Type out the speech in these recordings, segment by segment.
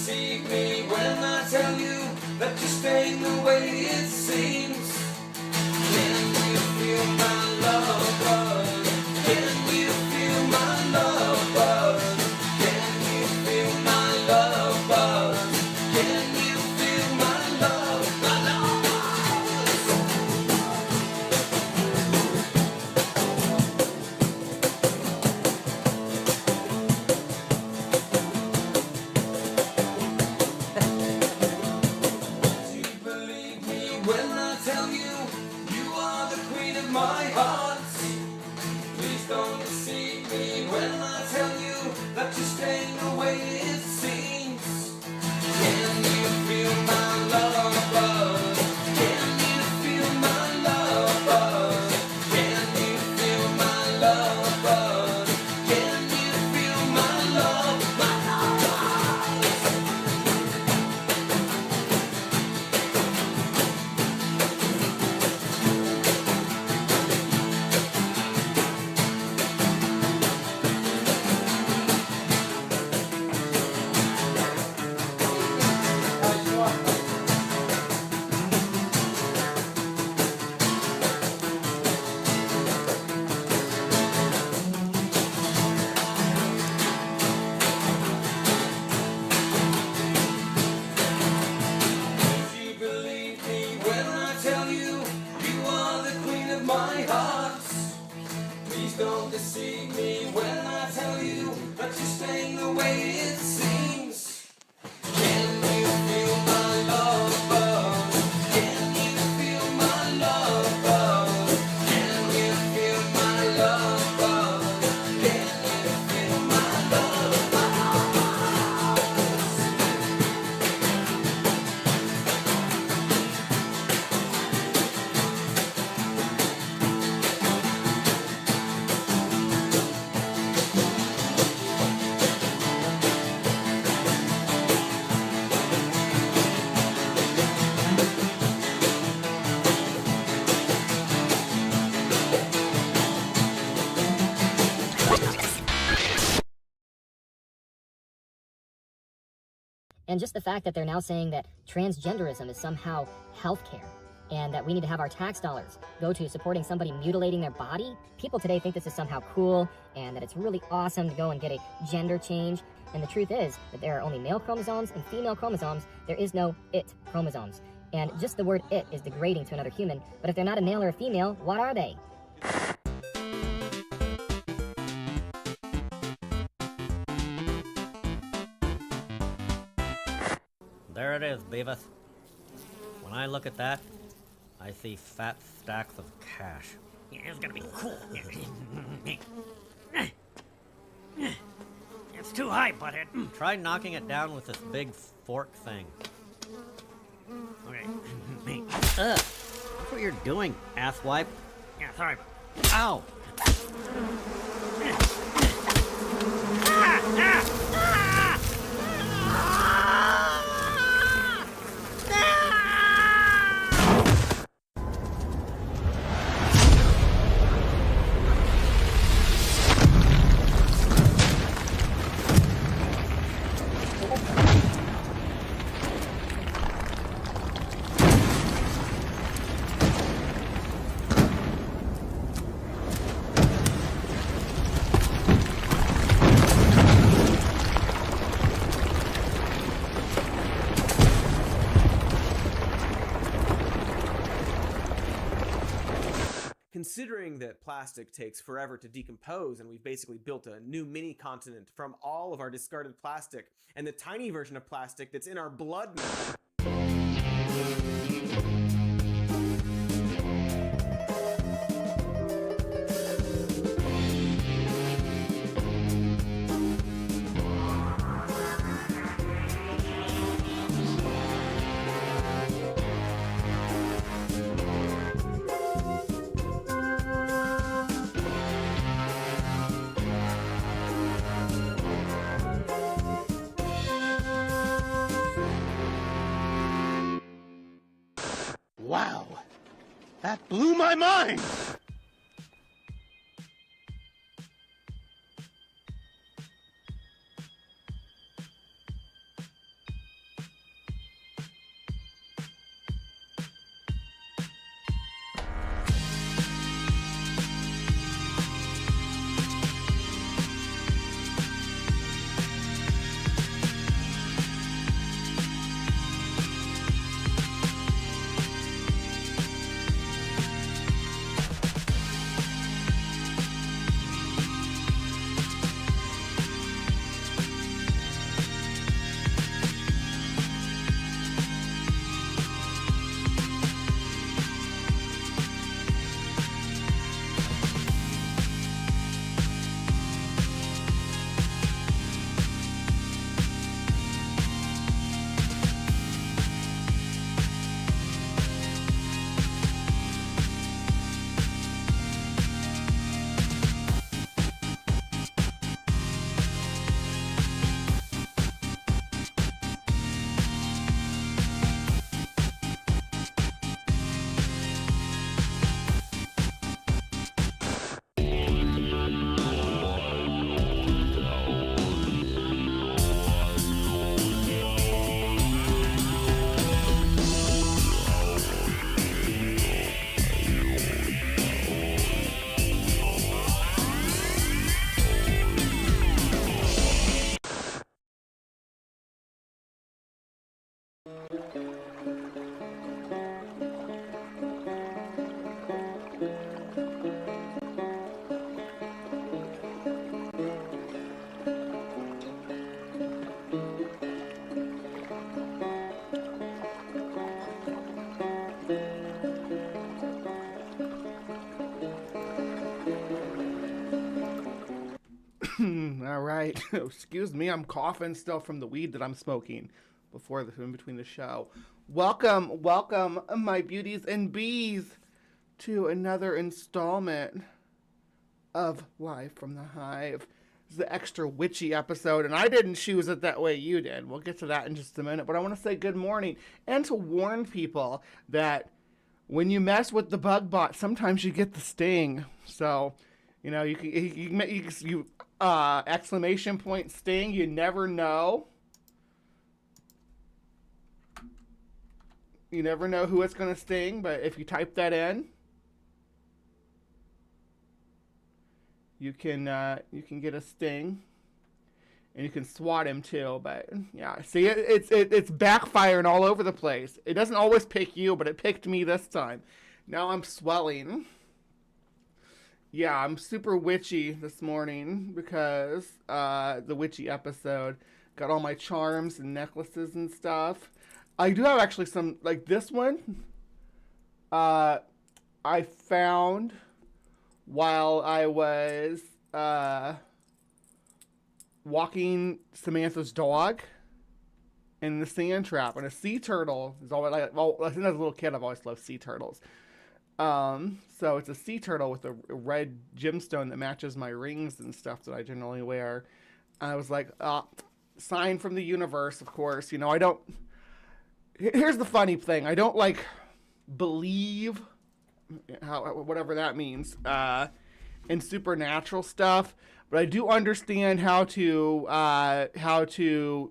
deceive me when I tell you that you're staying the way it seems. Can you feel my love buzz? Can you feel my love buzz? Can you feel my love buzz? Can you feel my love, my love my heart. Please don't deceive me when I tell you that you're staying the way it seems. Can you feel my love buzz? Can you feel my love buzz? Can you feel my love buzz? Can you feel my love, my love don't deceive me when I tell you that you're staying the way it seems. Can you feel my love buzz? Can you feel my love buzz? Can you feel my love buzz? Can you feel my love buzz? And just the fact that they're now saying that transgenderism is somehow healthcare and that we need to have our tax dollars go to supporting somebody mutilating their body. People today think this is somehow cool and that it's really awesome to go and get a gender change. And the truth is that there are only male chromosomes and female chromosomes. There is no it chromosomes. And just the word it is degrading to another human. But if they're not a male or a female, what are they? There it is, Beavis. When I look at that, I see fat stacks of cash. Yeah, it's gonna be cool. It's too high, butthead. Try knocking it down with this big fork thing. Okay. Ugh! That's what you're doing, asswipe. Yeah, sorry. Ow! Considering that plastic takes forever to decompose and we've basically built a new mini continent from all of our discarded plastic and the tiny version of plastic that's in our blood now. Wow, that blew my mind! Excuse me, I'm coughing still from the weed that I'm smoking in between the show. Welcome, my beauties and bees, to another installment of Live from the Hive. This is the extra witchy episode, and I didn't choose it that way, you did. We'll get to that in just a minute, but I want to say good morning and to warn people that when you mess with the bug bot, sometimes you get the sting. So, you know, you exclamation point sting, you never know. You never know who it's going to sting, but if you type that in, you can get a sting, and you can swat him too. But yeah, see, it's backfiring all over the place. It doesn't always pick you, but it picked me this time. Now I'm swelling. Yeah, I'm super witchy this morning because the witchy episode got all my charms and necklaces and stuff. I do have actually some, like this one, I found while I was walking Samantha's dog in the sand trap. And a sea turtle is always like, well, I think as a little kid, I've always loved sea turtles. So it's a sea turtle with a red gemstone that matches my rings and stuff that I generally wear. I was like, sign from the universe, of course. You know, I don't... Here's the funny thing. I don't, like, believe, whatever that means, in supernatural stuff, but I do understand how to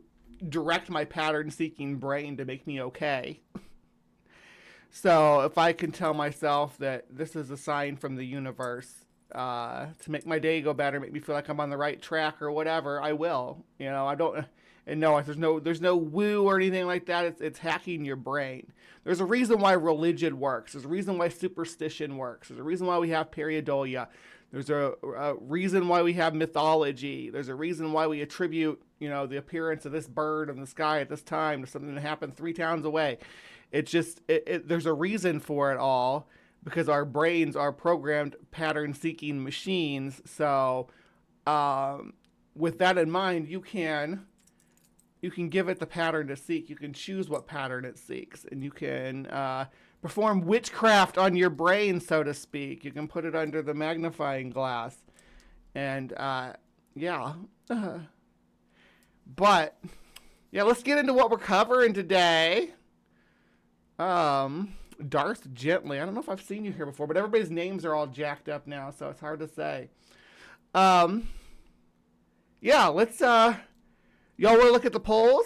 direct my pattern-seeking brain to make me okay. So if I can tell myself that this is a sign from the universe to make my day go better, make me feel like I'm on the right track or whatever, I will. You know, I don't... And no, there's no woo or anything like that. It's hacking your brain. There's a reason why religion works. There's a reason why superstition works. There's a reason why we have pareidolia. There's a reason why we have mythology. There's a reason why we attribute, you know, the appearance of this bird in the sky at this time to something that happened 3 towns away. It's just, there's a reason for it all because our brains are programmed pattern-seeking machines. So with that in mind, you can give it the pattern to seek. You can choose what pattern it seeks. And you can perform witchcraft on your brain, so to speak. You can put it under the magnifying glass. And, yeah. But, yeah, let's get into what we're covering today. Darth Gently. I don't know if I've seen you here before, but everybody's names are all jacked up now, so it's hard to say. Yeah, let's... Y'all want to look at the polls?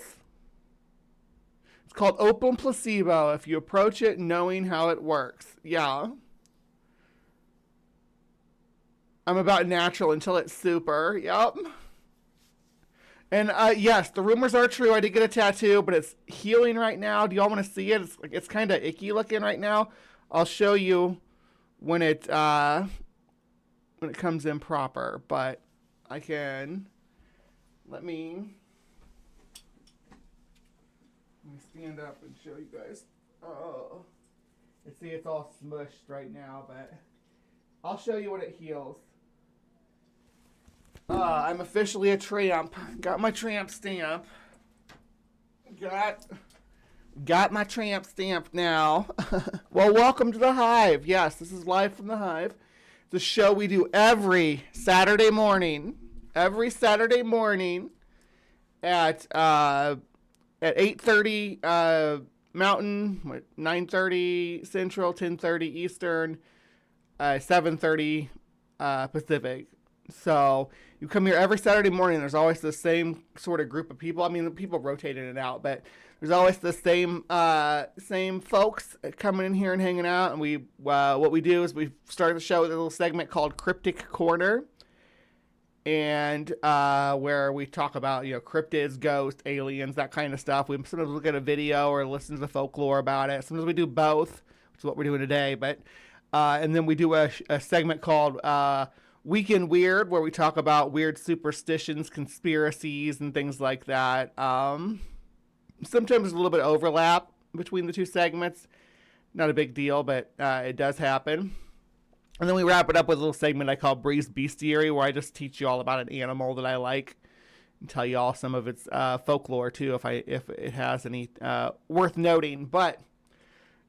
It's called Open Placebo if you approach it knowing how it works. Yeah. I'm about natural until it's super. Yep. And yes, the rumors are true. I did get a tattoo, but it's healing right now. Do y'all want to see it? It's kind of icky looking right now. I'll show you when it comes in proper, but I can... Let me stand up and show you guys. Oh, you see it's all smushed right now, but I'll show you when it heals. I'm officially a tramp. Got my tramp stamp. Got my tramp stamp now. Well, welcome to the Hive. Yes, this is Live from the Hive. It's a show we do every Saturday morning. Every Saturday morning at 8:30 Mountain, 9:30 Central, 10:30 Eastern, 7:30 Pacific. So you come here every Saturday morning. There's always the same sort of group of people. I mean, the people rotate in and out, but there's always the same folks coming in here and hanging out. And we what we do is we start the show with a little segment called CrypticCorner. And where we talk about, you know, cryptids, ghosts, aliens, that kind of stuff. We sometimes look at a video or listen to the folklore about it. Sometimes we do both, which is what we're doing today. But and then we do a segment called Weekend Weird, where we talk about weird superstitions, conspiracies, and things like that. Sometimes there's a little bit of overlap between the two segments. Not a big deal, but it does happen. And then we wrap it up with a little segment I call Bree's Bestiary, where I just teach you all about an animal that I like. tell you all some of its folklore too, if it has any worth noting. But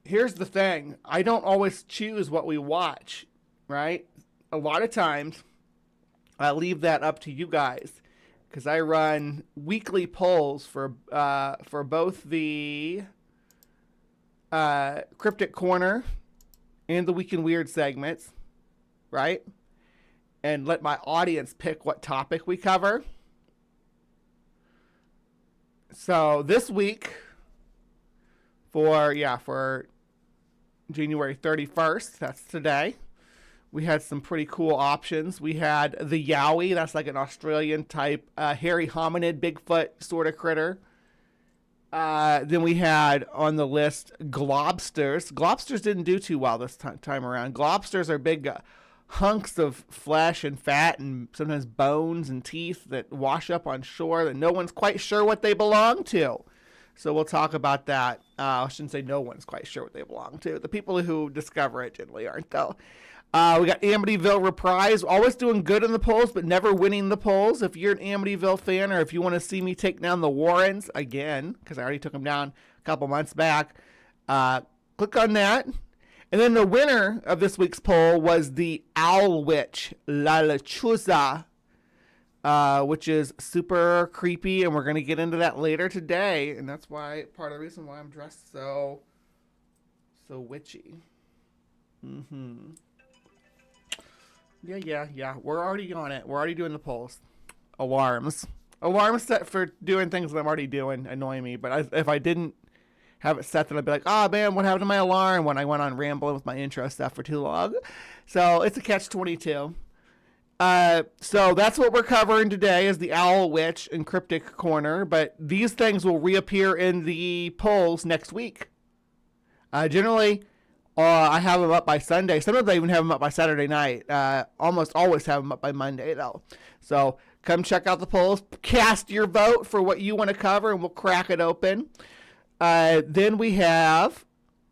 here's the thing: I don't always choose what we watch, right? A lot of times, I leave that up to you guys, because I run weekly polls for both the Cryptic Corner and the Week in Weird segments, right? And let my audience pick what topic we cover. So this week, for January 31st, that's today, we had some pretty cool options. We had the Yowie, that's like an Australian type hairy hominid, Bigfoot sort of critter. Then we had on the list globsters. Globsters didn't do too well this time around. Globsters are big hunks of flesh and fat and sometimes bones and teeth that wash up on shore that no one's quite sure what they belong to. So we'll talk about that. I shouldn't say no one's quite sure what they belong to. The people who discover it generally aren't, though. We got Amityville Reprise, always doing good in the polls, but never winning the polls. If you're an Amityville fan, or if you want to see me take down the Warrens again, because I already took them down a couple months back, click on that. And then the winner of this week's poll was the Owl Witch, La Lechuza, which is super creepy, and we're going to get into that later today. And that's why part of the reason why I'm dressed so witchy. Yeah. We're already on it. We're already doing the polls. Alarms set for doing things that I'm already doing annoy me. But if I didn't have it set, then I'd be like, oh man, what happened to my alarm when I went on rambling with my intro stuff for too long? So it's a catch-22. So that's what we're covering today is the Owl Witch and Cryptic Corner. But these things will reappear in the polls next week. Generally, I have them up by Sunday. Sometimes I even have them up by Saturday night. Almost always have them up by Monday, though. So come check out the polls. Cast your vote for what you want to cover, and we'll crack it open. Then we have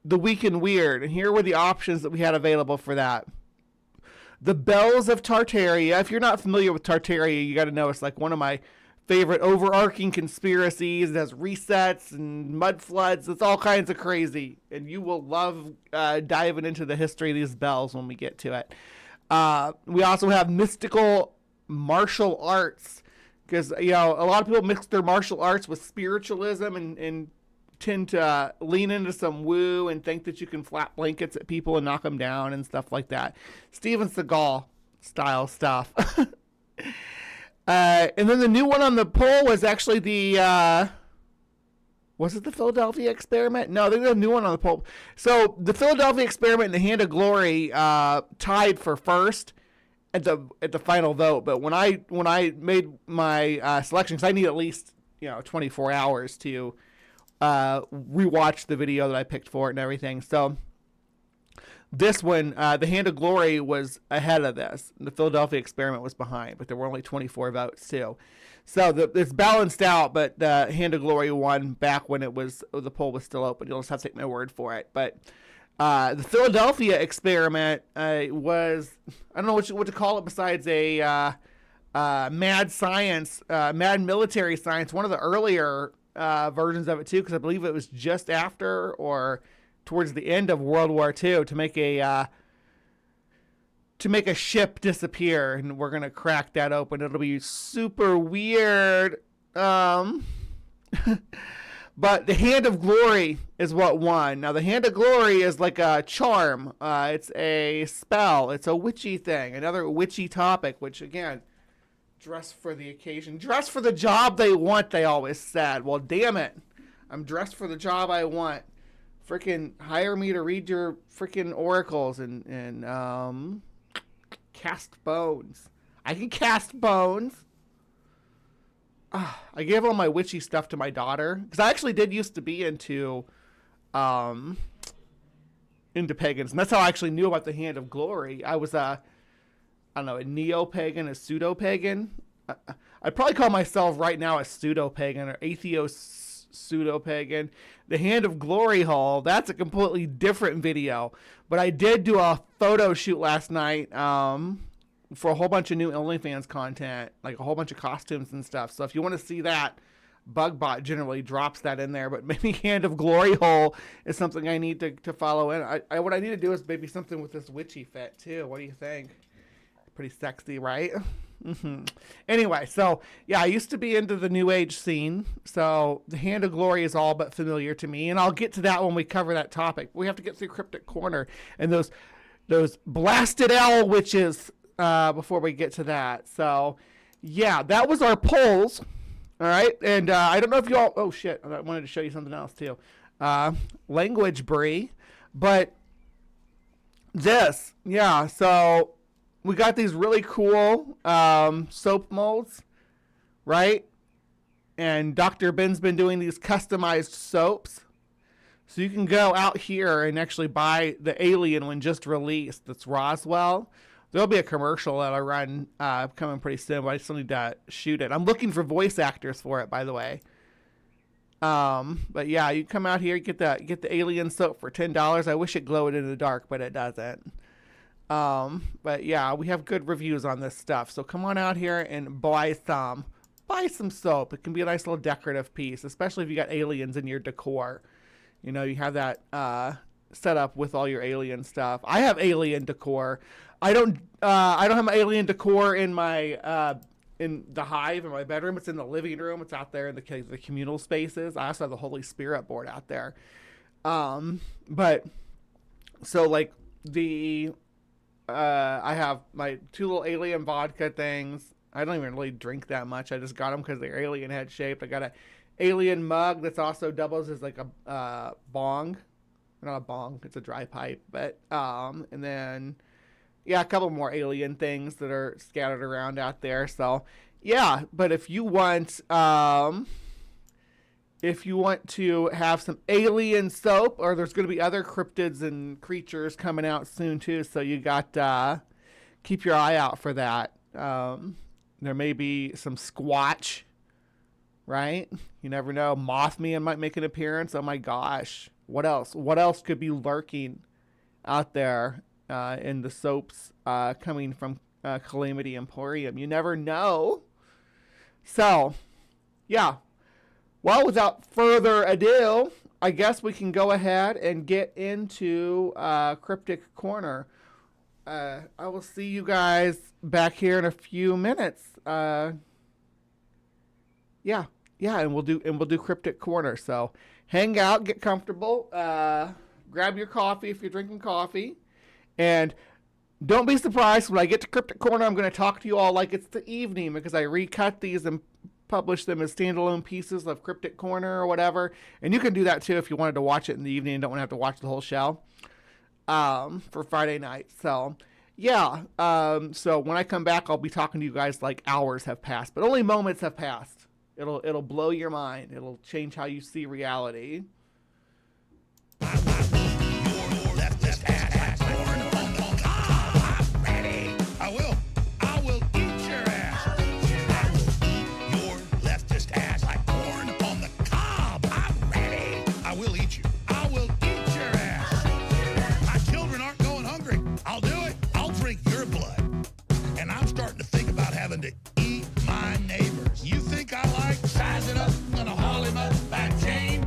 the Week in Weird, and here were the options that we had available for that. The Bells of Tartaria. If you're not familiar with Tartaria, you got to know it's like one of my favorite overarching conspiracies. It has resets and mud floods. It's all kinds of crazy, and you will love diving into the history of these bells when we get to it. We also have mystical martial arts, because a lot of people mix their martial arts with spiritualism and tend to lean into some woo and think that you can flap blankets at people and knock them down and stuff like that. Steven Seagal style stuff. And then the new one on the poll was actually the, was it the Philadelphia Experiment? No, there's a new one on the poll. So the Philadelphia Experiment and the Hand of Glory tied for first at the final vote. But when I made my selection, because I need at least 24 hours to rewatch the video that I picked for it and everything. So this one, the Hand of Glory was ahead of this. The Philadelphia Experiment was behind, but there were only 24 votes too. So it's balanced out, but the Hand of Glory won back when the poll was still open. You'll just have to take my word for it. But the Philadelphia Experiment was, I don't know what to call it besides a mad science, mad military science, one of the earlier versions of it too, because I believe it was just after or towards the end of World War II to make a ship disappear, and we're gonna crack that open. It'll be super weird. But the Hand of Glory is what won. Now the Hand of Glory is like a charm. It's a spell. It's a witchy thing. Another witchy topic, which again, dress for the occasion. Dress for the job they want, they always said. Well, damn it. I'm dressed for the job I want. Freaking hire me to read your freaking oracles and cast bones. I can cast bones. I gave all my witchy stuff to my daughter, because I actually did used to be into pagans, and that's how I actually knew about the Hand of Glory. I was a neo-pagan, a pseudo-pagan. I'd probably call myself right now a pseudo-pagan or pseudo-pagan. The Hand of Glory haul, that's a completely different video. But I did do a photo shoot last night for a whole bunch of new OnlyFans content, like a whole bunch of costumes and stuff. So if you want to see that, BugBot generally drops that in there. But maybe Hand of Glory Hole is something I need to follow in. What I need to do is maybe something with this witchy fit too. What do you think? Pretty sexy, right? Anyway, so yeah, I used to be into the New Age scene, so the Hand of Glory is all but familiar to me, and I'll get to that when we cover that topic. We have to get through Cryptic Corner and those blasted owl witches before we get to that. So yeah, that was our polls. All right, and I don't know if you all. Oh shit! I wanted to show you something else too. Language brie, but this, yeah. So we got these really cool soap molds, right? And Dr. Ben's been doing these customized soaps. So you can go out here and actually buy the Alien one just released. That's Roswell. There'll be a commercial that I run coming pretty soon, but I still need to shoot it. I'm looking for voice actors for it, by the way. But yeah, you come out here, get the Alien soap for $10. I wish it glowed in the dark, but it doesn't. But yeah, we have good reviews on this stuff. So come on out here and buy some soap. It can be a nice little decorative piece, especially if you got aliens in your decor. You know, you have that set up with all your alien stuff. I have alien decor. I don't have my alien decor in my in the Hive in my bedroom. It's in the living room. It's out there in the communal spaces. I also have the Holy Spirit board out there. But so like I have my 2 little alien vodka things. I don't even really drink that much. I just got them because they're alien head shaped. I got a alien mug that's also doubles as like a bong. Not a bong, it's a dry pipe. But and then yeah, a couple more alien things that are scattered around out there. So yeah, but if you want to have some alien soap, or there's going to be other cryptids and creatures coming out soon too, so you got keep your eye out for that. There may be some Squatch, right? You never know. Mothman might make an appearance. Oh my gosh. What else? What else could be lurking out there in the soaps coming from Calamity Emporium? You never know. So, yeah. Well, without further ado, I guess we can go ahead and get into Cryptic Corner. I will see you guys back here in a few minutes. And we'll do Cryptic Corner. So hang out, get comfortable, grab your coffee if you're drinking coffee, and don't be surprised when I get to Cryptic Corner. I'm going to talk to you all like it's the evening, because I recut these and publish them as standalone pieces of Cryptic Corner or whatever. And you can do that too if you wanted to watch it in the evening and don't want to have to watch the whole show for Friday night. So yeah, so when I come back, I'll be talking to you guys like hours have passed, but only moments have passed. It'll blow your mind. It'll change how you see reality. I will eat your ass. Your leftist ass like corn on the cob. I'm ready. I will eat you. I will eat your ass. My children aren't going hungry. I'll do it. I'll drink your blood. And I'm starting to think about having to eat my neighbors. You think I like size it up? I'm gonna haul him up back chain.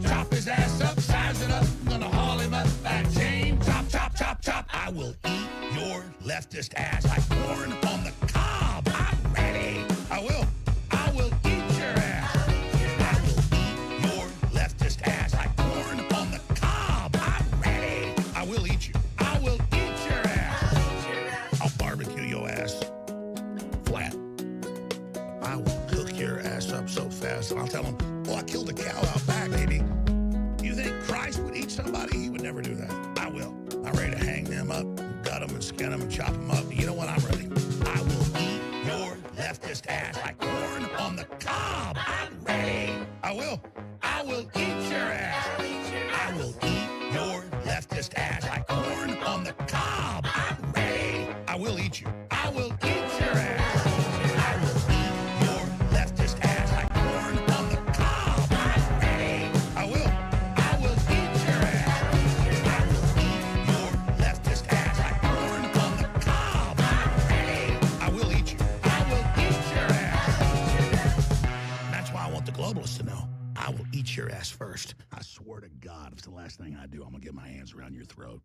Chop his ass up, size it up. I'm gonna haul him up back chain. Chop, chop, chop, chop. I will eat your leftist ass like corn on the cob. I'm ready. I will eat your ass. I will eat your leftist ass like corn on the cob. I'm ready. I will eat you. I will eat your ass. I'll barbecue your ass flat. I will cook your ass up so fast, and I'll tell them, "Oh, I killed a cow out back, baby." You think Christ would eat somebody? He would never do that. I will. I'm ready to hang them up, gut them and skin them and chop them up. You know what? I'm ready. I will eat your leftist ass like corn on the cob. I'm ready. I will eat your ass. I will eat your leftist ass like corn on the cob. I'm ready. I will eat you. I will eat your ass. I will eat your leftist ass like corn on the cob. I'm ready. I will eat your ass. I will eat your leftist ass like corn on the cob. I'm ready. first. I swear to God, if it's the last thing I do, I'm going to get my hands around your throat.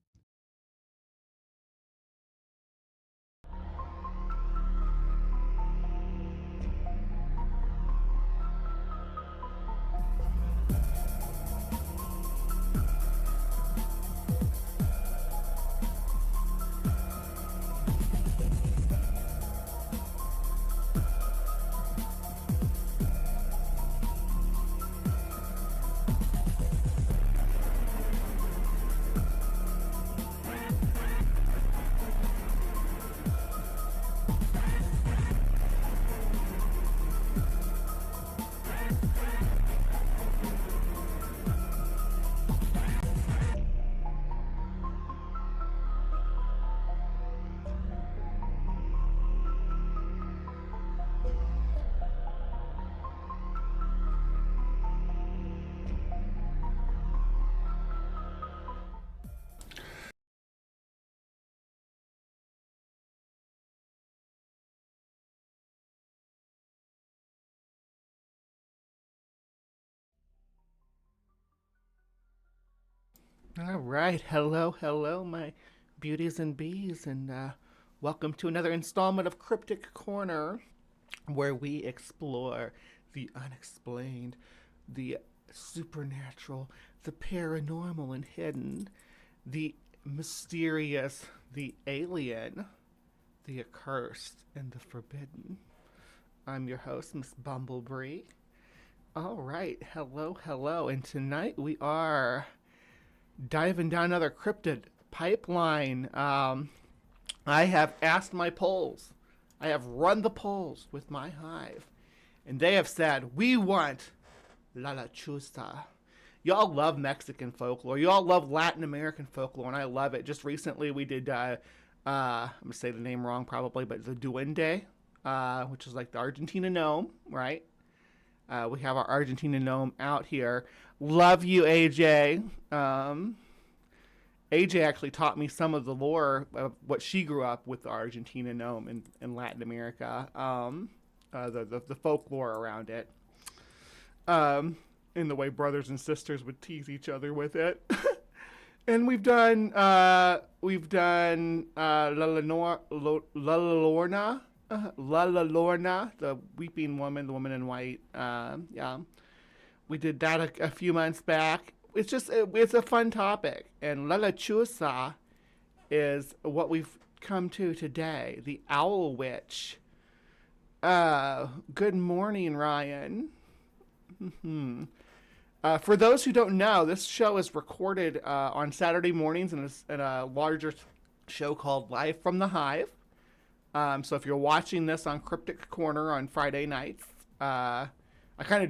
All right. Hello, hello, my beauties and bees, and welcome to another installment of Cryptic Corner, where we explore the unexplained, the supernatural, the paranormal and hidden, the mysterious, the alien, the accursed, and the forbidden. I'm your host, Miss Bumblebee. All right. Hello, hello. And tonight we are diving down another cryptid pipeline. I have asked my polls. I have run the polls with my hive, and they have said, we want La Lechuza. Y'all love Mexican folklore. Y'all love Latin American folklore, and I love it. Just recently we did, I'm going to say the name wrong probably, but the Duende, which is like the Argentina gnome, right? We have our Argentina gnome out here. Love you, AJ. AJ actually taught me some of the lore of what she grew up with the Argentina gnome in Latin America, the folklore around it, in the way brothers and sisters would tease each other with it. And we've done La Lorna, the weeping woman, the woman in white. Yeah. We did that a few months back. It's a fun topic. And La Lechuza is what we've come to today, the Owl Witch. Good morning, Ryan. For those who don't know, this show is recorded on Saturday mornings in a larger show called Live from the Hive. So if you're watching this on Cryptic Corner on Friday nights, it's kind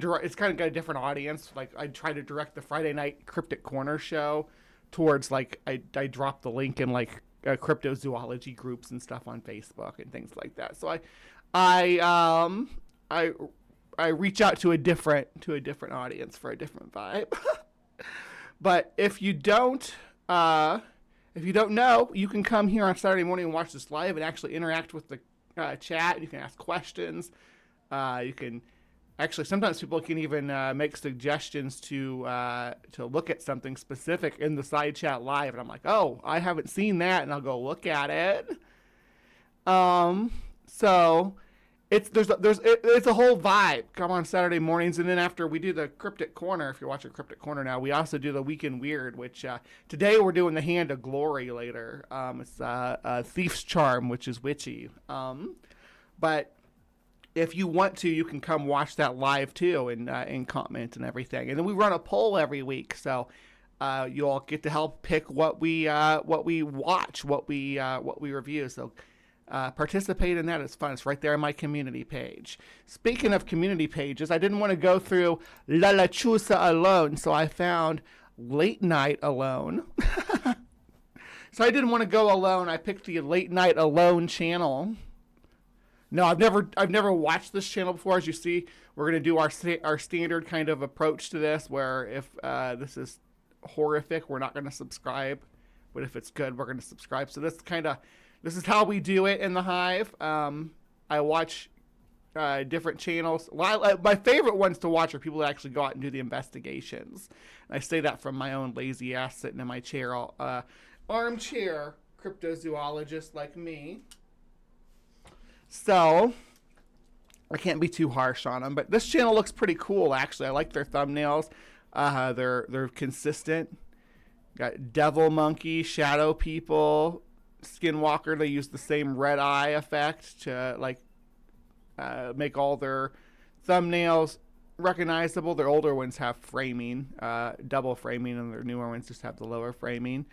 of got a different audience. Like I try to direct the Friday night Cryptic Corner show towards like I drop the link in like cryptozoology groups and stuff on Facebook and things like that. So I reach out to a different audience for a different vibe. But if you don't know, you can come here on Saturday morning and watch this live and actually interact with the chat. You can ask questions. You can actually sometimes people can even make suggestions to look at something specific in the side chat live, and I'm like, oh, I haven't seen that, and I'll go look at it. So it's a whole vibe. Come on Saturday mornings, and then after we do the Cryptic Corner, if you're watching Cryptic Corner now, we also do the Weekend Weird, which today we're doing the Hand of Glory later. It's Thief's Charm, which is witchy. But if you want to, you can come watch that live too and comment and everything. And then we run a poll every week, so you all get to help pick what we watch, what we review. So participate in that. It's fun. It's right there on my community page. Speaking of community pages, I didn't want to go through La Lechuza alone, so I found Late Night Alone. So I didn't want to go alone. I picked the Late Night Alone channel. No, I've never watched this channel before. As you see, we're going to do our standard kind of approach to this, where if this is horrific, we're not going to subscribe, but if it's good, we're going to subscribe. So this is how we do it in the Hive. I watch different channels. Well, my favorite ones to watch are people that actually go out and do the investigations. And I say that from my own lazy ass sitting in my chair, armchair cryptozoologist like me. So I can't be too harsh on them, but this channel looks pretty cool. Actually, I like their thumbnails. They're consistent. Got devil monkey, shadow people, skinwalker. They use the same red eye effect to like make all their thumbnails recognizable. Their older ones have framing, double framing, and their newer ones just have the lower framing.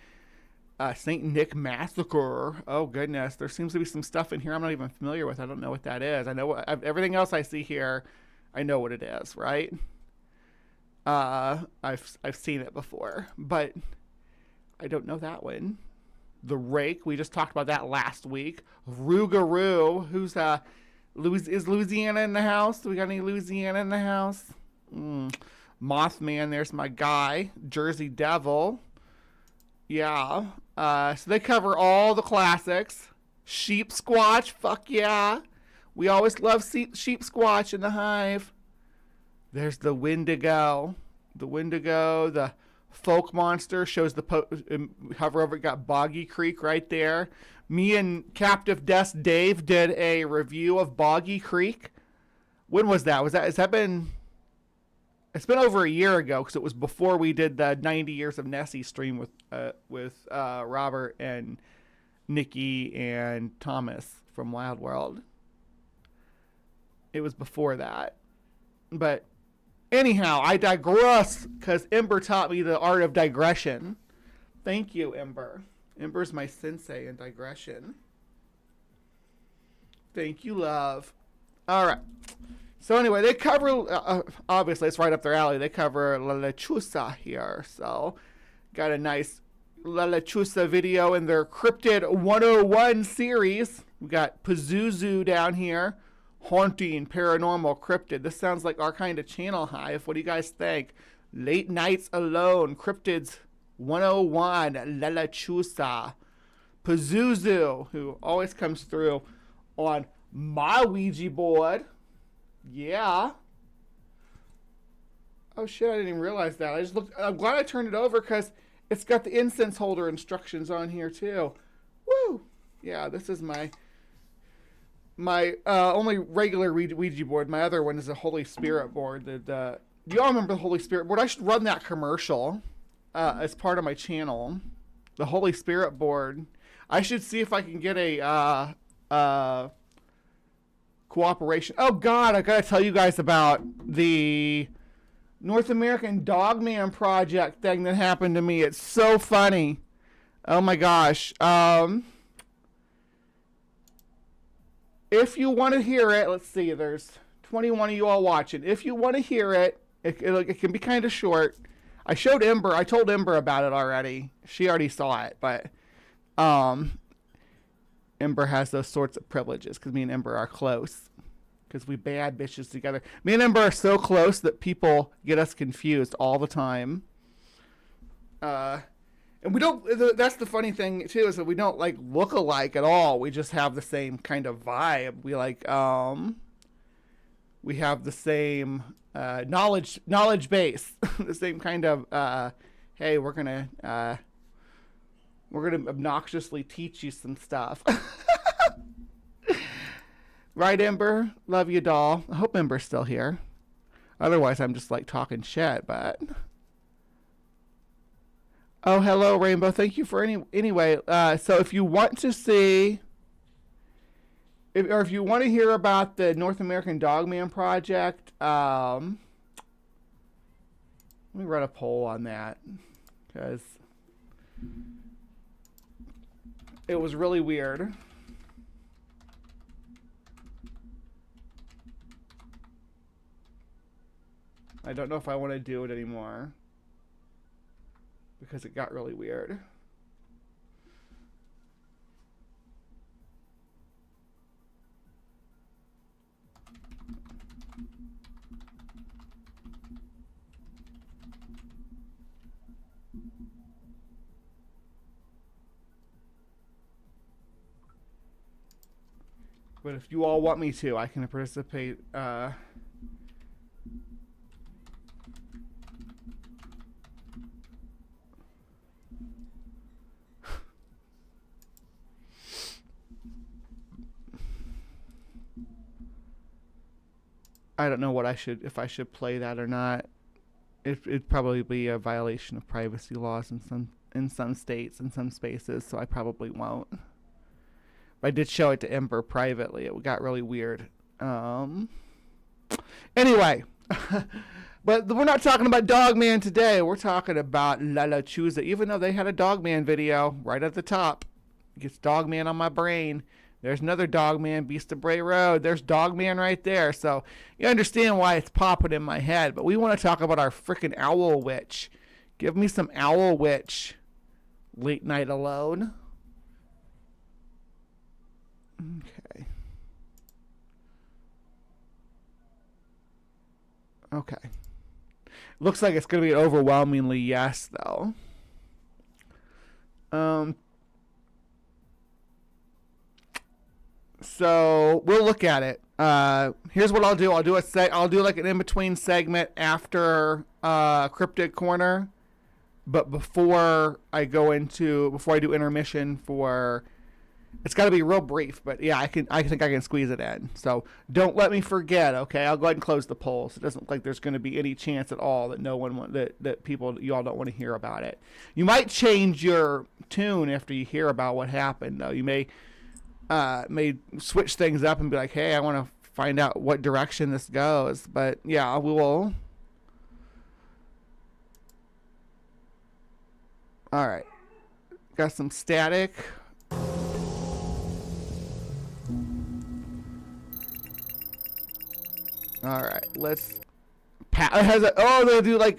Saint Nick Massacre. Oh goodness, there seems to be some stuff in here I'm not even familiar with. I don't know what that is. I know everything else I see here. I know what it is, right? I've seen it before, but I don't know that one. The Rake, we just talked about that last week. Rougarou, who's is Louisiana in the house? Do we got any Louisiana in the house? Mothman, there's my guy. Jersey Devil. Yeah. So they cover all the classics. Sheep Squatch, fuck yeah. We always love Sheep Squatch in the Hive. There's the Wendigo. The Folk Monster shows the hover over. It got Boggy Creek right there. Me and Captive Desk Dave did a review of Boggy Creek. When was that? Has that been? It's been over a year ago because it was before we did the 90 Years of Nessie stream with Robert and Nikki and Thomas from Wild World. It was before that, but anyhow, I digress because Ember taught me the art of digression. Thank you, Ember. Ember's my sensei in digression. Thank you, love. All right. So anyway, they cover, obviously it's right up their alley. They cover Lechuza here. So got a nice Lechuza video in their Cryptid 101 series. We got Pazuzu down here. Haunting, paranormal, cryptid. This sounds like our kind of channel, Hive. What do you guys think? Late Nights Alone, Cryptids 101, Lechuza. Pazuzu, who always comes through on my Ouija board. Yeah. Oh shit, I didn't even realize that. I'm glad I turned it over because it's got the incense holder instructions on here too. Woo! Yeah, this is my only regular Ouija board. My other one is a Holy Spirit board. Do y'all remember the Holy Spirit board? I should run that commercial as part of my channel. The Holy Spirit board. I should see if I can get a cooperation. Oh God, I gotta tell you guys about the North American Dogman Project thing that happened to me. It's so funny. Oh my gosh. If you want to hear it, let's see, there's 21 of you all watching. If you want to hear it, it can be kind of short. I told Ember about it already. She already saw it, but Ember has those sorts of privileges because me and Ember are close. Because we bad bitches together. Me and Ember are so close that people get us confused all the time. And we don't, that's the funny thing too, is that we don't like look alike at all. We just have the same kind of vibe. We we have the same knowledge base, the same kind of, hey, we're gonna obnoxiously teach you some stuff. Right, Ember? Love you, doll. I hope Ember's still here. Otherwise, I'm just like talking shit, but... Oh, hello, Rainbow. Thank you for anyway. So if you want to see, or if you want to hear about the North American Dogman Project, let me run a poll on that because it was really weird. I don't know if I want to do it anymore. Because it got really weird. But if you all want me to, I can participate. I don't know what if I should play that or not. It'd probably be a violation of privacy laws in some states and some spaces, so I probably won't. But I did show it to Ember privately. It got really weird. Anyway, but we're not talking about Dogman today. We're talking about Lechuza. Even though they had a Dogman video right at the top, it gets Dogman on my brain. There's another Dogman, Beast of Bray Road. There's Dogman right there. So you understand why it's popping in my head. But we want to talk about our freaking Owl Witch. Give me some Owl Witch. Late Night Alone. Okay. Okay. Looks like it's going to be overwhelmingly yes, though. So we'll look at it. Here's what I'll do. I'll do like an in-between segment after Cryptic Corner, but before I do intermission for, it's got to be real brief. But yeah, I think I can squeeze it in. So don't let me forget. Okay, I'll go ahead and close the polls. It doesn't look like there's going to be any chance at all that y'all don't want to hear about it. You might change your tune after you hear about what happened, though. You may switch things up and be like, hey, I want to find out what direction this goes. But yeah, we will. All right, got some static. All right, let's. They do like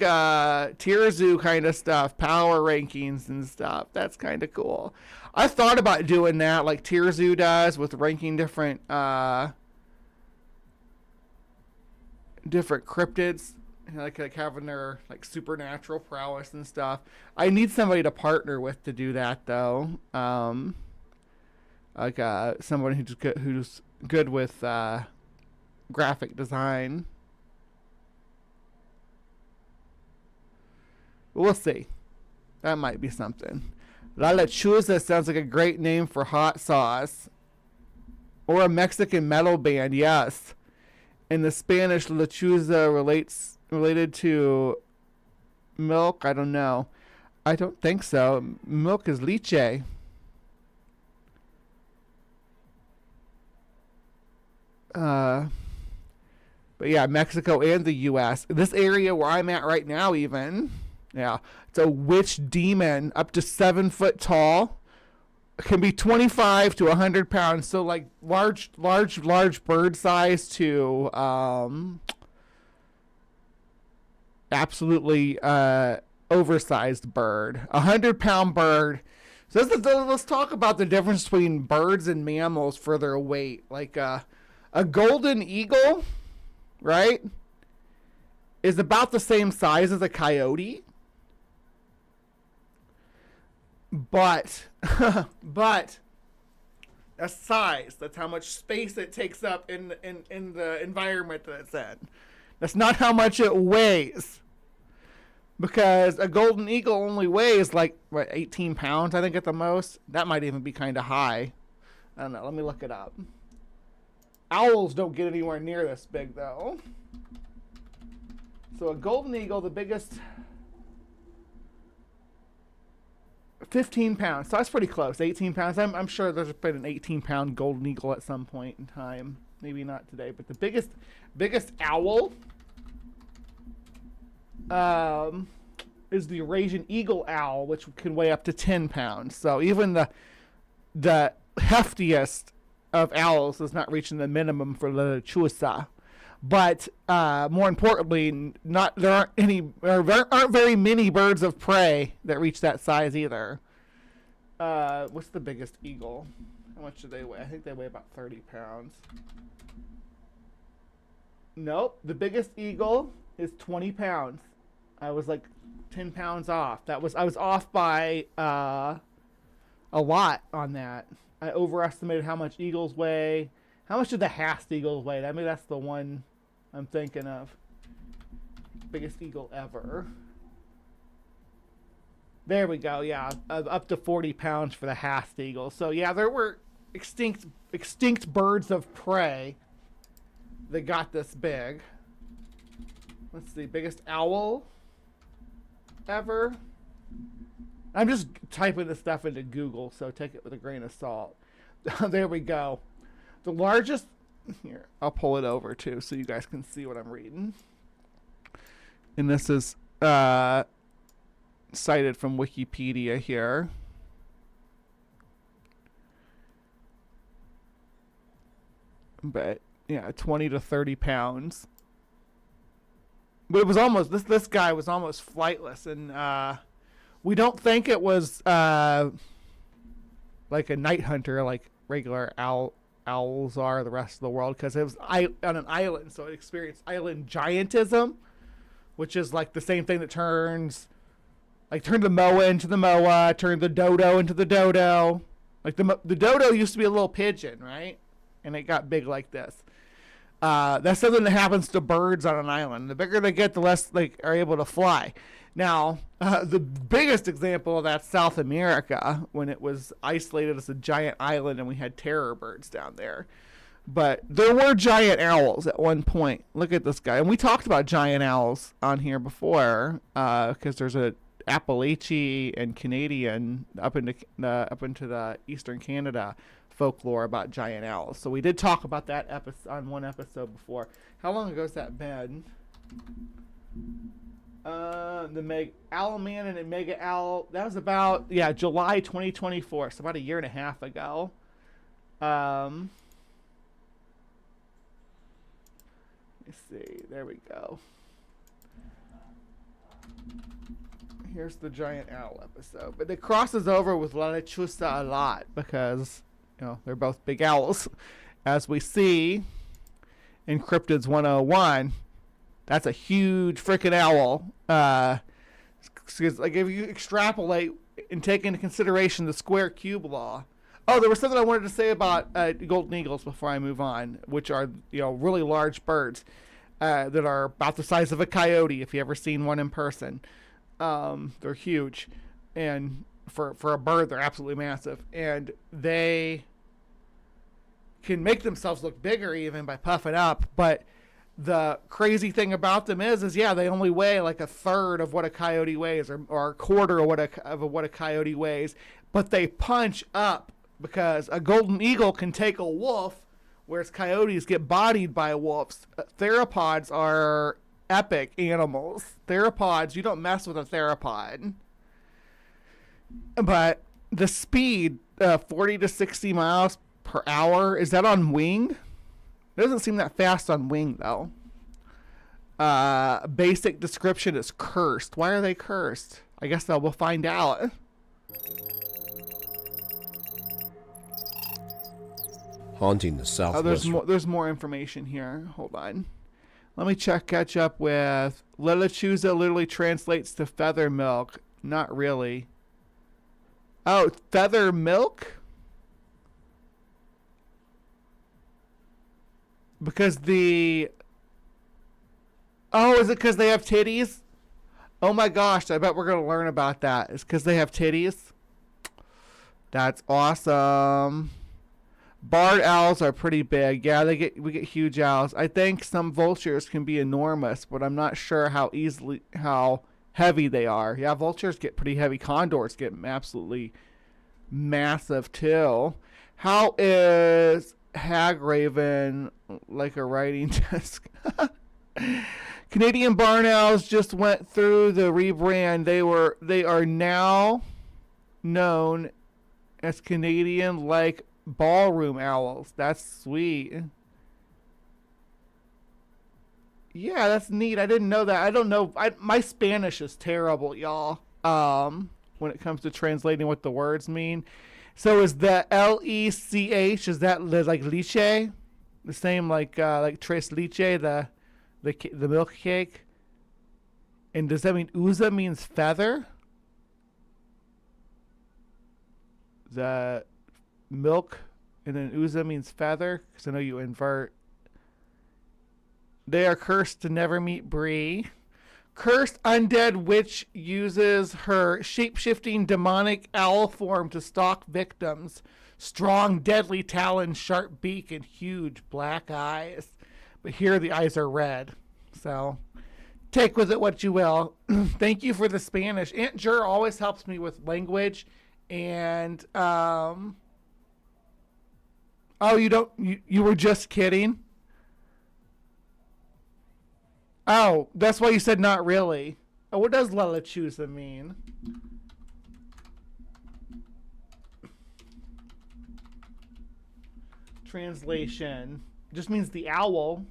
tier zoo kind of stuff, power rankings and stuff. That's kind of cool. I thought about doing that like tier zoo does with ranking different cryptids, like having their like supernatural prowess and stuff. I need somebody to partner with to do that though. Like someone who's good with graphic design. We'll see. That might be something. La Lechuza sounds like a great name for hot sauce. Or a Mexican metal band, yes. In the Spanish, Lechuza related to milk? I don't know. I don't think so. Milk is leche. But yeah, Mexico and the U.S. This area where I'm at right now even... Yeah, it's a witch demon up to 7 foot tall. It can be 25 to 100 pounds. So like large bird size to absolutely oversized bird. 100-pound bird. So let's talk about the difference between birds and mammals for their weight. Like a golden eagle, right, is about the same size as a coyote. But that's size. That's how much space it takes up in the environment that it's in. That's not how much it weighs. Because a golden eagle only weighs like 18 pounds, I think at the most. That might even be kind of high. I don't know. Let me look it up. Owls don't get anywhere near this big though. So a golden eagle, the biggest. 15 pounds. So that's pretty close. 18 pounds. I'm sure there's been an 18-pound golden eagle at some point in time. Maybe not today, but the biggest owl is the Eurasian eagle owl, which can weigh up to 10 pounds. So even the heftiest of owls is not reaching the minimum for the Lechuza. But more importantly, there aren't very many birds of prey that reach that size either. What's the biggest eagle? How much do they weigh? I think they weigh about 30 pounds. Nope, the biggest eagle is 20 pounds. I was like 10 pounds off. I was off by a lot on that. I overestimated how much eagles weigh. How much did the Hast eagles weigh? I mean, that's the one I'm thinking of. Biggest eagle ever. There we go. Yeah, up to 40 pounds for the Hast eagle. So yeah, there were extinct birds of prey that got this big. Let's see, biggest owl ever. I'm just typing this stuff into Google, so take it with a grain of salt. There we go. The largest, here, I'll pull it over too so you guys can see what I'm reading. And this is cited from Wikipedia here. But yeah, 20 to 30 pounds. But it was almost, this guy was almost flightless, and we don't think it was like a night hunter like regular owls are the rest of the world, because it was on an island, so it experienced island giantism, which is like the same thing that turned the moa into the moa, turned the dodo into the dodo. Like the dodo used to be a little pigeon, right? And it got big like this. That's something that happens to birds on an island. The bigger they get, the less they are able to fly. Now, the biggest example of that's South America, when it was isolated as a giant island and we had terror birds down there. But there were giant owls at one point. Look at this guy. And we talked about giant owls on here before, because there's a Appalachian and Canadian up into the Eastern Canada folklore about giant owls. So we did talk about that on one episode before. How long ago has that been? The Owl Man and the Mega Owl, that was about, July 2024, so about a year and a half ago. Let's see, there we go. Here's the giant owl episode. But it crosses over with Lechuza a lot because, they're both big owls. As we see in Cryptids 101, that's a huge freaking owl. Like if you extrapolate and take into consideration the square cube law. Oh, there was something I wanted to say about golden eagles before I move on, which are really large birds that are about the size of a coyote. If you ever seen one in person, they're huge, and for a bird, they're absolutely massive, and they can make themselves look bigger even by puffing up, but the crazy thing about them is they only weigh like a third of what a coyote weighs, or a quarter of what a coyote weighs, but they punch up because a golden eagle can take a wolf, whereas coyotes get bodied by wolves. Theropods are epic animals. Theropods, you don't mess with a theropod. But the speed, 40 to 60 miles per hour, is that on wing? It doesn't seem that fast on wing, though. Basic description is cursed. Why are they cursed? I guess we'll find out. Haunting the southwest. There's more information here. Hold on. Let me catch up with Lechuza. Literally translates to feather milk. Not really. Oh, feather milk? Because is it because they have titties? Oh my gosh, I bet we're going to learn about that. It's because they have titties? That's awesome. Barred owls are pretty big. Yeah, we get huge owls. I think some vultures can be enormous, but I'm not sure how heavy they are. Yeah, vultures get pretty heavy. Condors get absolutely massive too. How is Hagraven like a writing desk? Canadian barn owls just went through the rebrand. They are now known as Canadian like ballroom owls. That's sweet. Yeah, that's neat. I didn't know that. I don't know. My Spanish is terrible, y'all. When it comes to translating what the words mean. So is the LECH, is that like liche? The same like tres leche, the milk cake? And does that mean uza means feather? The milk And then Uza means feather, because I know you invert. They are cursed to never meet Bree. Cursed undead witch uses her shape-shifting demonic owl form to stalk victims. Strong, deadly talons, sharp beak, and huge black eyes. But here the eyes are red. So take with it what you will. Thank you for the Spanish. Aunt Jur always helps me with language. And, oh, you were just kidding? Oh, that's why you said not really. Oh, what does Lechuza mean? Translation just means the owl.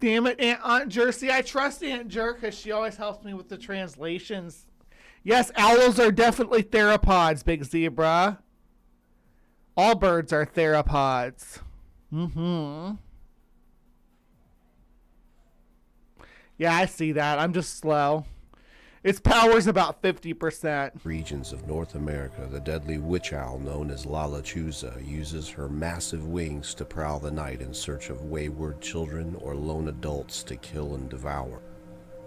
Damn it, Aunt Jersey. I trust Aunt Jer because she always helps me with the translations. Yes, owls are definitely theropods, Big Zebra. All birds are theropods. Mm-hmm. Yeah, I see that. I'm just slow. Its power's about 50%. Regions of North America, the deadly witch owl known as Lechuza uses her massive wings to prowl the night in search of wayward children or lone adults to kill and devour.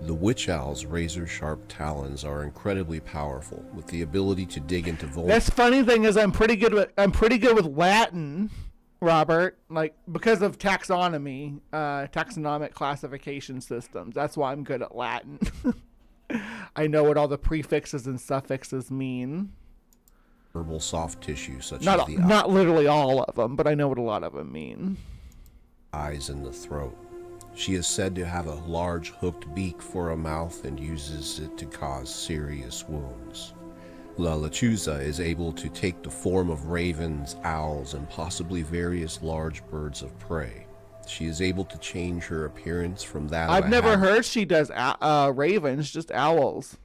The witch owl's razor-sharp talons are incredibly powerful, with the ability to dig into vulnerable. That's funny thing is I'm pretty good with Latin, Robert. Like because of taxonomy, taxonomic classification systems. That's why I'm good at Latin. I know what all the prefixes and suffixes mean. Herbal soft tissue such not, as the not literally all of them, but I know what a lot of them mean. Eyes and the throat. She is said to have a large hooked beak for a mouth and uses it to cause serious wounds. Lechuza is able to take the form of ravens, owls, and possibly various large birds of prey. She is able to change her appearance from that of I've never heard she does ravens, just owls.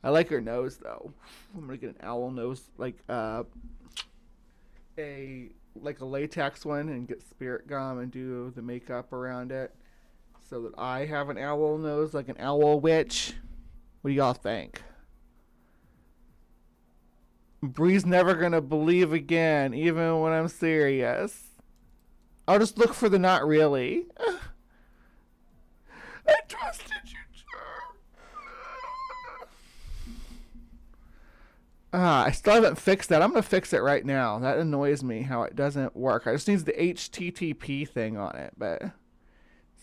I like her nose though. I'm gonna get an owl nose, like a latex one, and get spirit gum and do the makeup around it, so that I have an owl nose, like an owl witch. What do y'all think? Bree's never gonna believe again, even when I'm serious. I'll just look for the not really. I trusted you, Jer. I still haven't fixed that. I'm going to fix it right now. That annoys me how it doesn't work. I just need the HTTP thing on it, but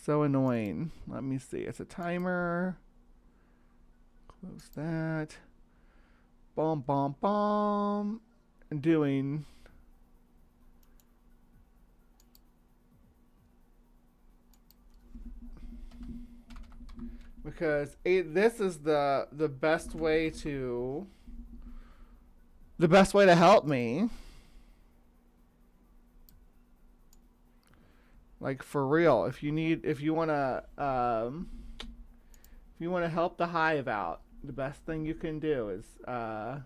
so annoying. Let me see. It's a timer. Close that. Bomb, bomb, bomb. Doing... Because this is the best way to help me. Like for real, if you want to help the Hive out, the best thing you can do is because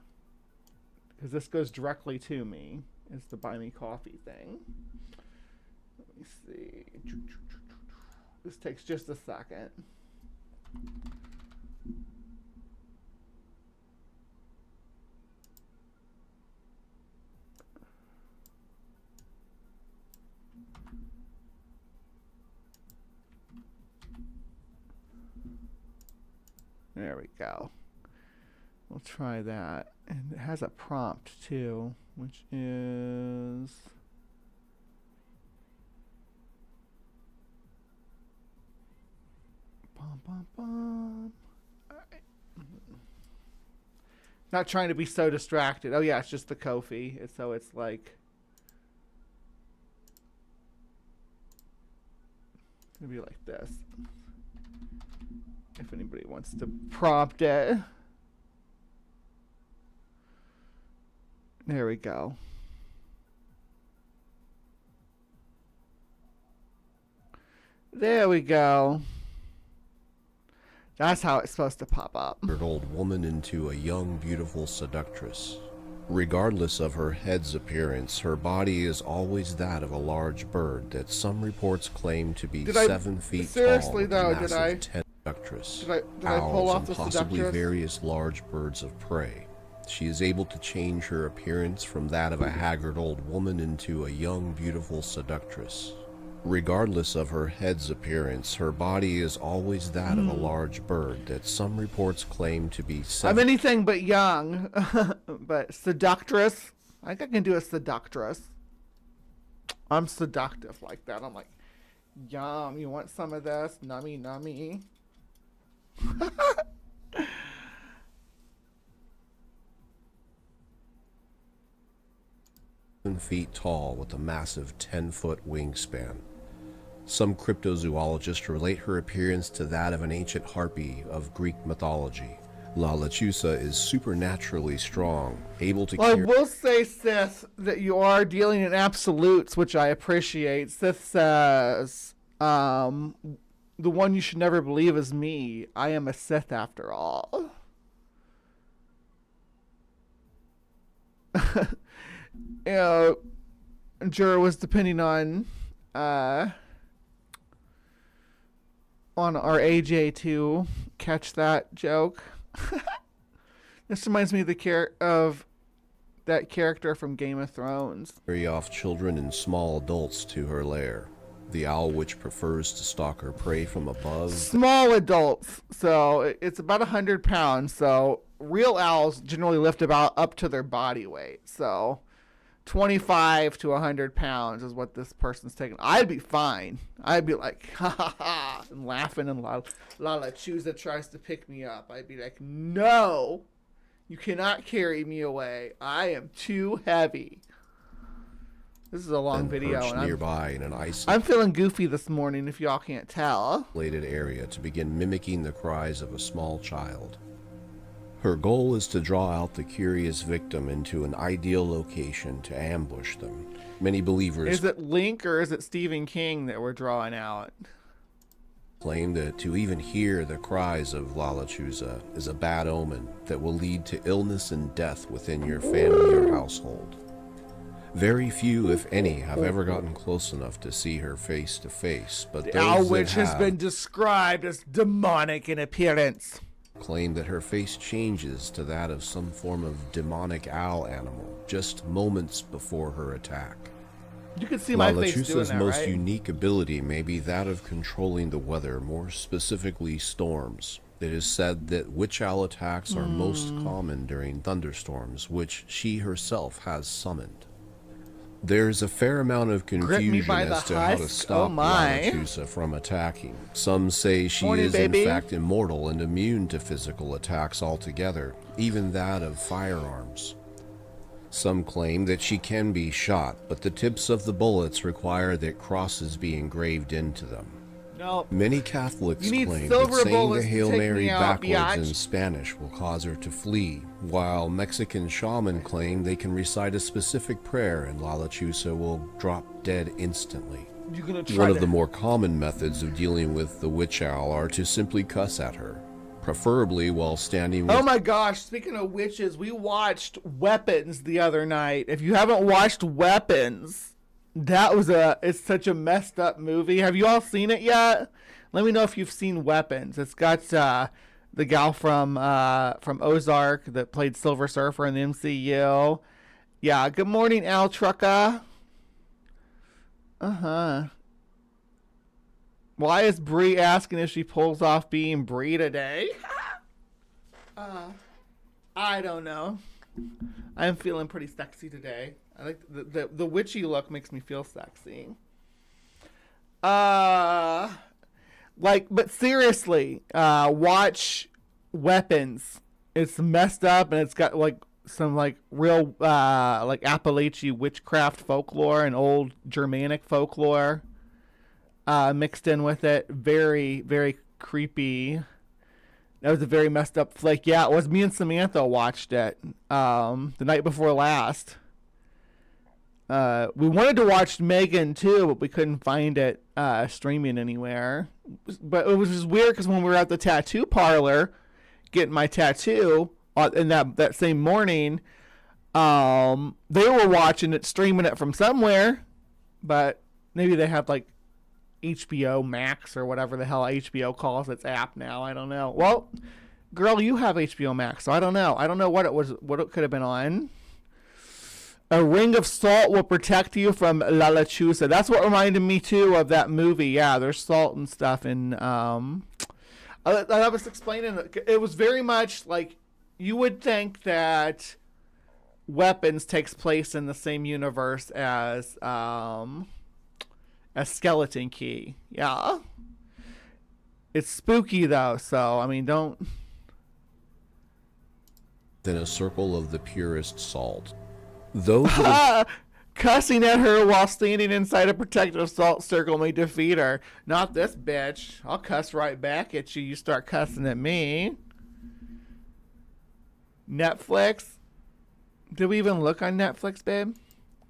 this goes directly to me, is the buy me coffee thing. Let me see. This takes just a second. There we go. We'll try that. And it has a prompt too, which is... Bum, bum, bum. Right. Not trying to be so distracted. Oh yeah, it's just the Ko-fi. So it's like... It's going to be like this. If anybody wants to prompt it. There we go. There we go. That's how it's supposed to pop up. An old woman into a young, beautiful seductress. Regardless of her head's appearance, her body is always that of a large bird that some reports claim to be 7 feet seriously tall. Though, seductress. Did I pull off and the possibly seductress? various large birds of prey. She is able to change her appearance from that of a haggard old woman into a young, beautiful seductress. Regardless of her head's appearance, her body is always that of a large bird that some reports claim to be I'm anything but young. But seductress? I think I can do a seductress. I'm seductive like that. I'm like, yum, you want some of this? Nummy, nummy. 7 feet tall with a massive 10-foot wingspan. Some cryptozoologists relate her appearance to that of an ancient harpy of Greek mythology. Lechuza is supernaturally strong, able to Well, I carry... will say, Sith, that you are dealing in absolutes, which I appreciate. Sith says, the one you should never believe is me. I am a Sith after all. You know, Jura was depending on our AJ to catch that joke. This reminds me of of that character from Game of Thrones. carry off children and small adults to her lair. The owl witch prefers to stalk her prey from above. Small adults, so it's about 100 pounds. So real owls generally lift about up to their body weight. So 25 to 100 pounds is what this person's taking. I'd be fine. I'd be like, ha ha ha, and laughing, and Lechuza tries to pick me up. I'd be like, no, you cannot carry me away. I am too heavy. This is a long video, and nearby in an I'm feeling goofy this morning, if y'all can't tell. isolated area to begin mimicking the cries of a small child. Her goal is to draw out the curious victim into an ideal location to ambush them. Many believers Is it Link or is it Stephen King that we're drawing out? claim that to even hear the cries of Lechuza is a bad omen that will lead to illness and death within your family or household. Very few, if any, have ever gotten close enough to see her face to face, but The owl those that witch has have been described as demonic in appearance. claim that her face changes to that of some form of demonic owl animal just moments before her attack. You can see my face doing Lechuza's that, most right? unique ability may be that of controlling the weather, more specifically storms. It is said that witch owl attacks are most common during thunderstorms, which she herself has summoned. There's a fair amount of me confusion by the as to how to husk. stop Oh my. Lechuza from attacking. Some say she Morning, is baby. in fact immortal and immune to physical attacks altogether, even that of firearms. Some claim that she can be shot, but the tips of the bullets require that crosses be engraved into them. No. Many Catholics You need claim that silver saying the bullets to Hail take Mary me out, backwards biatch. in Spanish will cause her to flee, while Mexican shaman claim they can recite a specific prayer and Lechuza will drop dead instantly. You're gonna try One of to- the more common methods of dealing with the witch owl are to simply cuss at her, preferably while standing with Oh my gosh, speaking of witches, we watched Weapons the other night. If you haven't watched Weapons, it's such a messed up movie. Have you all seen it yet? Let me know if you've seen Weapons. It's got the gal from Ozark that played Silver Surfer in the MCU. Yeah, good morning, Al Trucka. Why is Brie asking if she pulls off being Brie today? I don't know. I'm feeling pretty sexy today. I like the witchy look makes me feel sexy. But seriously, watch Weapons. It's messed up and it's got some real Appalachian witchcraft folklore and old Germanic folklore mixed in with it. Very, very creepy. That was a very messed up flick. Yeah, it was. Me and Samantha watched it the night before last. We wanted to watch Megan too, but we couldn't find it streaming anywhere. But it was just weird because when we were at the tattoo parlor getting my tattoo in that same morning, they were watching it, streaming it from somewhere, but maybe they have HBO Max or whatever the hell HBO calls its app now. I don't know. Well, girl, you have HBO Max, so I don't know. I don't know what it could have been on. A ring of salt will protect you from La Lechuza. That's what reminded me too of that movie. Yeah, there's salt and stuff. And I was explaining it was very much like you would think that Weapons takes place in the same universe as Skeleton Key. Yeah, it's spooky though. So I mean, don't. Then a circle of the purest salt. Those are cussing at her while standing inside a protective salt circle may defeat her. Not this bitch. I'll cuss right back at you. You start cussing at me. Netflix. Did we even look on Netflix, babe?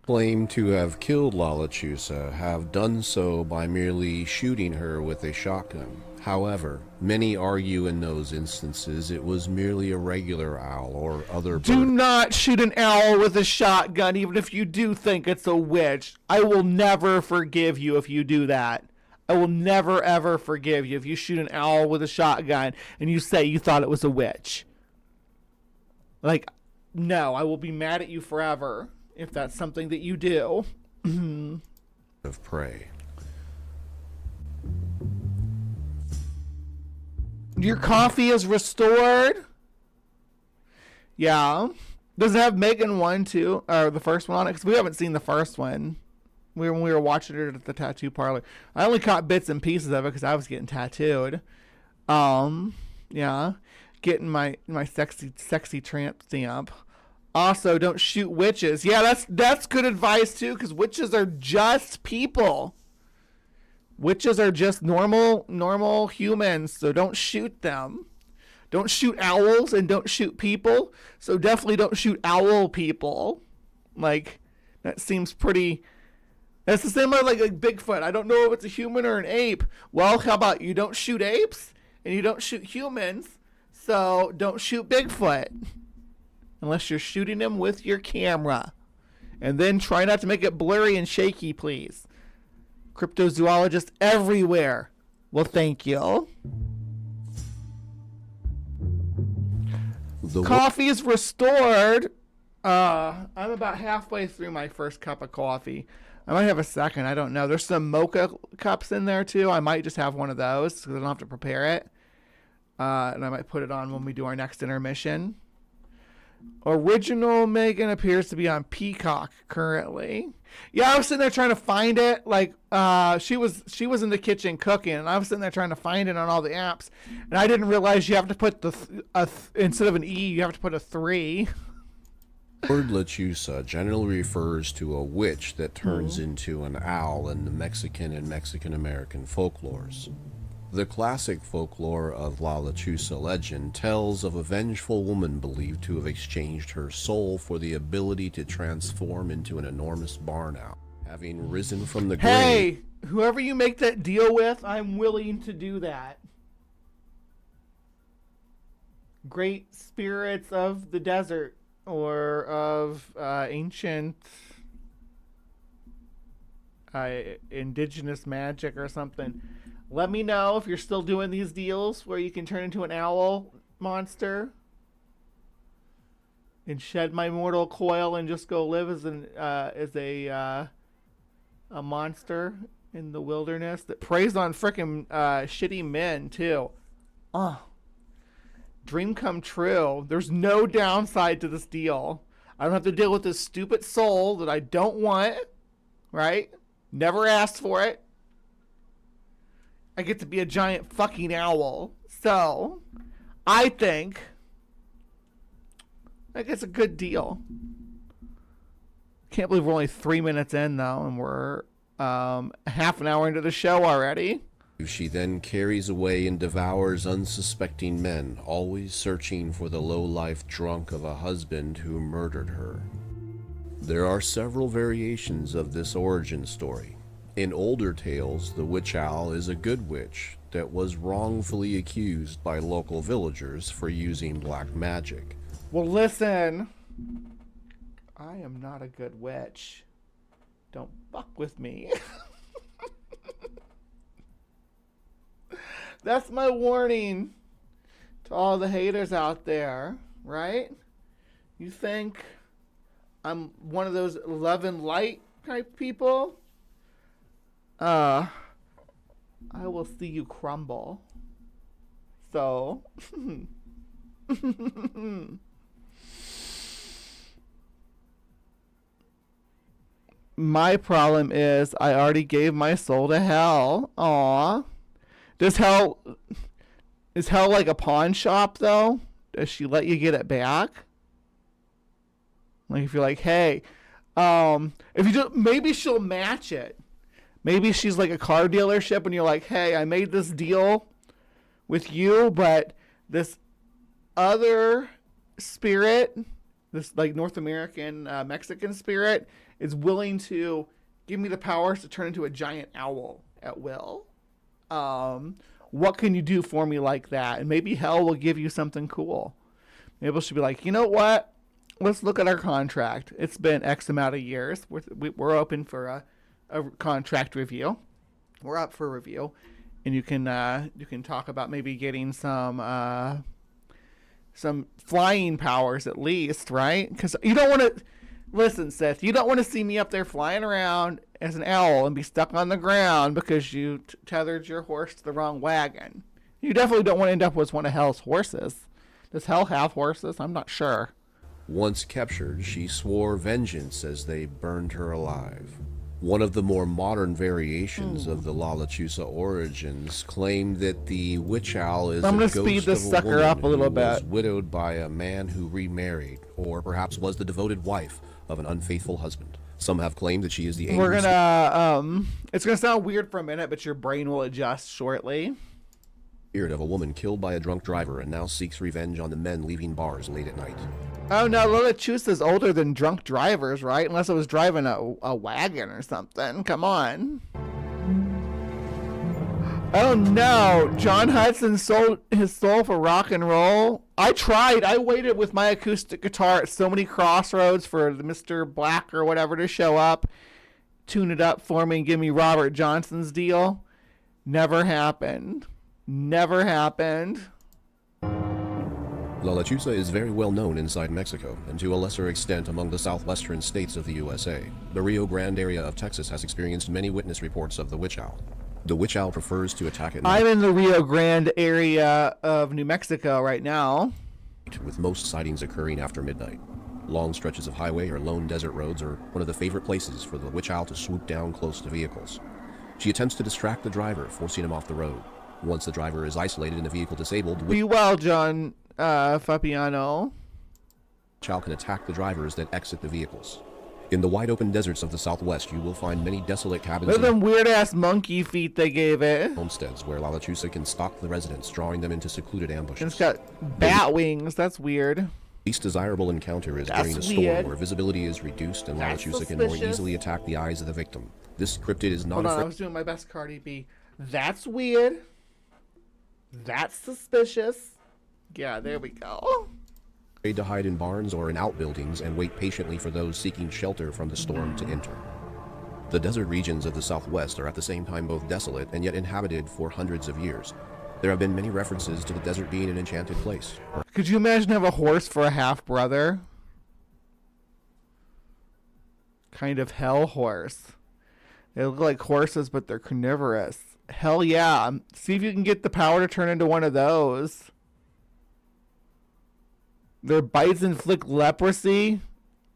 claim to have killed La Lechuza have done so by merely shooting her with a shotgun. However, many argue in those instances it was merely a regular owl or other bird. Do not shoot an owl with a shotgun, even if you do think it's a witch. I will never forgive you if you do that. I will never, ever forgive you if you shoot an owl with a shotgun and you say you thought it was a witch. Like, no, I will be mad at you forever if that's something that you do. Of prey. Your coffee is restored? Yeah. Does it have Megan 1 too? Or the first one on it? Because we haven't seen the first one. When we were watching it at the tattoo parlor. I only caught bits and pieces of it because I was getting tattooed. Yeah. Getting my sexy tramp stamp. Also, don't shoot witches. Yeah, that's good advice too, because witches are just people. Witches are just normal humans, so don't shoot them. Don't shoot owls and don't shoot people. So definitely don't shoot owl people. Like, that seems pretty... That's the same like Bigfoot. I don't know if it's a human or an ape. Well, how about you don't shoot apes and you don't shoot humans, so don't shoot Bigfoot. Unless you're shooting him with your camera. And then try not to make it blurry and shaky, please. Cryptozoologists everywhere. Well, thank you. Coffee is restored. I'm about halfway through my first cup of coffee. I might have a second. I don't know. There's some mocha cups in there, too. I might just have one of those because I don't have to prepare it. And I might put it on when we do our next intermission. Original Megan appears to be on Peacock currently. Yeah, I was sitting there trying to find it. Like, she was in the kitchen cooking, and I was sitting there trying to find it on all the apps. And I didn't realize you have to put instead of an E, you have to put a 3. The word Lechuza generally refers to a witch that turns into an owl in the Mexican and Mexican-American folklores. The classic folklore of La Lechuza legend tells of a vengeful woman believed to have exchanged her soul for the ability to transform into an enormous barn owl. Having risen from the grave... Hey, whoever you make that deal with, I'm willing to do that. Great spirits of the desert. Or of ancient indigenous magic or something. Let me know if you're still doing these deals where you can turn into an owl monster and shed my mortal coil and just go live as a monster in the wilderness that preys on frickin' shitty men too. Dream come true. There's no downside to this deal. I don't have to deal with this stupid soul that I don't want. Right? Never asked for it. I get to be a giant fucking owl. So, I think it's a good deal. Can't believe we're only 3 minutes in though, and we're half an hour into the show already. She then carries away and devours unsuspecting men, always searching for the low-life drunk of a husband who murdered her. There are several variations of this origin story. In older tales, the witch owl is a good witch that was wrongfully accused by local villagers for using black magic. Well, listen. I am not a good witch. Don't fuck with me. That's my warning. To all the haters out there, right? You think I'm one of those love and light type people? I will see you crumble. So, my problem is I already gave my soul to hell. Aw. Is hell like a pawn shop though? Does she let you get it back? Like if you're like, hey, if you do, maybe she'll match it. Maybe she's like a car dealership and you're like, hey, I made this deal with you, but this other spirit, this like North American, Mexican spirit, is willing to give me the powers to turn into a giant owl at will. What can you do for me like that? And maybe hell will give you something cool. Maybe she'll be like, you know what? Let's look at our contract. It's been X amount of years. We're open for a contract review. We're up for review, and you can talk about maybe getting some flying powers at least, right? Because you don't want to listen, Seth. You don't want to see me up there flying around as an owl and be stuck on the ground because you tethered your horse to the wrong wagon. You definitely don't want to end up with one of Hell's horses. Does Hell have horses? I'm not sure. Once captured, she swore vengeance as they burned her alive. One of the more modern variations of the Lechuza origins claimed that the witch owl is I'm a gonna ghost speed this of a sucker woman up a little who was bit. widowed by a man who remarried, or perhaps was the devoted wife of an unfaithful husband. Some have claimed that she is the angel. We're gonna it's gonna sound weird for a minute, but your brain will adjust shortly. Spirit of a woman killed by a drunk driver and now seeks revenge on the men leaving bars late at night. Oh no, Lechuza's older than drunk drivers, right? Unless it was driving a wagon or something. Come on. Oh no, John Hudson sold his soul for rock and roll. I tried. I waited with my acoustic guitar at so many crossroads for the Mr. Black or whatever to show up, tune it up for me and give me Robert Johnson's deal. Never happened. Never happened. La Lechuza is very well known inside Mexico, and to a lesser extent among the southwestern states of the USA. The Rio Grande area of Texas has experienced many witness reports of the witch owl. The witch owl prefers to attack at night. I'm in the Rio Grande area of New Mexico right now, with most sightings occurring after midnight. Long stretches of highway or lone desert roads are one of the favorite places for the witch owl to swoop down close to vehicles. She attempts to distract the driver, forcing him off the road. Once the driver is isolated and the vehicle disabled, the Be well, John Fabiano. witch owl can attack the drivers that exit the vehicles. In the wide open deserts of the Southwest, you will find many desolate cabins Look at them and weird ass monkey feet they gave it. homesteads where La Lechuza can stalk the residents, drawing them into secluded And ambushes. it's got bat wings. That's weird. Least desirable encounter is That's during a storm weird. where visibility is reduced and La That's Lechuza can more suspicious. easily attack the eyes of the victim. This cryptid is not Hold on, I afraid was doing my best Cardi B. That's weird. That's suspicious. Yeah, there we go. to hide in barns or in outbuildings and wait patiently for those seeking shelter from the storm to enter. The desert regions of the Southwest are at the same time both desolate and yet inhabited for hundreds of years. There have been many references to the desert being an enchanted place. Could you imagine have a horse for a half-brother? Kind of hell horse. They look like horses, but they're carnivorous. Hell yeah. See if you can get the power to turn into one of those. Their bites inflict leprosy.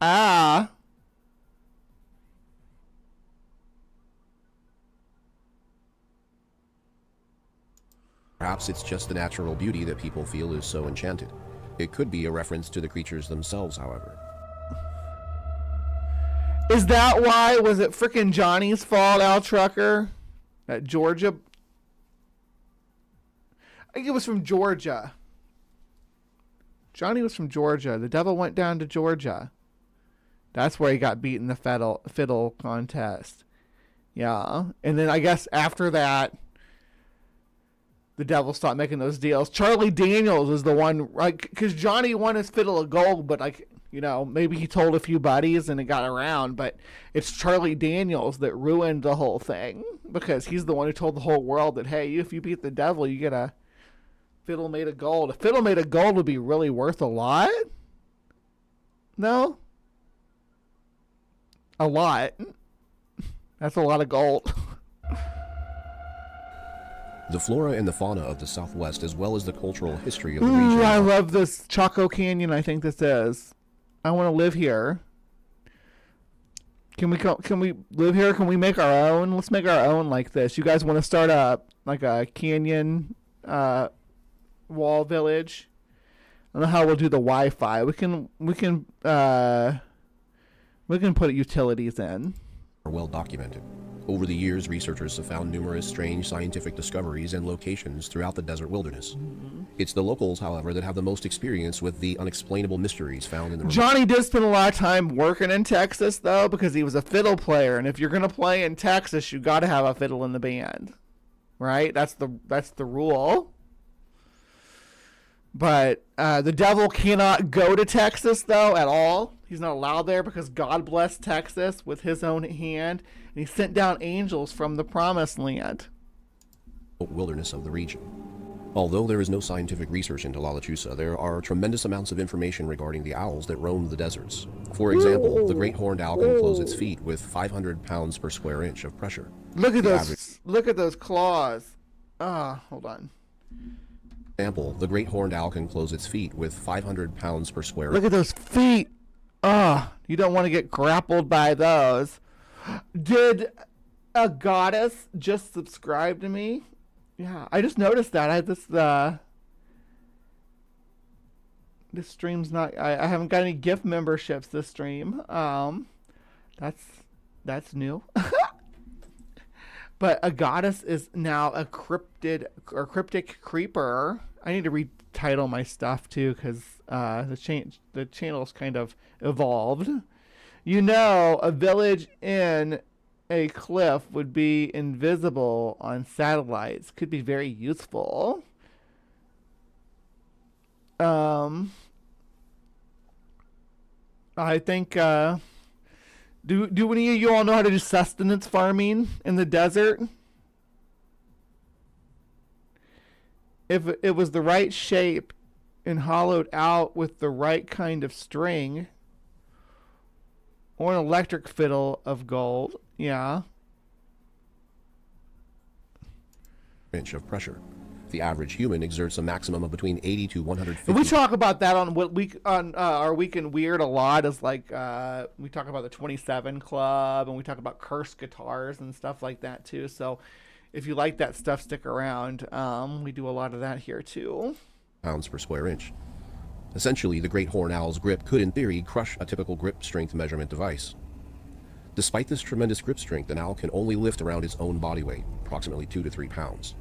Ah. Perhaps it's just the natural beauty that people feel is so enchanted. It could be a reference to the creatures themselves, however. Is that why? Was it frickin' Johnny's fault, Al Trucker? That Georgia? I think it was from Georgia. Johnny was from Georgia. The devil went down to Georgia. That's where he got beat in the fiddle contest. Yeah. And then I guess after that, the devil stopped making those deals. Charlie Daniels is the one, right? Because Johnny won his fiddle of gold, but like, you know, maybe he told a few buddies and it got around, but it's Charlie Daniels that ruined the whole thing because he's the one who told the whole world that, hey, if you beat the devil, you get a Fiddle made of gold. A fiddle made of gold would be really worth a lot. No? A lot. That's a lot of gold. The flora and the fauna of the Southwest, as well as the cultural history of the Ooh, region. I love this Chaco Canyon. I think this is. I want to live here. Can we live here? Can we make our own? Let's make our own like this. You guys want to start up like a canyon wall village? I don't know how we'll do the Wi-Fi. We can put utilities in. Are well documented. Over the years, researchers have found numerous strange scientific discoveries and locations throughout the desert wilderness. It's the locals, however, that have the most experience with the unexplainable mysteries found in the Johnny did spend a lot of time working in Texas, though, because he was a fiddle player, and if you're gonna play in Texas, you got to have a fiddle in the band, right? That's the rule. But the devil cannot go to Texas, though, at all. He's not allowed there because God blessed Texas with his own hand, and he sent down angels from the promised land. wilderness of the region. Although there is no scientific research into Lechuza, there are tremendous amounts of information regarding the owls that roam the deserts. For example, the great horned owl can close its feet with 500 pounds per square inch of pressure. Look at those! Look at those claws. Hold on. Example, the great horned owl can close its feet with 500 pounds per square. Look at those feet. You don't want to get grappled by those. Did a goddess just subscribe to me? Yeah, I just noticed that. I had this stream's not. I haven't got any gift memberships this stream. That's new. But a goddess is now a cryptic creeper. I need to retitle my stuff too, because the channel's kind of evolved. You know, a village in a cliff would be invisible on satellites. Could be very useful. I think do any of you all know how to do sustenance farming in the desert? If it was the right shape and hollowed out with the right kind of string, or an electric fiddle of gold, yeah. Inch of pressure. The average human exerts a maximum of between 80 to 150. And we talk about that on our Week in Weird a lot. Is like we talk about the 27 Club, and we talk about cursed guitars and stuff like that too. So if you like that stuff, stick around. We do a lot of that here too. Pounds per square inch. Essentially, the great horned owl's grip could, in theory, crush a typical grip strength measurement device. Despite this tremendous grip strength, an owl can only lift around its own body weight, approximately 2 to 3 pounds.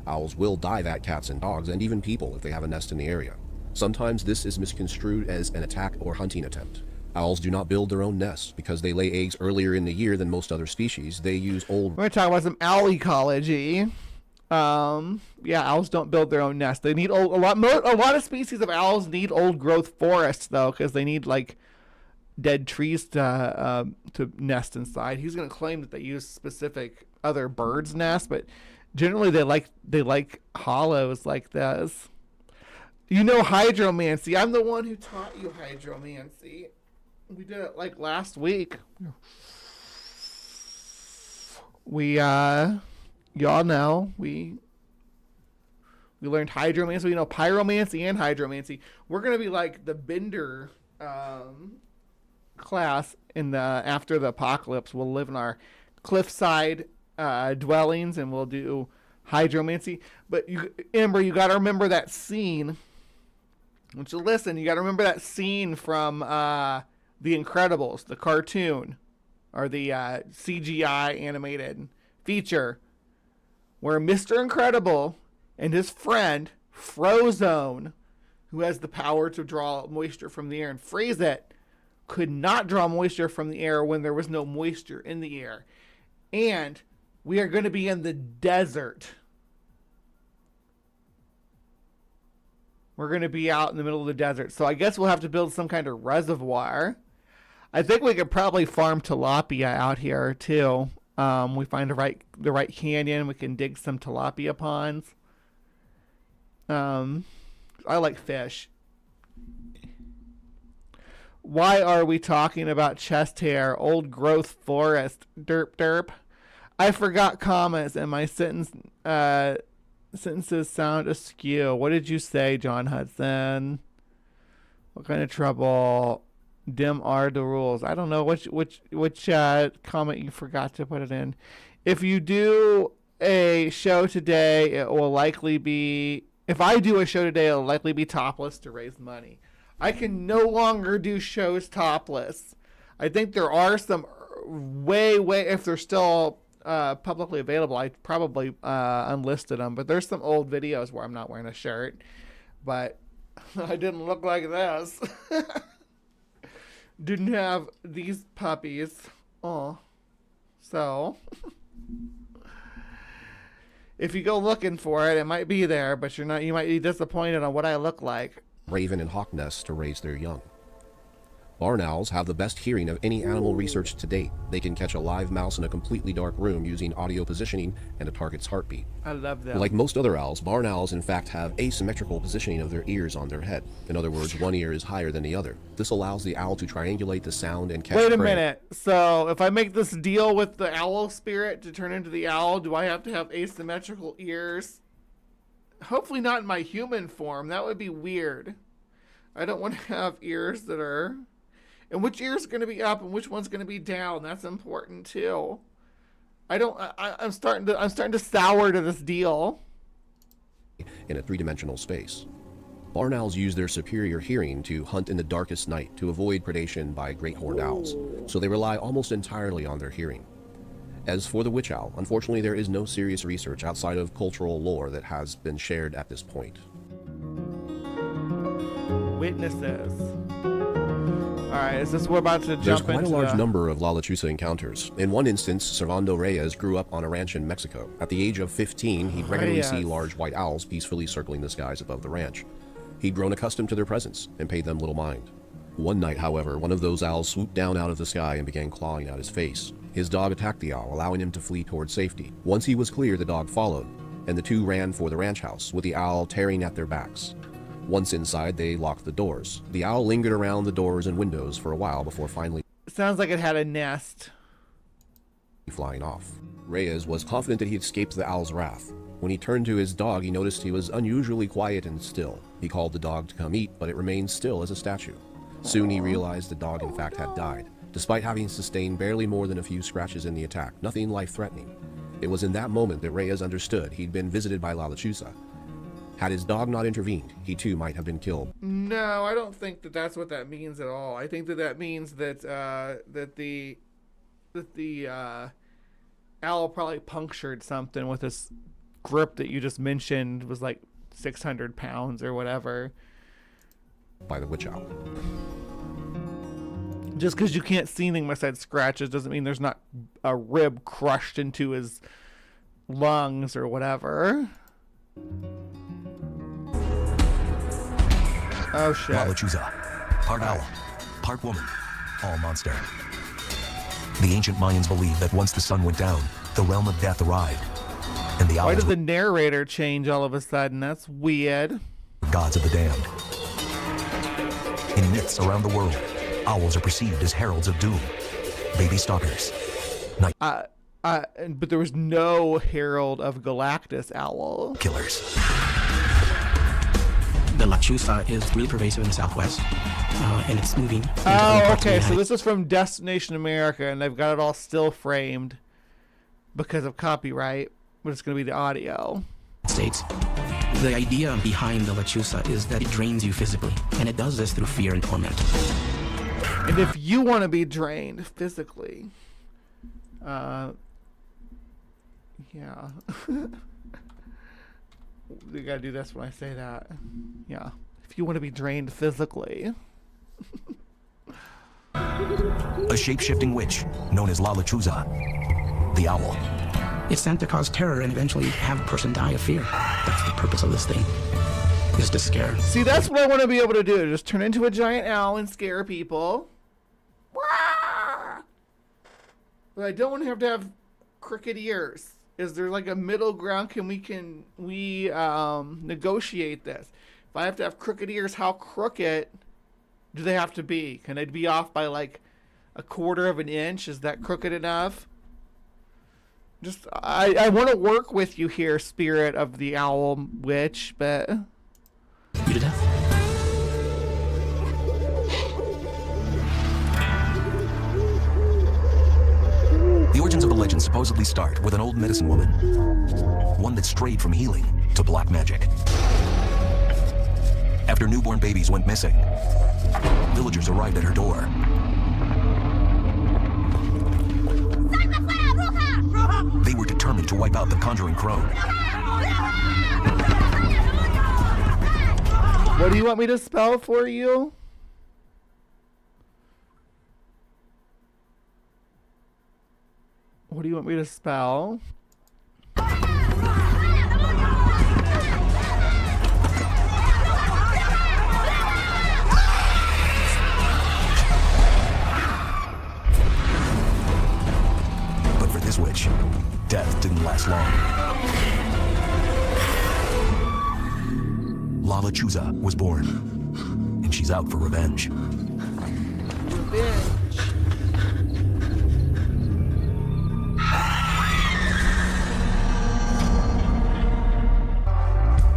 Owls will dive at cats and dogs, and even people if they have a nest in the area. Sometimes this is misconstrued as an attack or hunting attempt. Owls do not build their own nests because they lay eggs earlier in the year than most other species. They use old... We're going to talk about some owl ecology. Yeah, owls don't build their own nests. They need a lot of species of owls need old growth forests though, because they need like dead trees to nest inside. He's going to claim that they use specific other birds' nests, but generally they like hollows like this. You know hydromancy. I'm the one who taught you hydromancy. We did it like last week. Y'all know we learned hydromancy. We know pyromancy and hydromancy. We're gonna be like the Bender class in the after the apocalypse. We'll live in our cliffside dwellings and we'll do hydromancy. But Amber, you got to remember that scene. Once you listen, you got to remember that scene from The Incredibles, the cartoon, or the CGI animated feature, where Mr. Incredible and his friend, Frozone, who has the power to draw moisture from the air and freeze it, could not draw moisture from the air when there was no moisture in the air. And we are going to be in the desert. We're going to be out in the middle of the desert. So I guess we'll have to build some kind of reservoir. I think we could probably farm tilapia out here too. We find the right canyon, we can dig some tilapia ponds. I like fish. Why are we talking about chest hair? Old growth forest. Derp derp. I forgot commas and my sentences sound askew. What did you say, John Hudson? What kind of trouble? Dim are the rules. I don't know which comment you forgot to put it in. If you do a show today, it will likely be. If I do a show today, it'll likely be topless to raise money. I can no longer do shows topless. I think there are some way, if they're still publicly available, I probably unlisted them. But there's some old videos where I'm not wearing a shirt. But I didn't look like this. Didn't have these puppies. Oh. So. If you go looking for it, it might be there, but you might be disappointed on what I look like. Raven and hawk nests to raise their young. Barn owls have the best hearing of any animal researched to date. They can catch a live mouse in a completely dark room using audio positioning and a target's heartbeat. I love that. Like most other owls, barn owls in fact have asymmetrical positioning of their ears on their head. In other words, one ear is higher than the other. This allows the owl to triangulate the sound and catch prey. Wait a minute. So if I make this deal with the owl spirit to turn into the owl, do I have to have asymmetrical ears? Hopefully not in my human form. That would be weird. I don't want to have ears that are... And which ear's going to be up and which one's going to be down? That's important too. I'm starting to sour to this deal. In a three-dimensional space. Barn owls use their superior hearing to hunt in the darkest night to avoid predation by great horned owls, so they rely almost entirely on their hearing. As for the witch owl, unfortunately there is no serious research outside of cultural lore that has been shared at this point. Witnesses. Alright, is this we're about to jump into? There's quite a large number of La Lechuza encounters. In one instance, Servando Reyes grew up on a ranch in Mexico. At the age of 15, he'd regularly see large white owls peacefully circling the skies above the ranch. He'd grown accustomed to their presence and paid them little mind. One night, however, one of those owls swooped down out of the sky and began clawing at his face. His dog attacked the owl, allowing him to flee towards safety. Once he was clear, the dog followed, and the two ran for the ranch house, with the owl tearing at their backs. Once inside, they locked the doors. The owl lingered around the doors and windows for a while before finally... Sounds like it had a nest. ...flying off. Reyes was confident that he had escaped the owl's wrath. When he turned to his dog, he noticed he was unusually quiet and still. He called the dog to come eat, but it remained still as a statue. Soon he realized the dog in fact had died, despite having sustained barely more than a few scratches in the attack, nothing life-threatening. It was in that moment that Reyes understood he'd been visited by La Lechuza. Had his dog not intervened, he too might have been killed. No, I don't think that that's what that means at all. I think that that means that the owl probably punctured something with this grip that you just mentioned was like 600 pounds or whatever. By the witch owl. Just because you can't see anything besides scratches doesn't mean there's not a rib crushed into his lungs or whatever. Oh shit. La Lechuza, part owl, part woman, all monster. The ancient Mayans believed that once the sun went down, the realm of death arrived, and the owls Why did the narrator change all of a sudden? That's weird. Gods of the damned. In myths around the world, owls are perceived as heralds of doom, baby stalkers. But there was no herald of Galactus owl. Killers. The Lechuza is really pervasive in the Southwest, and it's moving. Oh, okay. So this is from Destination America, and they've got it all still framed because of copyright, but it's going to be the audio. States. The idea behind the Lechuza is that it drains you physically, and it does this through fear and torment. And if you want to be drained physically, yeah. You gotta do this when I say that. Yeah. If you want to be drained physically. A shape-shifting witch known as La Lechuza, the owl. It's sent to cause terror and eventually have a person die of fear. That's the purpose of this thing, is to scare. See, that's what I want to be able to do. Just turn into a giant owl and scare people. But I don't want to have crooked ears. Is there like a middle ground? Can we negotiate this? If I have to have crooked ears, how crooked do they have to be? Can they be off by like a quarter of an inch? Is that crooked enough? Just I want to work with you here, spirit of the owl witch, but You to death. The origins of the legend supposedly start with an old medicine woman, one that strayed from healing to black magic. After newborn babies went missing, villagers arrived at her door. They were determined to wipe out the conjuring crone. what do you want me to spell for you? What do you want me to spell? But for this witch, death didn't last long. Lechuza was born, and she's out for revenge.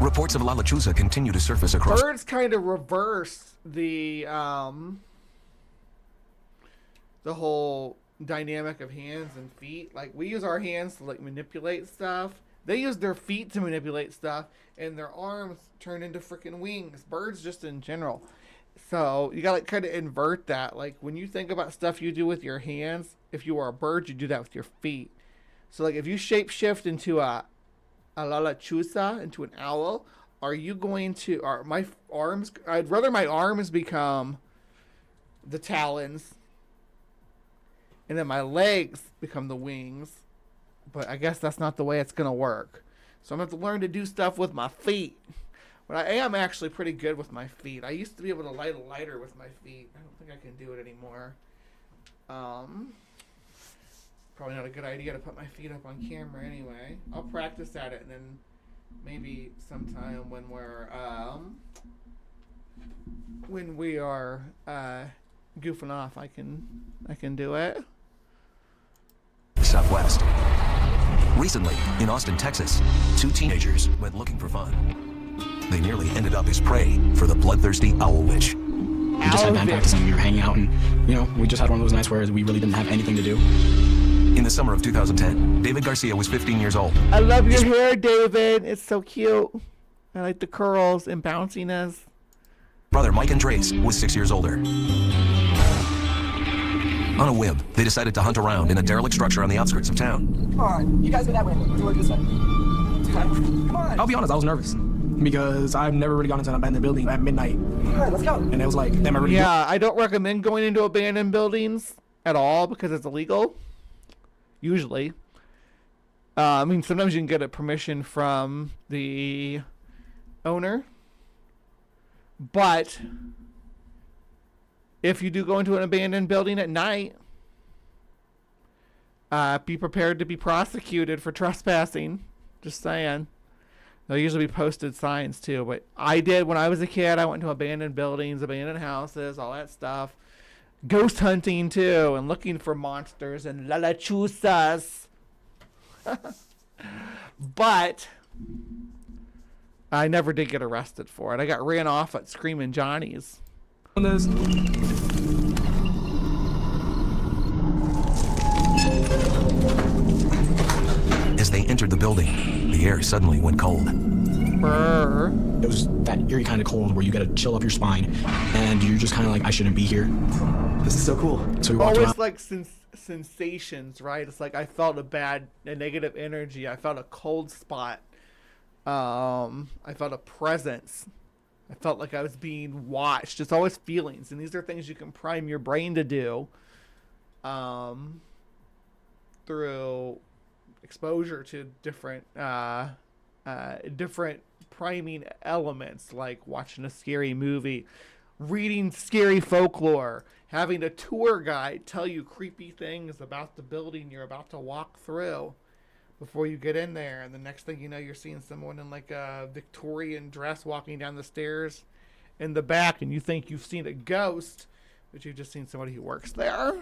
Reports of Lechuza continue to surface across. Birds kind of reverse the whole dynamic of hands and feet. Like, we use our hands to like manipulate stuff. They use their feet to manipulate stuff, and their arms turn into freaking wings. Birds just in general. So you gotta kind of invert that. Like, when you think about stuff you do with your hands, if you are a bird, you do that with your feet. So like, if you shapeshift into a Lechuza, into an owl, are you going to, are my arms, I'd rather my arms become the talons and then my legs become the wings, but I guess that's not the way it's going to work. So I'm going to have to learn to do stuff with my feet. But I am actually pretty good with my feet. I used to be able to light a lighter with my feet. I don't think I can do it anymore. Probably not a good idea to put my feet up on camera anyway. I'll practice at it, and then maybe sometime when we are goofing off, I can do it. Southwest. Recently, in Austin, Texas, two teenagers went looking for fun. They nearly ended up as prey for the bloodthirsty owl witch. We just had band practice and we were hanging out, and we just had one of those nights where we really didn't have anything to do. In the summer of 2010, David Garcia was 15 years old. I love your hair, David. It's so cute. I like the curls and bounciness. Brother Mike Andres was 6 years older. On a whim, they decided to hunt around in a derelict structure on the outskirts of town. Come on, you guys go that way. Let's work this way. Come on. I'll be honest, I was nervous because I've never really gone into an abandoned building at midnight. Come on, let's go. And it was like, am I really? Yeah, I don't recommend going into abandoned buildings at all because it's illegal. Usually. I mean, sometimes you can get a permission from the owner. But if you do go into an abandoned building at night, be prepared to be prosecuted for trespassing. Just saying. There'll usually be posted signs too. But I did when I was a kid. I went to abandoned buildings, abandoned houses, all that stuff. Ghost hunting too, and looking for monsters and Lechuzas. But I never did get arrested for it. I got ran off at Screaming Johnny's. As they entered the building, the air suddenly went cold. Brr. It was that eerie kind of cold where you get a chill up your spine, and you're just kind of like, I shouldn't be here. This is so cool. So we walked Always around. like sensations, right? It's like I felt a negative energy. I felt a cold spot. I felt a presence. I felt like I was being watched. It's always feelings, and these are things you can prime your brain to do through exposure to different priming elements, like watching a scary movie, reading scary folklore, having a tour guide tell you creepy things about the building you're about to walk through. before you get in there. And the next thing you know, you're seeing someone in like a Victorian dress walking down the stairs in the back, and you think you've seen a ghost, but you've just seen somebody who works there.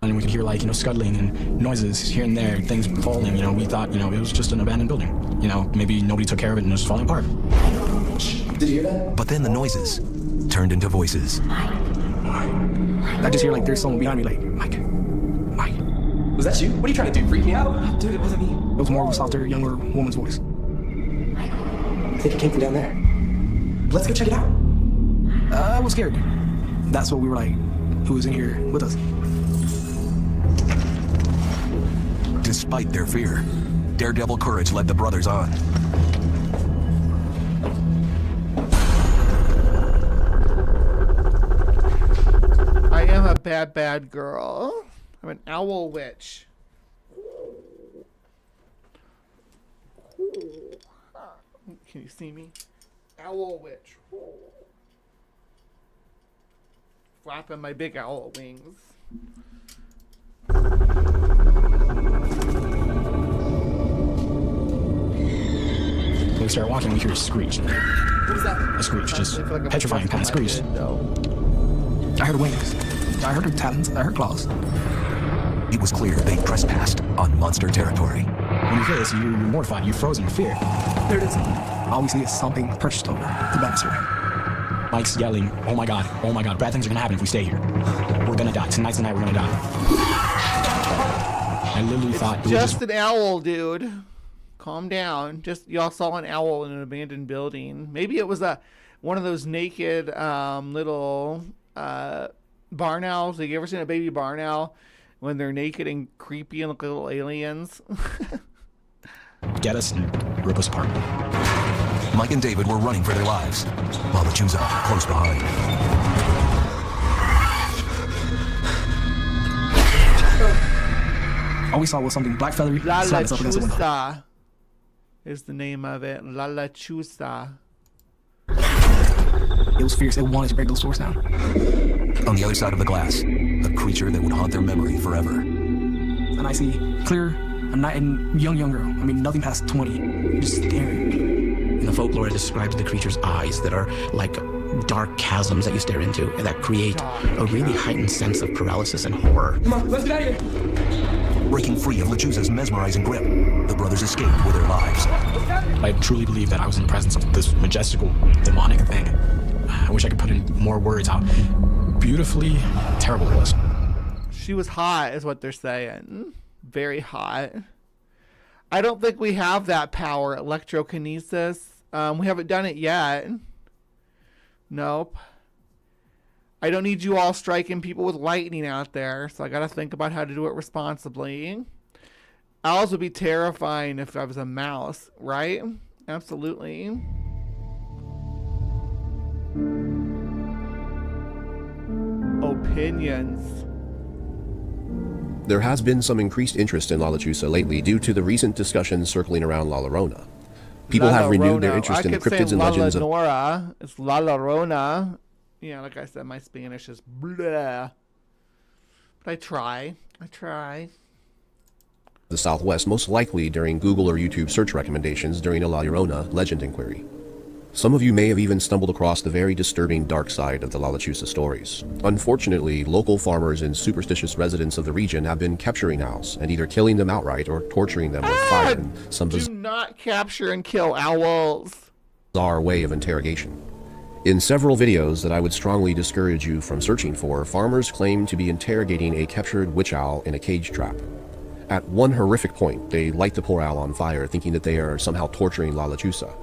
And we could hear, like, knockling and noises here and there, things falling. We thought, it was just an abandoned building. Maybe nobody took care of it and it was falling apart. Did you hear that? But then the noises turned into voices. I just hear, like, there's someone behind me, like, Mike. Was that you? What are you trying to do? Freak me out? Dude, it wasn't me. It was more of a softer, younger woman's voice. I think it came from down there. Let's go check it out. I was scared. That's what we were like. Who was in here with us? Despite their fear, daredevil courage led the brothers on. I am a bad girl. I'm an owl witch. Can you see me? Owl witch. Flapping my big owl wings. When we started walking, we hear a screech. What was that? A screech, just Like petrifying kind of screech. I heard wings. I heard her talons. I heard claws. It was clear they trespassed on monster territory. When you hear this, you're mortified. You're frozen in fear. There it is. All we see is something perched over the banister. Mike's yelling, oh my god, bad things are gonna happen if we stay here. We're gonna die. Tonight's the night we're gonna die. I literally thought it was Just an owl, dude. Calm down. Just y'all saw an owl in an abandoned building. Maybe it was one of those naked little barn owls. Have you ever seen a baby barn owl when they're naked and creepy and look like little aliens? get us and rip us apart. Mike and David were running for their lives, while Lechuza close behind. All we saw was something black feathery. slapping us up against the window. Lechuza is the name of it. Lechuza. It was fierce. It wanted to break those doors down. On the other side of the glass, a creature that would haunt their memory forever. And I see clear, a young girl. I mean, nothing past 20. Just staring. In the folklore, it describes the creature's eyes that are like dark chasms that you stare into and that create a really heightened sense of paralysis and horror. Come on, let's get out of here. Breaking free of Lechuza's mesmerizing grip, the brothers escaped with their lives. I truly believe that I was in the presence of this majestical, demonic thing. I wish I could put in more words how beautifully terrible it was. She was hot, is what they're saying. Very hot. I don't think we have that power, electrokinesis. We haven't done it yet. Nope. I don't need you all striking people with lightning out there, so I gotta think about how to do it responsibly. Owls would be terrifying if I was a mouse, right? Absolutely. Opinions. There has been some increased interest in La Lechuza lately due to the recent discussions circling around La Llorona. People have renewed their interest in the cryptids and legends of... Nora. It's La Llorona. Yeah, like I said, my Spanish is blah. But I try. the Southwest, most likely during Google or YouTube search recommendations during a La Llorona legend inquiry. Some of you may have even stumbled across the very disturbing dark side of the La Lechuza stories. Unfortunately, local farmers and superstitious residents of the region have been capturing owls and either killing them outright or torturing them with fire and some do not capture and kill owls. Bizarre way of interrogation. In several videos that I would strongly discourage you from searching for, farmers claim to be interrogating a captured witch owl in a cage trap. At one horrific point, they light the poor owl on fire, thinking that they are somehow torturing La Lechuza.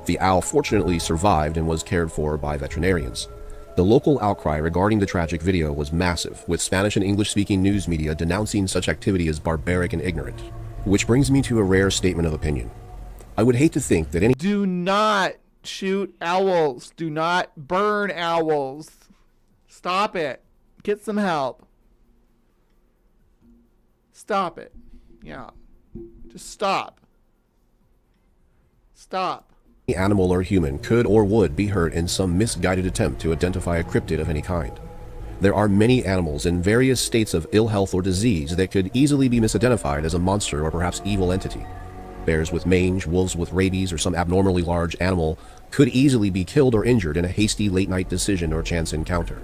The owl fortunately survived and was cared for by veterinarians. The local outcry regarding the tragic video was massive, with Spanish and English-speaking news media denouncing such activity as barbaric and ignorant. Which brings me to a rare statement of opinion. I would hate to think that any— Do not shoot owls. Do not burn owls. Stop it. Get some help. Stop it. Yeah. Just stop. Stop. animal or human could or would be hurt in some misguided attempt to identify a cryptid of any kind. There are many animals in various states of ill health or disease that could easily be misidentified as a monster or perhaps evil entity. Bears with mange, wolves with rabies, or some abnormally large animal could easily be killed or injured in a hasty late-night decision or chance encounter.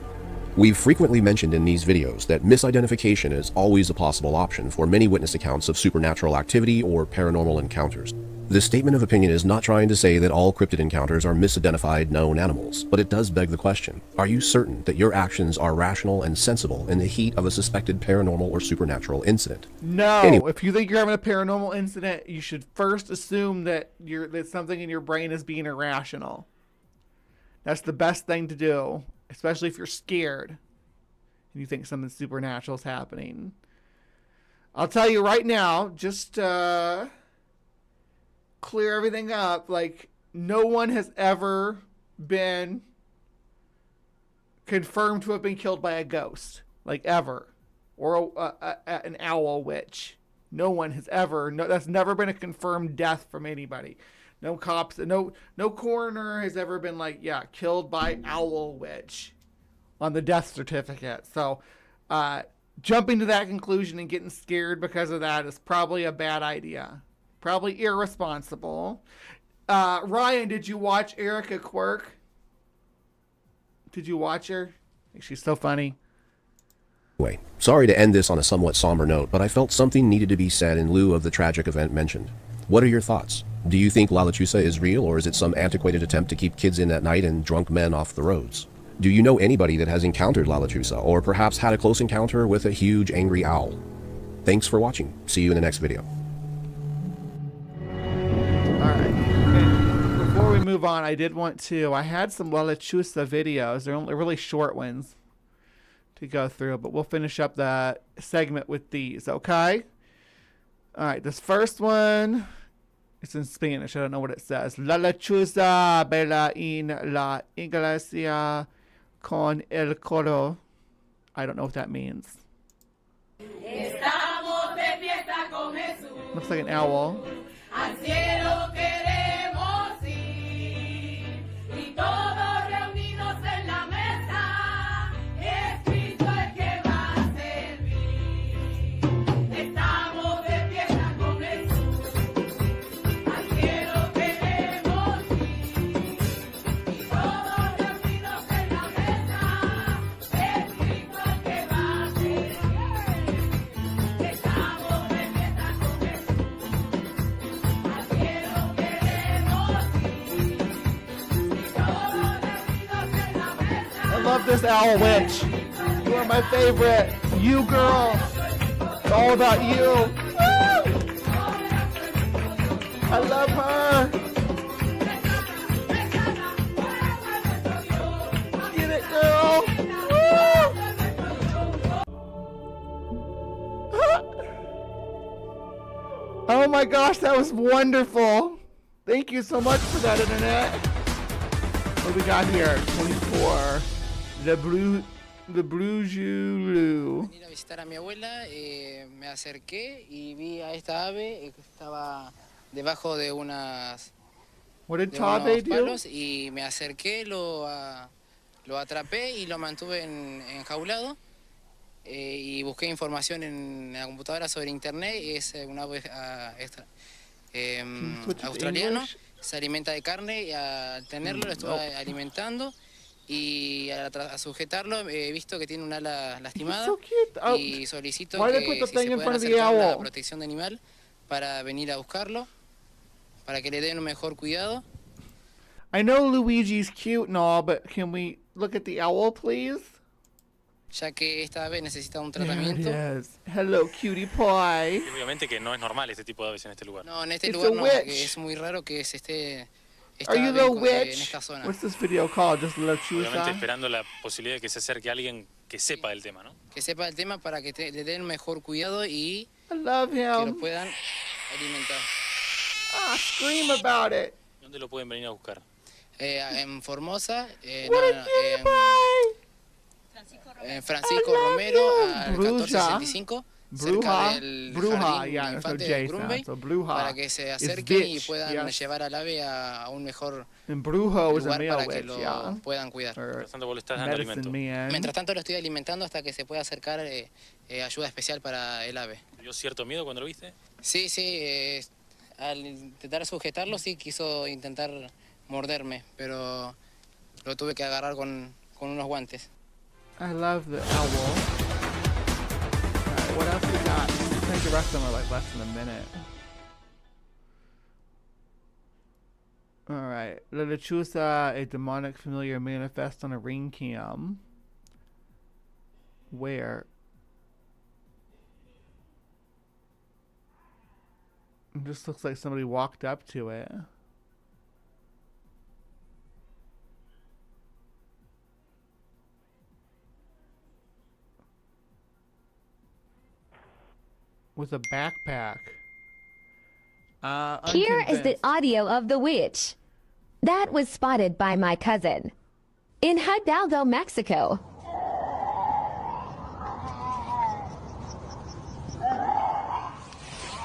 We've frequently mentioned in these videos that misidentification is always a possible option for many witness accounts of supernatural activity or paranormal encounters. This statement of opinion is not trying to say that all cryptid encounters are misidentified known animals, but it does beg the question, are you certain that your actions are rational and sensible in the heat of a suspected paranormal or supernatural incident? No, if you think you're having a paranormal incident, you should first assume that that something in your brain is being irrational. That's the best thing to do, especially if you're scared and you think something supernatural is happening. I'll tell you right now, just clear everything up. Like, no one has ever been confirmed to have been killed by a ghost, like ever, or an owl witch. No one has ever. No, that's never been a confirmed death from anybody. No cops, no coroner has ever been like, yeah, killed by owl witch on the death certificate. So, jumping to that conclusion and getting scared because of that is probably a bad idea. Probably irresponsible. Ryan, did you watch Erica Quirk? Did you watch her? She's so funny. Anyway, sorry to end this on a somewhat somber note, but I felt something needed to be said in lieu of the tragic event mentioned. What are your thoughts? Do you think Lechuza is real, or is it some antiquated attempt to keep kids in at night and drunk men off the roads? Do you know anybody that has encountered Lechuza, or perhaps had a close encounter with a huge angry owl? Thanks for watching. See you in the next video. Before we move on, I had some Lechuza videos. They're only really short ones to go through, but we'll finish up the segment with these, okay? All right, this first one, it's in Spanish. I don't know what it says. La Lechuza vela en la iglesia con el coro. I don't know what that means. Looks like an owl. Al cielo queremos ir y todos reunidos en la mesa, es Cristo el que va a servir. Estamos de fiesta con Jesús, al cielo queremos ir y todos reunidos en la mesa, es Cristo el que va a servir. Estamos de fiesta con Jesús. I love this owl witch. You are my favorite. You girl. It's all about you. Woo! I love her. Get it, girl. Woo! Oh my gosh, that was wonderful. Thank you so much for that, internet. What do we got here? 24. The Blue Julu. Venir a visitar a mi abuela, me acerqué y vi a esta ave que estaba debajo de unas What did de Tave unos do? palos y me acerqué, lo atrapé y lo mantuve enjaulado y busqué información en la computadora sobre internet. Es una ave australiano, se alimenta de carne y al tenerlo lo estuve alimentando y a sujetarlo he visto que tiene un ala lastimada y solicito que si se puedan acercar a la protección de animal para venir a buscarlo, para que le den un mejor cuidado. I know Luigi's cute and all, but can we look at the owl, please? Ya que esta ave necesita un There it tratamiento. is. Hello, cutie pie. Obviamente que no es normal este tipo de aves en este lugar. No, en este It's lugar a no, witch. porque es muy raro que se esté esta Are you ave the en witch? esta zona. What's this video called? Just Obviamente Lechuza? esperando la posibilidad de que se acerque alguien que sepa del tema, ¿no? Que sepa el tema para que le den mejor cuidado y I love que lo him. puedan alimentar. Ah, scream about it. ¿Dónde lo pueden venir a buscar? En Formosa, What a cutie pie. en Francisco Romero, al Bruja. 1465, cerca del jardín yeah, de there's no infantes J de sound. Grunwald So Bruja para que se is acerquen y witch, puedan yes. llevar al ave a un mejor And Brujo is a lugar male para que witch, lo yeah. puedan cuidar. Or Mientras tanto, vos le estás dando medicine alimento. man. Mientras tanto lo estoy alimentando hasta que se pueda acercar ayuda especial para el ave. ¿Dio cierto miedo cuando lo viste? Sí, al intentar sujetarlo sí quiso intentar morderme, pero lo tuve que agarrar con unos guantes. I love the owl. Alright, what else we got? I think the rest of them are like less than a minute. Alright. La Lechuza, a demonic familiar manifest on a ring cam. Where? It just looks like somebody walked up to it. With a backpack. Here is the audio of the witch. That was spotted by my cousin in Hidalgo, Mexico.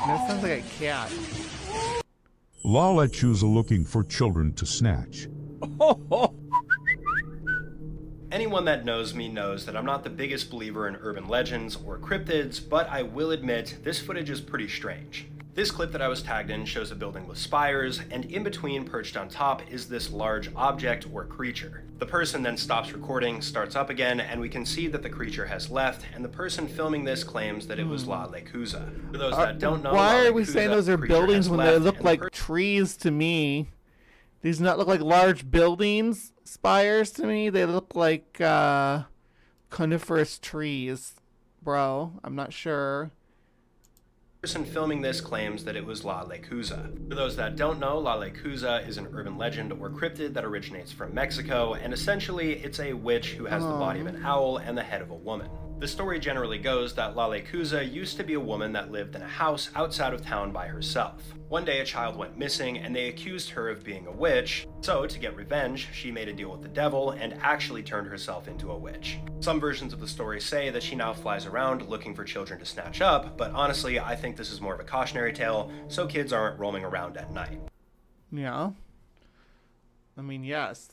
That sounds like a cat. La Lechuza looking for children to snatch. Anyone that knows me knows that I'm not the biggest believer in urban legends or cryptids, but I will admit this footage is pretty strange. This clip that I was tagged in shows a building with spires, and in between, perched on top, is this large object or creature. The person then stops recording, starts up again, and we can see that the creature has left, and the person filming this claims that it was La Lechuza. For those that don't know, why La are we Lechuza, saying those are the creature buildings has when they left, look and like trees to me? These do not look like large buildings, spires to me. They look like coniferous trees, bro. I'm not sure. The person filming this claims that it was La Lechuza. For those that don't know, La Lechuza is an urban legend or cryptid that originates from Mexico, and essentially it's a witch who has the body of an owl and the head of a woman. The story generally goes that La Lechuza used to be a woman that lived in a house outside of town by herself. One day a child went missing and they accused her of being a witch, so to get revenge, she made a deal with the devil and actually turned herself into a witch. Some versions of the story say that she now flies around looking for children to snatch up, but honestly I think this is more of a cautionary tale, so kids aren't roaming around at night. Yeah. I mean, yes.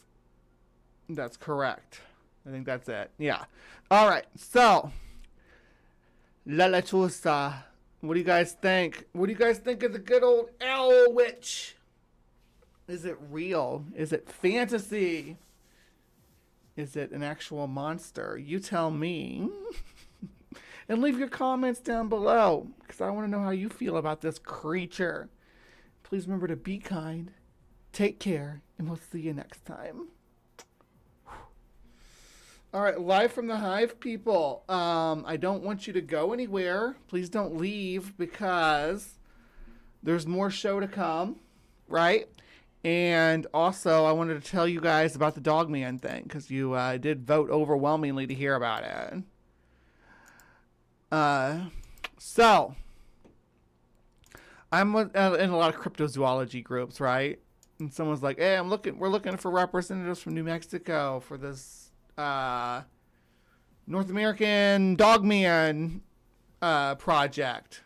That's correct. I think that's it. Yeah. All right. So, La Lechuza. What do you guys think? What do you guys think of the good old owl witch? Is it real? Is it fantasy? Is it an actual monster? You tell me. And leave your comments down below, because I want to know how you feel about this creature. Please remember to be kind, take care, and we'll see you next time. All right, live from the Hive, people. I don't want you to go anywhere. Please don't leave, because there's more show to come, right? And also, I wanted to tell you guys about the Dogman thing, because you did vote overwhelmingly to hear about it. So, I'm in a lot of cryptozoology groups, right? And someone's like, "Hey, we're looking for representatives from New Mexico for this North American Dogman project."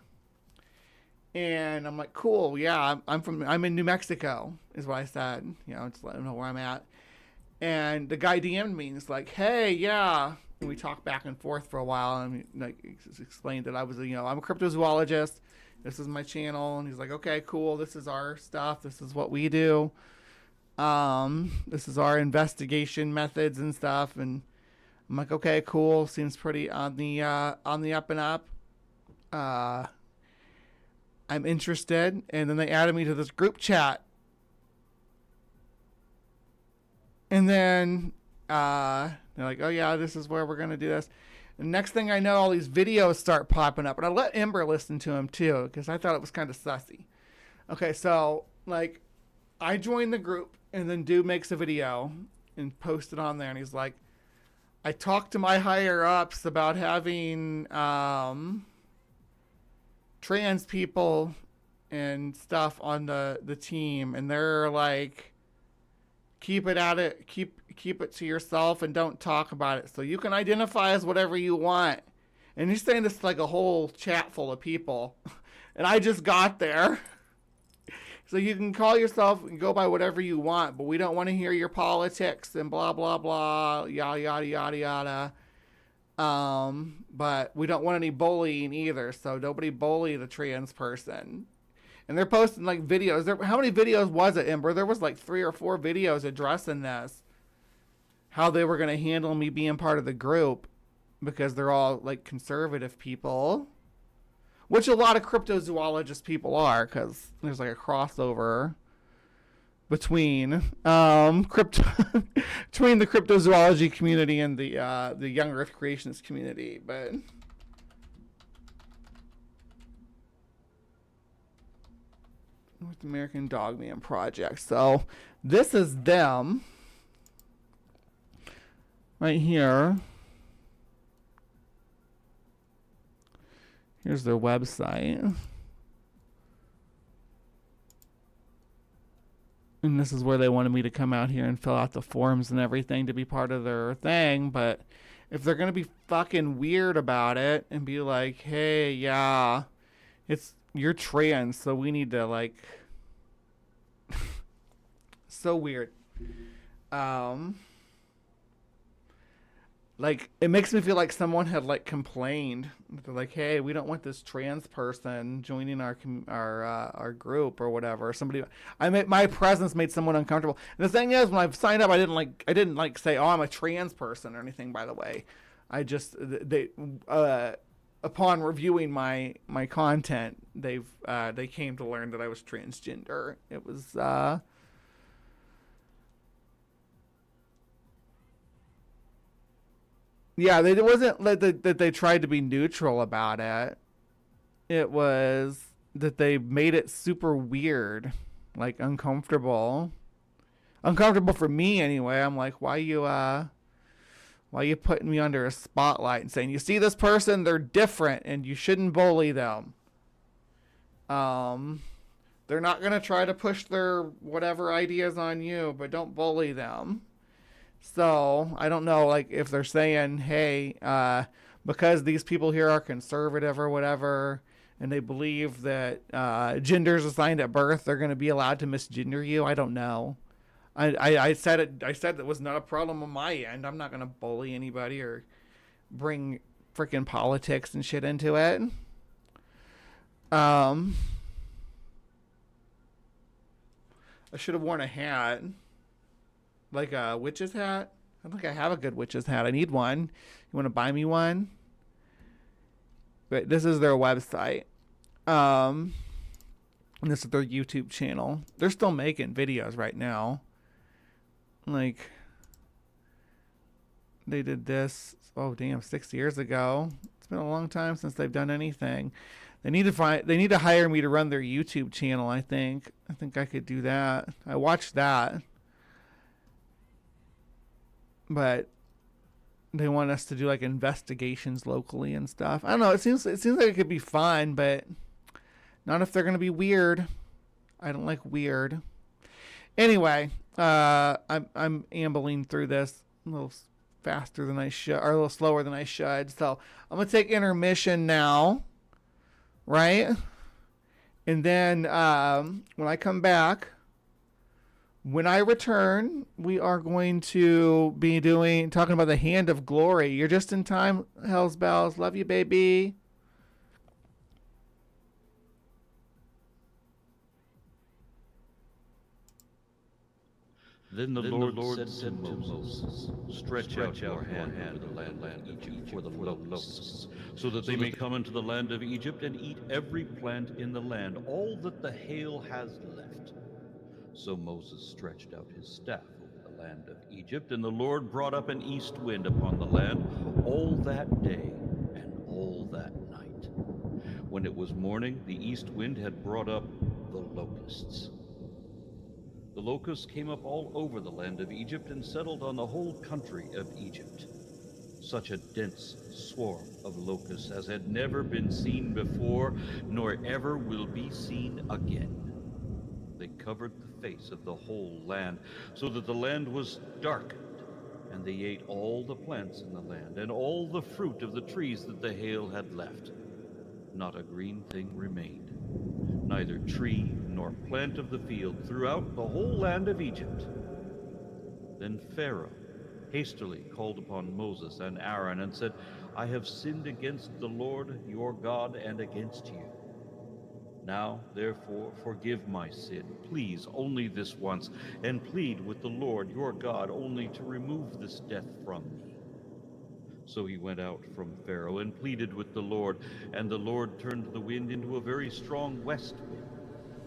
And I'm like, "Cool, yeah, I'm in New Mexico," is what I said. You know, just let them know where I'm at. And the guy DM'd me and he's like, "Hey, yeah." And we talked back and forth for a while, and like explained that I was, I'm a cryptozoologist. This is my channel, and he's like, "Okay, cool. This is our stuff. This is what we do. This is our investigation methods and stuff." And I'm like, "Okay, cool. Seems pretty on the up and up. I'm interested." And then they added me to this group chat, and then they're like, "Oh yeah, this is where we're gonna do this." And next thing I know, all these videos start popping up, and I let Ember listen to them too, because I thought it was kind of sussy. Okay, so like, I joined the group, and then dude makes a video and posts it on there, and he's like, "I talked to my higher ups about having trans people and stuff on the team, and they're like, keep it to yourself and don't talk about it. So you can identify as whatever you want, And he's saying this to like a whole chat full of people. And I just got there. So you can call yourself and go by whatever you want, but we don't want to hear your politics and blah, blah, blah, yada, yada, yada, yada. But we don't want any bullying either, so nobody bully the trans person. And they're posting like videos. How many videos was it, Ember? There was like 3 or 4 videos addressing this. How they were going to handle me being part of the group because they're all like conservative people. Which a lot of cryptozoologist people are, because there's like a crossover between between the cryptozoology community and the young Earth creationist community. But North American Dogman Project. So this is them right here. Here's their website. And this is where they wanted me to come out here and fill out the forms and everything to be part of their thing. But if they're going to be fucking weird about it and be like, hey, yeah, you're trans, so we need to like... so weird. Like, it makes me feel like someone had, like, complained. They're like, hey, we don't want this trans person joining our group or whatever. My presence made someone uncomfortable. And the thing is, when I signed up, I didn't say, oh, I'm a trans person or anything, by the way. I just, upon reviewing my content, they came to learn that I was transgender. It was, yeah, it wasn't that they tried to be neutral about it. It was that they made it super weird, like uncomfortable. Uncomfortable for me anyway. I'm like, why you putting me under a spotlight and saying, you see this person, they're different and you shouldn't bully them. They're not gonna try to push their whatever ideas on you, but don't bully them. So, I don't know, like, if they're saying, hey, because these people here are conservative or whatever, and they believe that genders assigned at birth, they're going to be allowed to misgender you. I don't know. I said it was not a problem on my end. I'm not going to bully anybody or bring freaking politics and shit into it. I should have worn a hat. Like a witch's hat? I don't think I have a good witch's hat. I need one. You want to buy me one? But this is their website. And this is their YouTube channel. They're still making videos right now. Like, they did this, 6 years ago. It's been a long time since they've done anything. They need to hire me to run their YouTube channel, I think. I think I could do that. I watched that. But they want us to do like investigations locally and stuff. I don't know. It seems like it could be fun, but not if they're gonna be weird. I don't like weird. Anyway, I'm ambling through this a little faster than I should, or a little slower than I should. So I'm gonna take intermission now, right? And then when I come back. When I return, we are going to be talking about the Hand of Glory. You're just in time, Hell's Bells. Love you, baby. Then the Lord said to Moses, Stretch out your hand over the land of Egypt for the locusts, so that they may come into the land of Egypt and eat every plant in the land, all that the hail has left. So Moses stretched out his staff over the land of Egypt, and the Lord brought up an east wind upon the land all that day and all that night. When it was morning, the east wind had brought up the locusts. The locusts came up all over the land of Egypt and settled on the whole country of Egypt. Such a dense swarm of locusts as had never been seen before, nor ever will be seen again. They covered the face of the whole land, so that the land was darkened And they ate all the plants in the land, and all the fruit of the trees that the hail had left. Not a green thing remained, neither tree nor plant of the field throughout the whole land of Egypt. Then Pharaoh hastily called upon Moses and Aaron and said, I have sinned against the Lord your God and against you. Now, therefore, forgive my sin, please, only this once, and plead with the Lord your God only to remove this death from me. So he went out from Pharaoh and pleaded with the Lord, and the Lord turned the wind into a very strong west wind,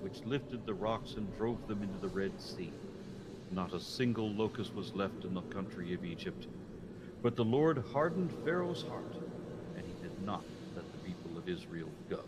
which lifted the rocks and drove them into the Red Sea. Not a single locust was left in the country of Egypt. But the Lord hardened Pharaoh's heart, and he did not let the people of Israel go.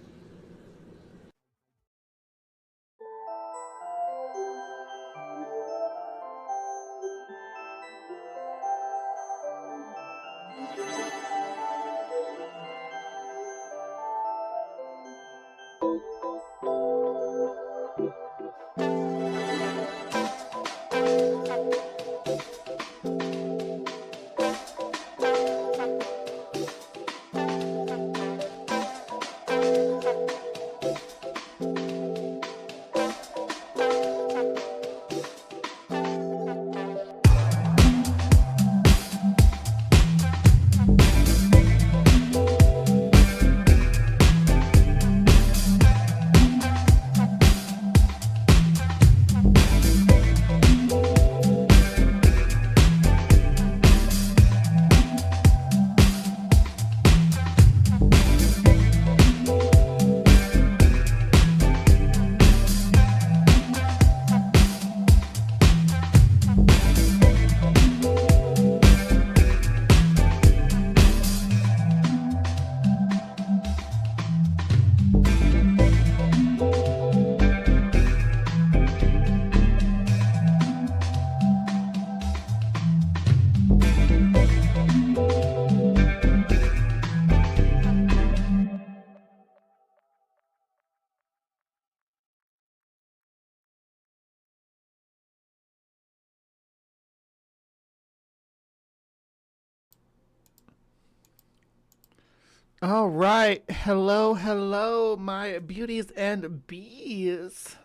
All right. Hello, hello, my beauties and bees.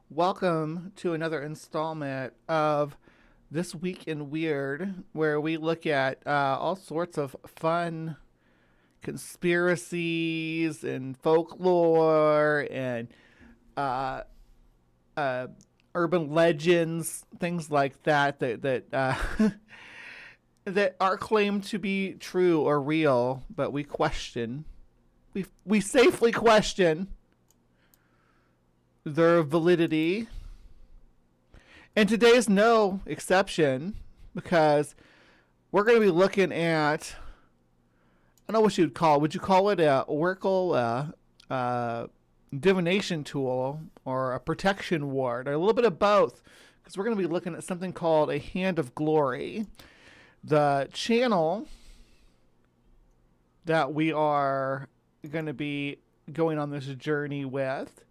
Welcome to another installment of This Week in Weird, where we look at all sorts of fun conspiracies and folklore and urban legends, things like that that are claimed to be true or real, but we question. We safely question their validity. And today is no exception, because we're going to be looking at, I don't know what you would call it. Would you call it a oracle, divination tool, or a protection ward, or a little bit of both? Because we're going to be looking at something called a Hand of Glory. The channel that we are going to be going on this journey with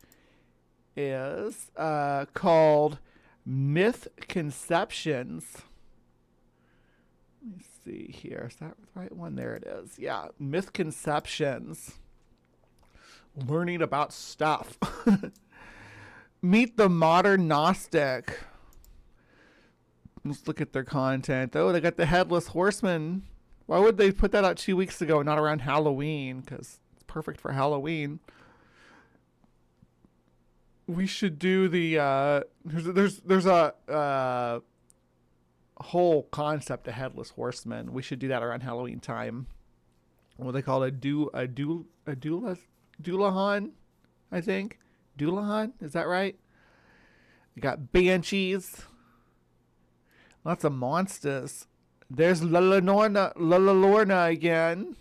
is called Myth Conceptions. Let me see here. Is that the right one? There it is. Yeah, Myth Conceptions. Learning about stuff. Meet the Modern Gnostic. Let's look at their content. Oh, they got the Headless Horseman. Why would they put that out 2 weeks ago, not around Halloween? Because it's perfect for Halloween. We should do the there's a whole concept of Headless Horseman. We should do that around Halloween time. What they call it, Doulahan, I think. Doulahan, is that right? We got banshees. Lots of monsters. There's Lorna again.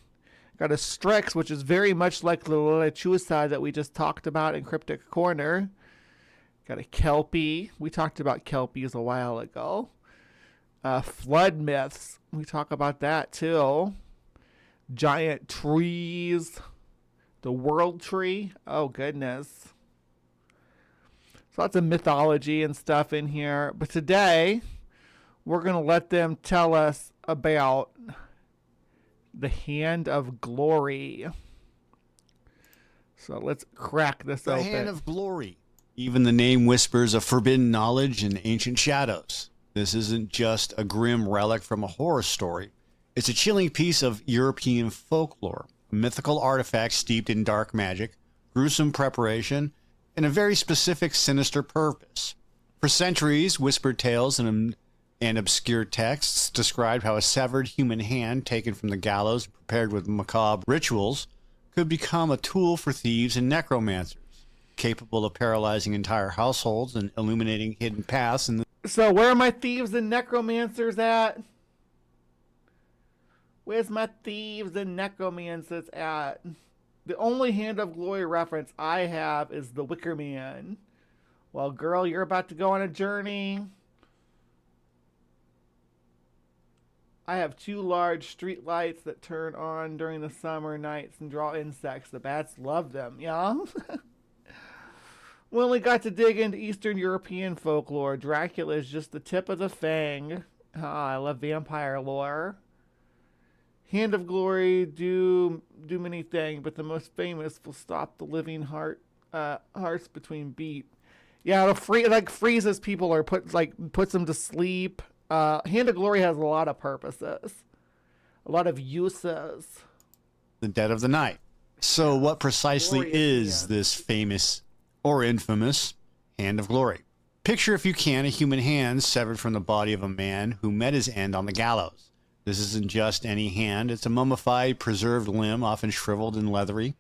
Got a Strix, which is very much like the Lechuza that we just talked about in CrypticCorner. Got a Kelpie. We talked about Kelpies a while ago. Flood myths. We talk about that too. Giant trees. The world tree. Oh, goodness. So lots of mythology and stuff in here. But today, we're going to let them tell us about the Hand of Glory. So let's crack this open. The Hand of Glory. Even the name whispers of forbidden knowledge and ancient shadows. This isn't just a grim relic from a horror story. It's a chilling piece of European folklore, a mythical artifact steeped in dark magic, gruesome preparation, and a very specific sinister purpose. For centuries, whispered tales and obscure texts described how a severed human hand taken from the gallows and prepared with macabre rituals could become a tool for thieves and necromancers, capable of paralyzing entire households and illuminating hidden paths. So where are my thieves and necromancers at? Where's my thieves and necromancers at? The only Hand of Glory reference I have is the Wicker Man. Well, girl, you're about to go on a journey. I have 2 large street lights that turn on during the summer nights and draw insects. The bats love them, yeah? We only got to dig into Eastern European folklore. Dracula is just the tip of the fang. I love vampire lore. Hand of Glory do many things, but the most famous will stop the living hearts between beat. Yeah, it freezes people or puts them to sleep. Hand of Glory has a lot of purposes, a lot of uses. The dead of the night. So what precisely is this famous or infamous Hand of Glory? Picture, if you can, a human hand severed from the body of a man who met his end on the gallows. This isn't just any hand. It's a mummified, preserved limb, often shriveled and leathery.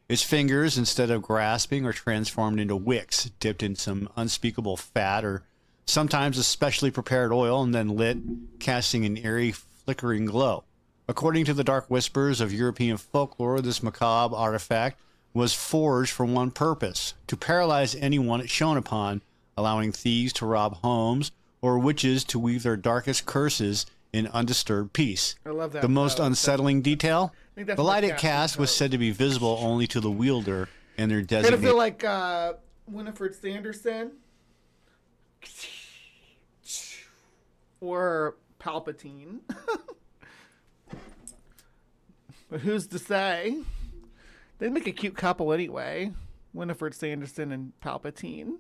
Its fingers, instead of grasping, are transformed into wicks, dipped in some unspeakable fat or sometimes a specially prepared oil, and then lit, casting an eerie, flickering glow. According to the dark whispers of European folklore, this macabre artifact was forged for one purpose: to paralyze anyone it shone upon, allowing thieves to rob homes or witches to weave their darkest curses in undisturbed peace. I love that. The most unsettling detail? that's The light what it cast was said to be visible only to the wielder and their Kind of designated... feel like Winifred Sanderson or Palpatine. But who's to say? They'd make a cute couple anyway. Winifred Sanderson and Palpatine.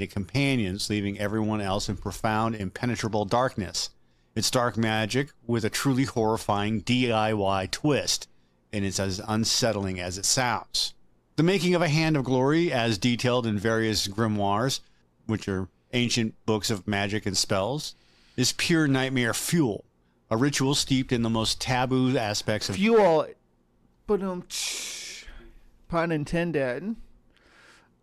companions, leaving everyone else in profound, impenetrable darkness. It's dark magic with a truly horrifying DIY twist, and it's as unsettling as it sounds. The making of a Hand of Glory, as detailed in various grimoires, which are ancient books of magic and spells, is pure nightmare fuel, a ritual steeped in the most taboo aspects of fuel. Pun intended.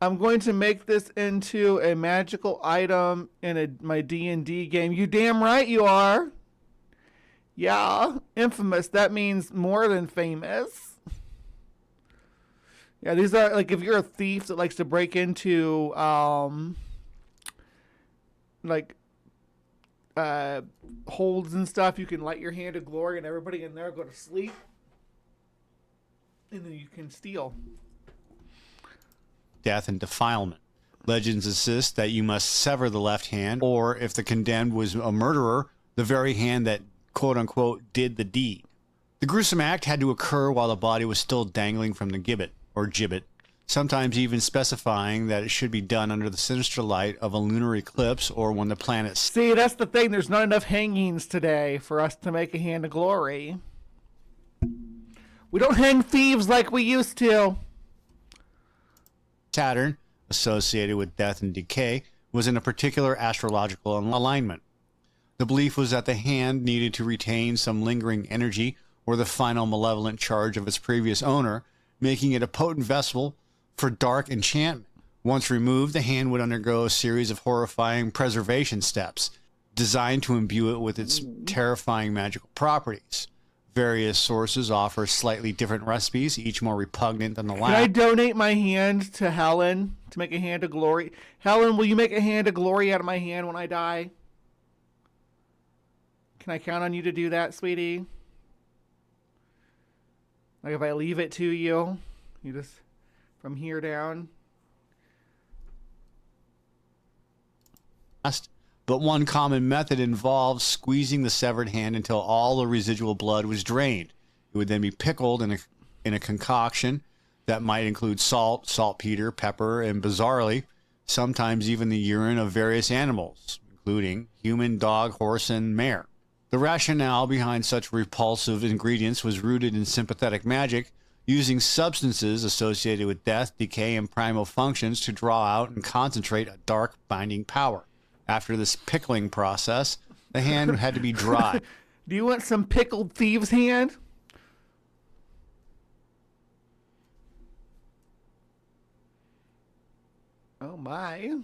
I'm going to make this into a magical item in my D&D game. You damn right you are. Yeah, infamous. That means more than famous. Yeah, these are like if you're a thief that likes to break into holds and stuff, you can light your Hand of Glory and everybody in there go to sleep. And then you can steal. Death and defilement. Legends insist that you must sever the left hand, or if the condemned was a murderer, the very hand that quote-unquote did the deed. The gruesome act had to occur while the body was still dangling from the gibbet, sometimes even specifying that it should be done under the sinister light of a lunar eclipse or when the planets... See, that's the thing. There's not enough hangings today for us to make a Hand of Glory. We don't hang thieves like we used to. Saturn, associated with death and decay, was in a particular astrological alignment. The belief was that the hand needed to retain some lingering energy or the final malevolent charge of its previous owner, making it a potent vessel for dark enchantment. Once removed, the hand would undergo a series of horrifying preservation steps, designed to imbue it with its terrifying magical properties. Various sources offer slightly different recipes, each more repugnant than the last. Can I donate my hand to Helen to make a Hand of Glory? Helen, will you make a Hand of Glory out of my hand when I die? Can I count on you to do that, sweetie? Like if I leave it to you, you just from here down. but one common method involved squeezing the severed hand until all the residual blood was drained. It would then be pickled in a concoction that might include salt, saltpeter, pepper, and bizarrely, sometimes even the urine of various animals, including human, dog, horse, and mare. The rationale behind such repulsive ingredients was rooted in sympathetic magic, using substances associated with death, decay, and primal functions to draw out and concentrate a dark binding power. After this pickling process, the hand had to be dry. Do you want some pickled thieves' hand? Oh my.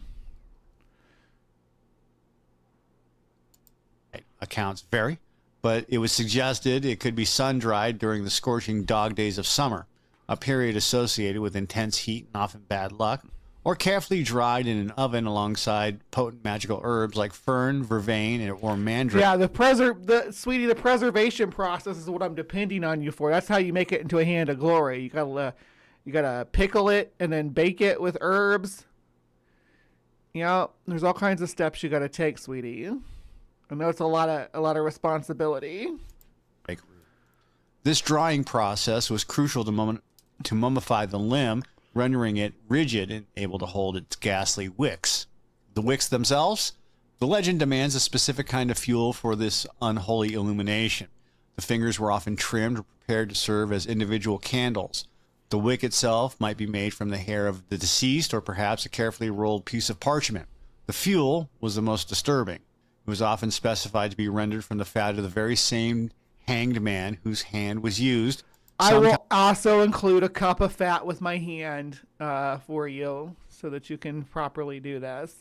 Accounts vary, but it was suggested it could be sun-dried during the scorching dog days of summer, a period associated with intense heat and often bad luck, or carefully dried in an oven alongside potent magical herbs like fern, vervain, or mandrake. Yeah, the preservation process is what I'm depending on you for. That's how you make it into a hand of glory. You gotta pickle it and then bake it with herbs. You know, there's all kinds of steps you gotta take, sweetie. I know it's a lot of responsibility. This drying process was crucial to mummify the limb, rendering it rigid and able to hold its ghastly wicks. The wicks themselves? The legend demands a specific kind of fuel for this unholy illumination. The fingers were often trimmed or prepared to serve as individual candles. The wick itself might be made from the hair of the deceased or perhaps a carefully rolled piece of parchment. The fuel was the most disturbing. It was often specified to be rendered from the fat of the very same hanged man whose hand was used. I will also include a cup of fat with my hand for you so that you can properly do this.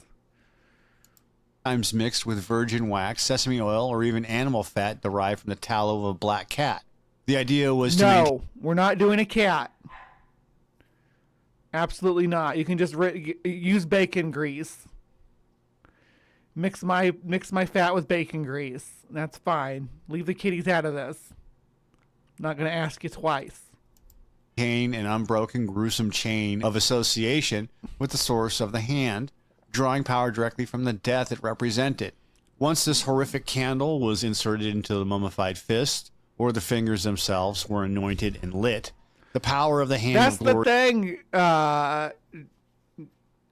Sometimes mixed with virgin wax, sesame oil, or even animal fat derived from the tallow of a black cat. The idea was No, we're not doing a cat. Absolutely not. You can just use bacon grease. Mix my fat with bacon grease. That's fine. Leave the kitties out of this. Not going to ask you twice. An unbroken, gruesome chain of association with the source of the hand, drawing power directly from the death it represented. Once this horrific candle was inserted into the mummified fist, or the fingers themselves were anointed and lit, the power of the hand That's of glory... the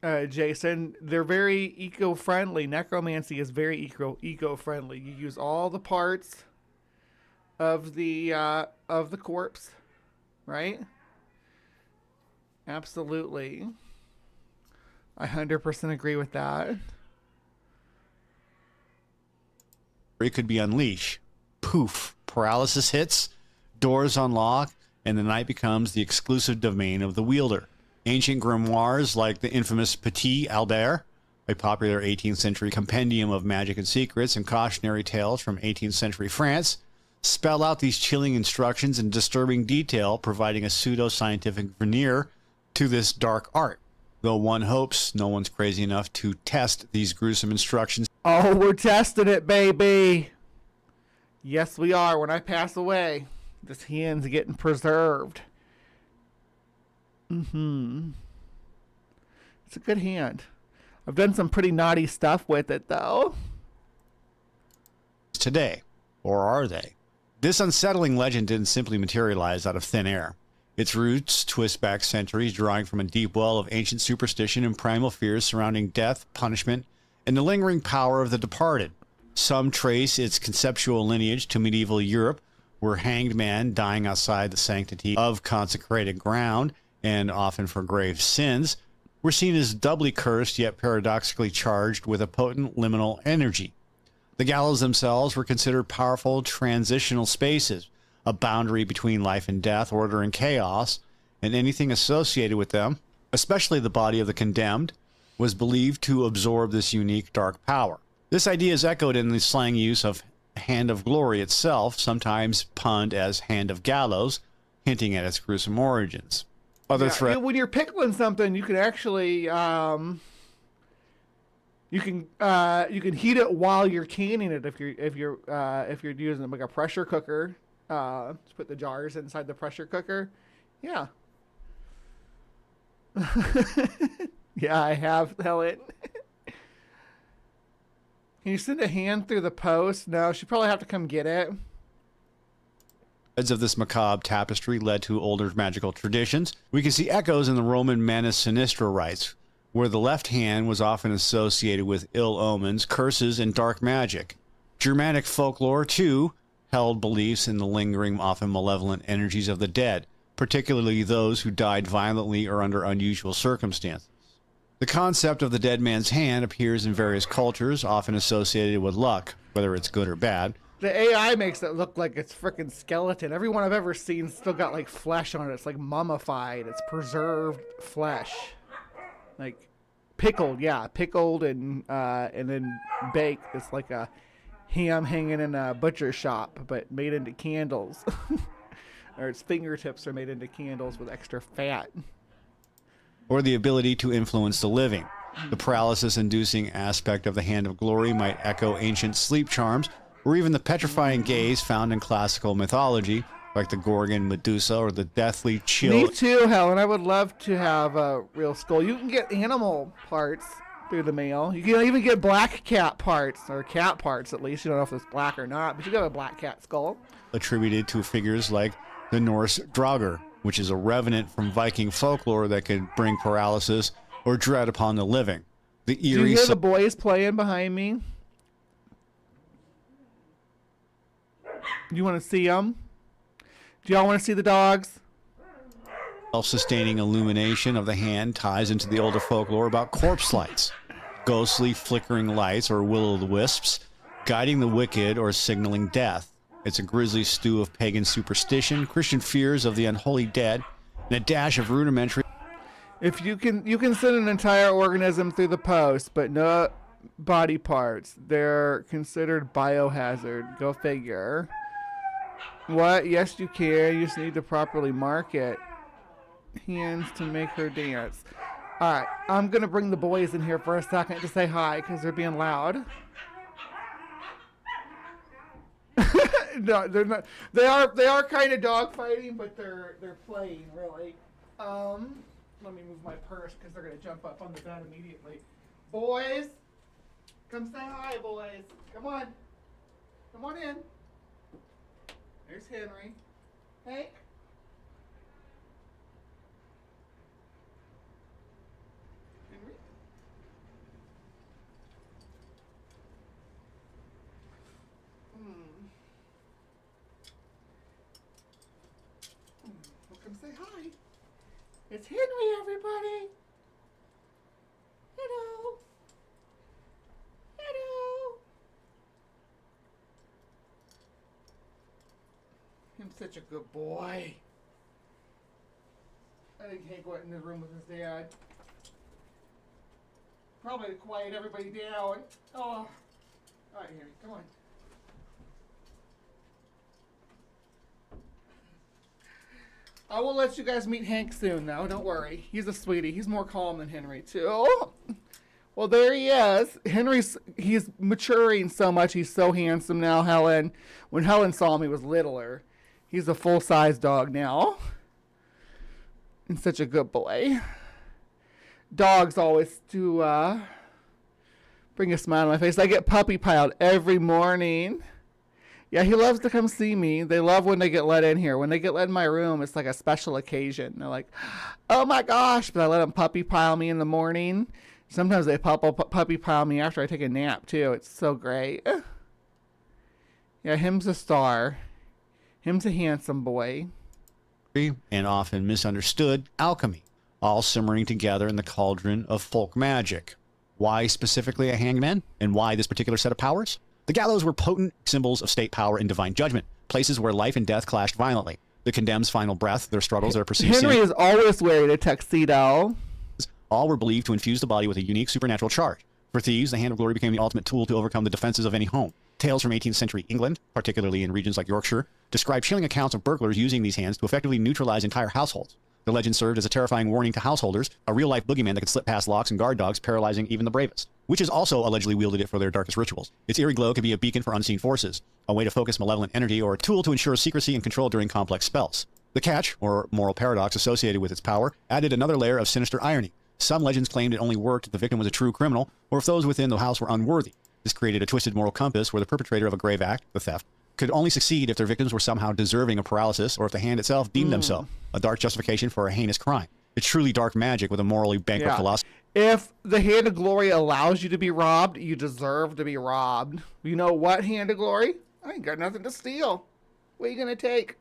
thing, Jason. They're very eco-friendly. Necromancy is very eco-friendly. You use all the parts of the corpse, right? Absolutely. I 100% agree with that. It could be unleashed. Poof. Paralysis hits, doors unlock, and the night becomes the exclusive domain of the wielder. Ancient grimoires like the infamous Petit Albert, a popular 18th century compendium of magic and secrets and cautionary tales from 18th century France, spell out these chilling instructions in disturbing detail, providing a pseudo-scientific veneer to this dark art. Though one hopes no one's crazy enough to test these gruesome instructions. Oh, we're testing it, baby. Yes, we are. When I pass away, this hand's getting preserved. It's a good hand. I've done some pretty naughty stuff with it, though. Today, or are they? This unsettling legend didn't simply materialize out of thin air. Its roots twist back centuries, drawing from a deep well of ancient superstition and primal fears surrounding death, punishment, and the lingering power of the departed. Some trace its conceptual lineage to medieval Europe, where hanged men dying outside the sanctity of consecrated ground, and often for grave sins, were seen as doubly cursed yet paradoxically charged with a potent liminal energy. The gallows themselves were considered powerful transitional spaces, a boundary between life and death, order and chaos, and anything associated with them, especially the body of the condemned, was believed to absorb this unique dark power. This idea is echoed in the slang use of Hand of Glory itself, sometimes punned as Hand of Gallows, hinting at its gruesome origins. Other threats. When you're pickling something, you can actually you can heat it while you're canning it if you're using like a pressure cooker. Just put the jars inside the pressure cooker. Yeah. Yeah, I have, Helen. Can you send a hand through the post? No, she'd probably have to come get it. Threads of this macabre tapestry led to older magical traditions. We can see echoes in the Roman Manus Sinistra rites, where the left hand was often associated with ill omens, curses, and dark magic. Germanic folklore, too, held beliefs in the lingering, often malevolent energies of the dead, particularly those who died violently or under unusual circumstances. The concept of the dead man's hand appears in various cultures, often associated with luck, whether it's good or bad. The AI makes it look like it's freaking skeleton. Everyone I've ever seen still got like flesh on it. It's like mummified. It's preserved flesh. Like pickled, yeah, pickled and then baked. It's like a ham hanging in a butcher shop, but made into candles. Or its fingertips are made into candles with extra fat. Or the ability to influence the living. The paralysis-inducing aspect of the Hand of Glory might echo ancient sleep charms, or even the petrifying gaze found in classical mythology, like the Gorgon Medusa or the deathly chill. Me too, Helen. I would love to have a real skull. You can get animal parts through the mail. You can even get black cat parts, or cat parts at least. You don't know if it's black or not, but you got a black cat skull. Attributed to figures like the Norse Draugr, which is a revenant from Viking folklore that could bring paralysis or dread upon the living. The eerie. Do you hear the boys playing behind me? Do you want to see them? Do y'all want to see the dogs? Self-sustaining illumination of the hand ties into the older folklore about corpse lights, ghostly flickering lights or will-o'-the-wisps, guiding the wicked or signaling death. It's a grisly stew of pagan superstition, Christian fears of the unholy dead, and a dash of rudimentary. If you can send an entire organism through the post, but no body parts. They're considered biohazard. Go figure. What? Yes, you can. You just need to properly mark it. Hands to make her dance. All right, I'm gonna bring the boys in here for a second to say hi because they're being loud. No, they're not. They are kind of dog fighting, but they're playing really. Let me move my purse because they're gonna jump up on the bed immediately. Boys, come say hi, boys. Come on in. There's Henry. Hank. Henry. Well, come say hi. It's Henry, everybody. Hello. Hello. I'm such a good boy. I think Hank went in the room with his dad. Probably to quiet everybody down. Oh. All right, Henry, come on. I will let you guys meet Hank soon, though. Don't worry. He's a sweetie. He's more calm than Henry, too. Well, there he is. He's maturing so much. He's so handsome now, Helen. When Helen saw him, he was littler. He's a full-size dog now. And such a good boy. Dogs always do bring a smile on my face. I get puppy piled every morning. Yeah, he loves to come see me. They love when they get let in here. When they get let in my room, it's like a special occasion. They're like, oh my gosh. But I let them puppy pile me in the morning. Sometimes they puppy pile me after I take a nap, too. It's so great. Yeah, him's a star. Him's a handsome boy. And often misunderstood alchemy, all simmering together in the cauldron of folk magic. Why specifically a hangman? And why this particular set of powers? The gallows were potent symbols of state power and divine judgment, places where life and death clashed violently. The condemned's final breath, their struggles, their perceived Henry is always wearing a tuxedo. All were believed to infuse the body with a unique supernatural charge. For thieves, the Hand of Glory became the ultimate tool to overcome the defenses of any home. Tales from 18th century England, particularly in regions like Yorkshire, describe chilling accounts of burglars using these hands to effectively neutralize entire households. The legend served as a terrifying warning to householders, a real-life boogeyman that could slip past locks and guard dogs, paralyzing even the bravest. Witches also allegedly wielded it for their darkest rituals. Its eerie glow could be a beacon for unseen forces, a way to focus malevolent energy, or a tool to ensure secrecy and control during complex spells. The catch, or moral paradox associated with its power, added another layer of sinister irony. Some legends claimed it only worked if the victim was a true criminal, or if those within the house were unworthy. This created a twisted moral compass where the perpetrator of a grave act, the theft, could only succeed if their victims were somehow deserving of paralysis or if the hand itself deemed them so. A dark justification for a heinous crime. It's truly dark magic with a morally bankrupt philosophy. If the Hand of Glory allows you to be robbed, you deserve to be robbed. You know what, Hand of Glory? I ain't got nothing to steal. What are you going to take?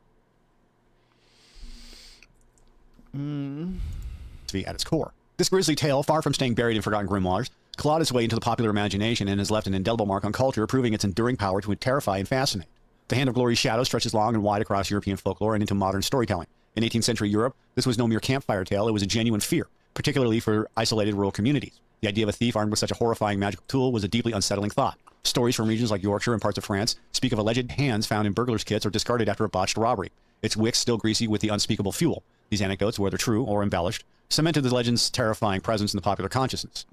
At its core. This grisly tale, far from staying buried in forgotten grimoires, clawed its way into the popular imagination and has left an indelible mark on culture, proving its enduring power to terrify and fascinate. The Hand of Glory's shadow stretches long and wide across European folklore and into modern storytelling. In 18th century Europe, this was no mere campfire tale, it was a genuine fear, particularly for isolated rural communities. The idea of a thief armed with such a horrifying magical tool was a deeply unsettling thought. Stories from regions like Yorkshire and parts of France speak of alleged hands found in burglars' kits or discarded after a botched robbery, its wicks still greasy with the unspeakable fuel. These anecdotes, whether true or embellished, cemented the legend's terrifying presence in the popular consciousness.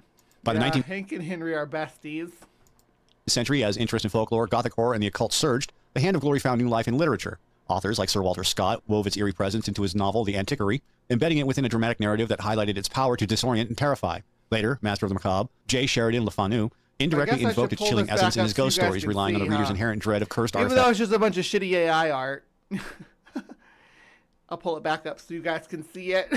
By the 19th Hank and Henry are besties. century, as interest in folklore, Gothic horror, and the occult surged, the Hand of Glory found new life in literature. Authors like Sir Walter Scott wove its eerie presence into his novel, The Antiquary, embedding it within a dramatic narrative that highlighted its power to disorient and terrify. Later, master of the macabre, J. Sheridan Le Fanu indirectly invoked its chilling essence in his ghost stories, relying on the reader's inherent dread of cursed artifacts. Even though it's just a bunch of shitty AI art. I'll pull it back up so you guys can see it.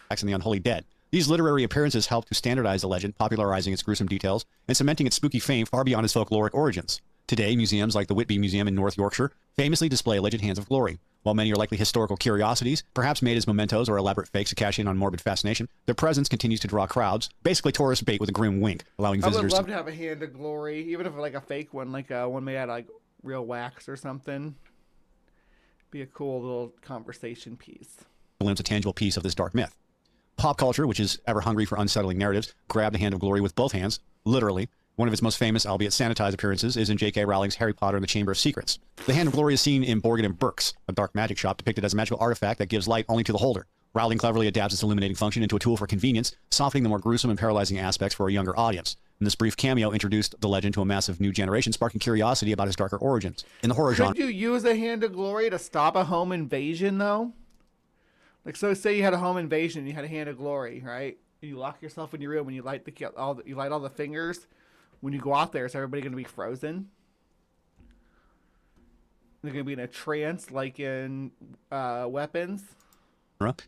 And the unholy dead. These literary appearances helped to standardize the legend, popularizing its gruesome details and cementing its spooky fame far beyond its folkloric origins. Today, museums like the Whitby Museum in North Yorkshire famously display alleged hands of glory. While many are likely historical curiosities, perhaps made as mementos or elaborate fakes to cash in on morbid fascination, their presence continues to draw crowds, basically tourist bait with a grim wink, allowing visitors I would love to have a Hand of Glory, even if like a fake one, like one made out of like real wax or something. Be a cool little conversation piece. glimpse a tangible piece of this dark myth. Pop culture, which is ever hungry for unsettling narratives, grabbed the Hand of Glory with both hands, literally. One of its most famous, albeit sanitized appearances, is in J.K. Rowling's Harry Potter and the Chamber of Secrets. The Hand of Glory is seen in Borgin and Burke's, a dark magic shop depicted as a magical artifact that gives light only to the holder. Rowling cleverly adapts its illuminating function into a tool for convenience, softening the more gruesome and paralyzing aspects for a younger audience. And this brief cameo introduced the legend to a massive new generation, sparking curiosity about its darker origins. In the horror genre... Could you use a Hand of Glory to stop a home invasion, though? Like, so say you had a home invasion and you had a Hand of Glory, right? You lock yourself in your room and you light all the fingers. When you go out there, is everybody going to be frozen? They're going to be in a trance like in Weapons?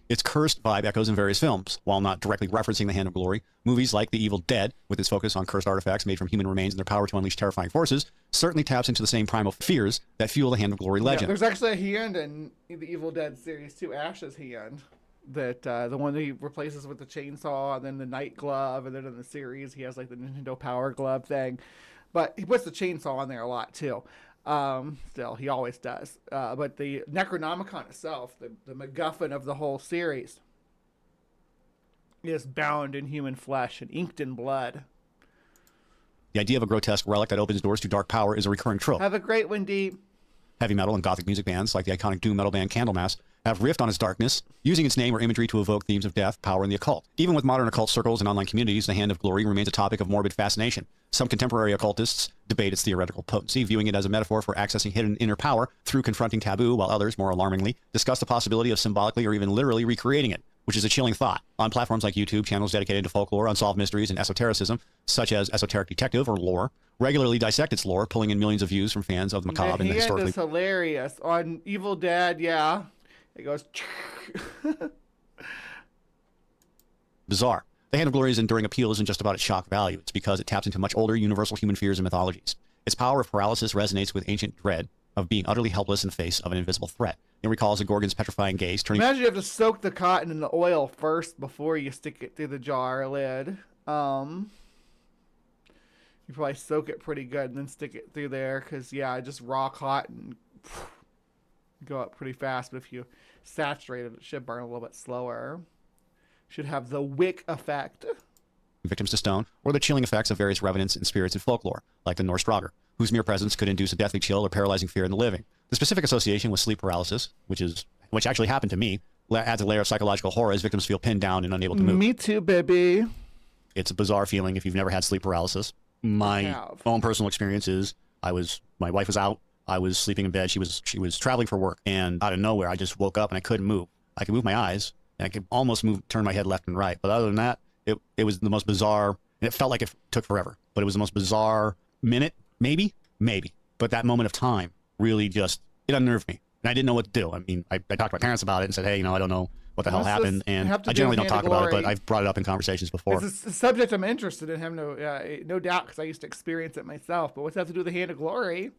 Its cursed vibe echoes in various films. While not directly referencing the Hand of Glory, movies like The Evil Dead, with its focus on cursed artifacts made from human remains and their power to unleash terrifying forces, certainly taps into the same primal fears that fuel the Hand of Glory legend. Yeah, there's actually a hand in the Evil Dead series too, Ash's hand. That the one that he replaces with the chainsaw, and then the night glove, and then in the series he has like the Nintendo Power Glove thing. But he puts the chainsaw on there a lot too. Still, he always does. But the Necronomicon itself, the MacGuffin of the whole series, is bound in human flesh and inked in blood. The idea of a grotesque relic that opens doors to dark power is a recurring trope. Have a great one, Deep. Heavy metal and gothic music bands, like the iconic doom metal band Candlemass, have riffed on its darkness, using its name or imagery to evoke themes of death, power, and the occult. Even with modern occult circles and online communities, the Hand of Glory remains a topic of morbid fascination. Some contemporary occultists debate its theoretical potency, viewing it as a metaphor for accessing hidden inner power through confronting taboo, while others, more alarmingly, discuss the possibility of symbolically or even literally recreating it, which is a chilling thought. On platforms like YouTube, channels dedicated to folklore, unsolved mysteries, and esotericism, such as Esoteric Detective or Lore, regularly dissect its lore, pulling in millions of views from fans of the macabre and the historically... It's hilarious. On Evil Dead, yeah. It goes... bizarre. The Hand of Glory's enduring appeal isn't just about its shock value. It's because it taps into much older, universal human fears and mythologies. Its power of paralysis resonates with ancient dread of being utterly helpless in the face of an invisible threat. It recalls the Gorgon's petrifying gaze turning... Imagine you have to soak the cotton in the oil first before you stick it through the jar lid. You probably soak it pretty good and then stick it through there, because, yeah, just raw cotton go up pretty fast, but if you saturate it, it should burn a little bit slower. Should have the wick effect. Victims to stone, or the chilling effects of various revenants and spirits in folklore, like the Norse Draugr, whose mere presence could induce a deathly chill or paralyzing fear in the living. The specific association with sleep paralysis, which actually happened to me, adds a layer of psychological horror as victims feel pinned down and unable to move. Me too, baby. It's a bizarre feeling if you've never had sleep paralysis. My own personal experience is my wife was out. I was sleeping in bed. She was traveling for work, and out of nowhere, I just woke up and I couldn't move. I could move my eyes, and I could almost turn my head left and right. But other than that, it was the most bizarre And it felt like it took forever, but it was the most bizarre minute, maybe. But that moment of time really just, it unnerved me. And I didn't know what to do. I mean, I talked to my parents about it and said, hey, I don't know what the hell happened. And I generally don't talk about it, but I've brought it up in conversations before. It's a subject I'm interested in, have no doubt, because I used to experience it myself. But what's that have to do with the Hand of Glory?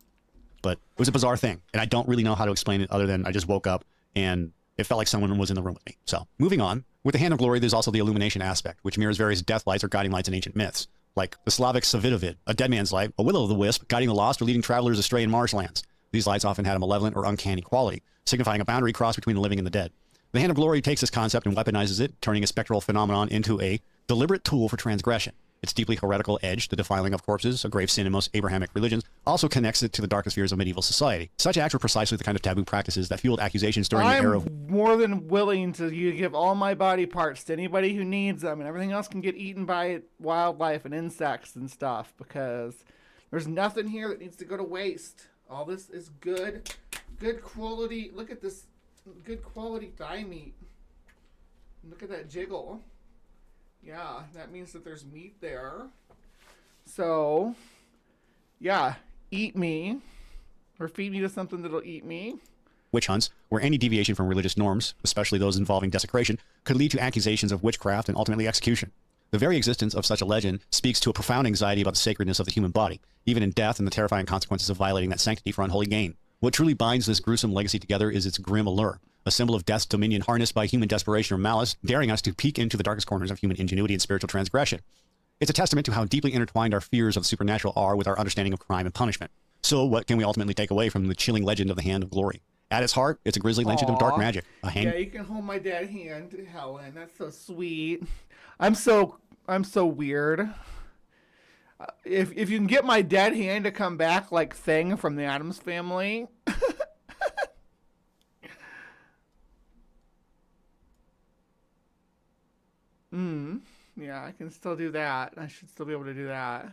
But it was a bizarre thing, and I don't really know how to explain it other than I just woke up and it felt like someone was in the room with me. So, moving on. With the Hand of Glory, there's also the illumination aspect, which mirrors various death lights or guiding lights in ancient myths, like the Slavic Savidovid, a dead man's light, a will-o'-the-wisp, guiding the lost or leading travelers astray in marshlands. These lights often had a malevolent or uncanny quality, signifying a boundary cross between the living and the dead. The Hand of Glory takes this concept and weaponizes it, turning a spectral phenomenon into a deliberate tool for transgression. Its deeply heretical edge, the defiling of corpses, a grave sin in most Abrahamic religions, also connects it to the darkest fears of medieval society. Such acts were precisely the kind of taboo practices that fueled accusations during the era of... I'm more than willing to give all my body parts to anybody who needs them, and everything else can get eaten by wildlife and insects and stuff, because there's nothing here that needs to go to waste. All this is good quality. Look at this good quality thigh meat. Look at that jiggle. Yeah, that means that there's meat there. So, yeah, eat me. Or feed me to something that'll eat me. Witch hunts, where any deviation from religious norms, especially those involving desecration, could lead to accusations of witchcraft and ultimately execution. The very existence of such a legend speaks to a profound anxiety about the sacredness of the human body, even in death and the terrifying consequences of violating that sanctity for unholy gain. What truly binds this gruesome legacy together is its grim allure, a symbol of death's dominion harnessed by human desperation or malice, daring us to peek into the darkest corners of human ingenuity and spiritual transgression. It's a testament to how deeply intertwined our fears of the supernatural are with our understanding of crime and punishment. So what can we ultimately take away from the chilling legend of the Hand of Glory? At its heart, it's a grisly legend of dark magic. Yeah, you can hold my dead hand, Helen. That's so sweet. I'm so weird. If you can get my dead hand to come back like Thing from the Addams Family. Yeah, I can still do that. I should still be able to do that.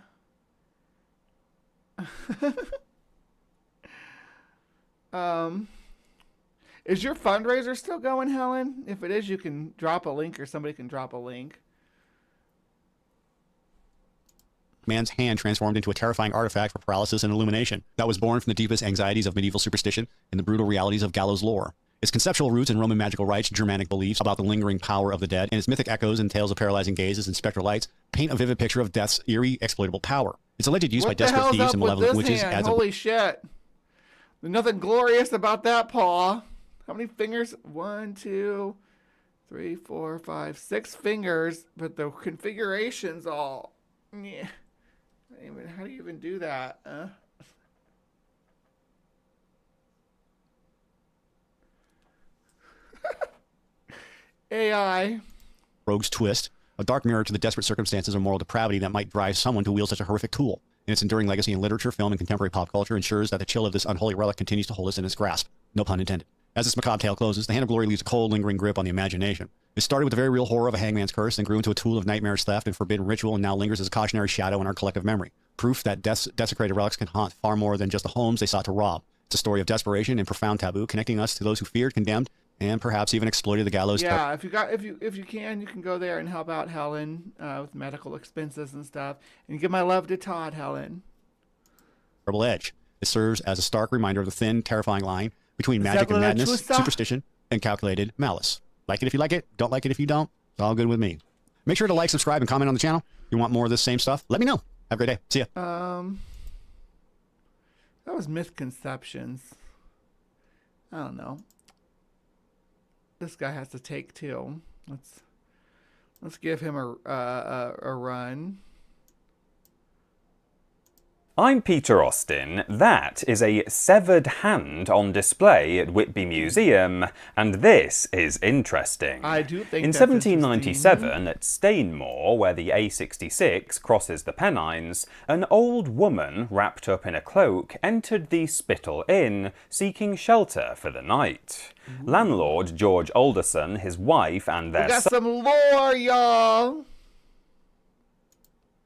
Is your fundraiser still going, Helen? If it is, you can drop a link, or somebody can drop a link. Man's hand transformed into a terrifying artifact for paralysis and illumination that was born from the deepest anxieties of medieval superstition and the brutal realities of gallows lore. Its conceptual roots in Roman magical rites, Germanic beliefs about the lingering power of the dead, and its mythic echoes and tales of paralyzing gazes and spectral lights paint a vivid picture of death's eerie, exploitable power. It's alleged use by desperate thieves and malevolent witches as Holy shit. There's nothing glorious about that paw. How many fingers? 1, 2, 3, 4, 5, 6 fingers, but the configuration's all... Yeah. How do you even do that? AI. Rogue's twist, a dark mirror to the desperate circumstances of moral depravity that might drive someone to wield such a horrific tool. And its enduring legacy in literature, film, and contemporary pop culture ensures that the chill of this unholy relic continues to hold us in its grasp. No pun intended. As this macabre tale closes, the Hand of Glory leaves a cold, lingering grip on the imagination. It started with the very real horror of a hangman's curse and grew into a tool of nightmarish theft and forbidden ritual, and now lingers as a cautionary shadow in our collective memory. Proof that death's desecrated relics can haunt far more than just the homes they sought to rob. It's a story of desperation and profound taboo, connecting us to those who feared, condemned, and perhaps even exploited the gallows. Yeah, if you can, you can go there and help out Helen with medical expenses and stuff. And give my love to Todd, Helen. Edge. It serves as a stark reminder of the thin, terrifying line between magic and madness, superstition, and calculated malice. Like it if you like it, don't like it if you don't. It's all good with me. Make sure to like, subscribe, and comment on the channel. If you want more of this same stuff, let me know. Have a great day. See ya. That was misconceptions. I don't know. This guy has to take 2. Let's give him a run. I'm Peter Austin. That is a severed hand on display at Whitby Museum, and this is interesting. I do think in 1797, at Stainmore, where the A66 crosses the Pennines, an old woman wrapped up in a cloak entered the Spittal Inn, seeking shelter for the night. Landlord George Alderson, his wife, and their We got some lore, y'all.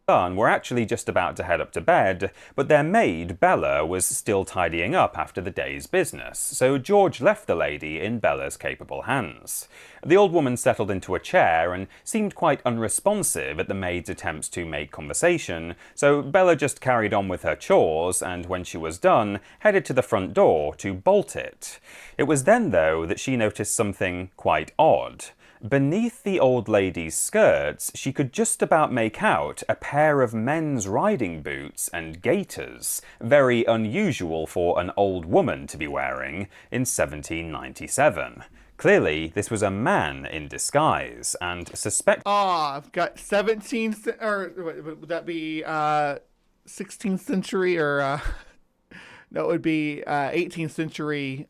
Were actually just about to head up to bed, but their maid, Bella, was still tidying up after the day's business, so George left the lady in Bella's capable hands. The old woman settled into a chair and seemed quite unresponsive at the maid's attempts to make conversation, so Bella just carried on with her chores and, when she was done, headed to the front door to bolt it. It was then, though, that she noticed something quite odd. Beneath the old lady's skirts, she could just about make out a pair of men's riding boots and gaiters, very unusual for an old woman to be wearing in 1797. Clearly, this was a man in disguise, and suspect. I've got 17th, or would that be 16th century, or no, it would be 18th century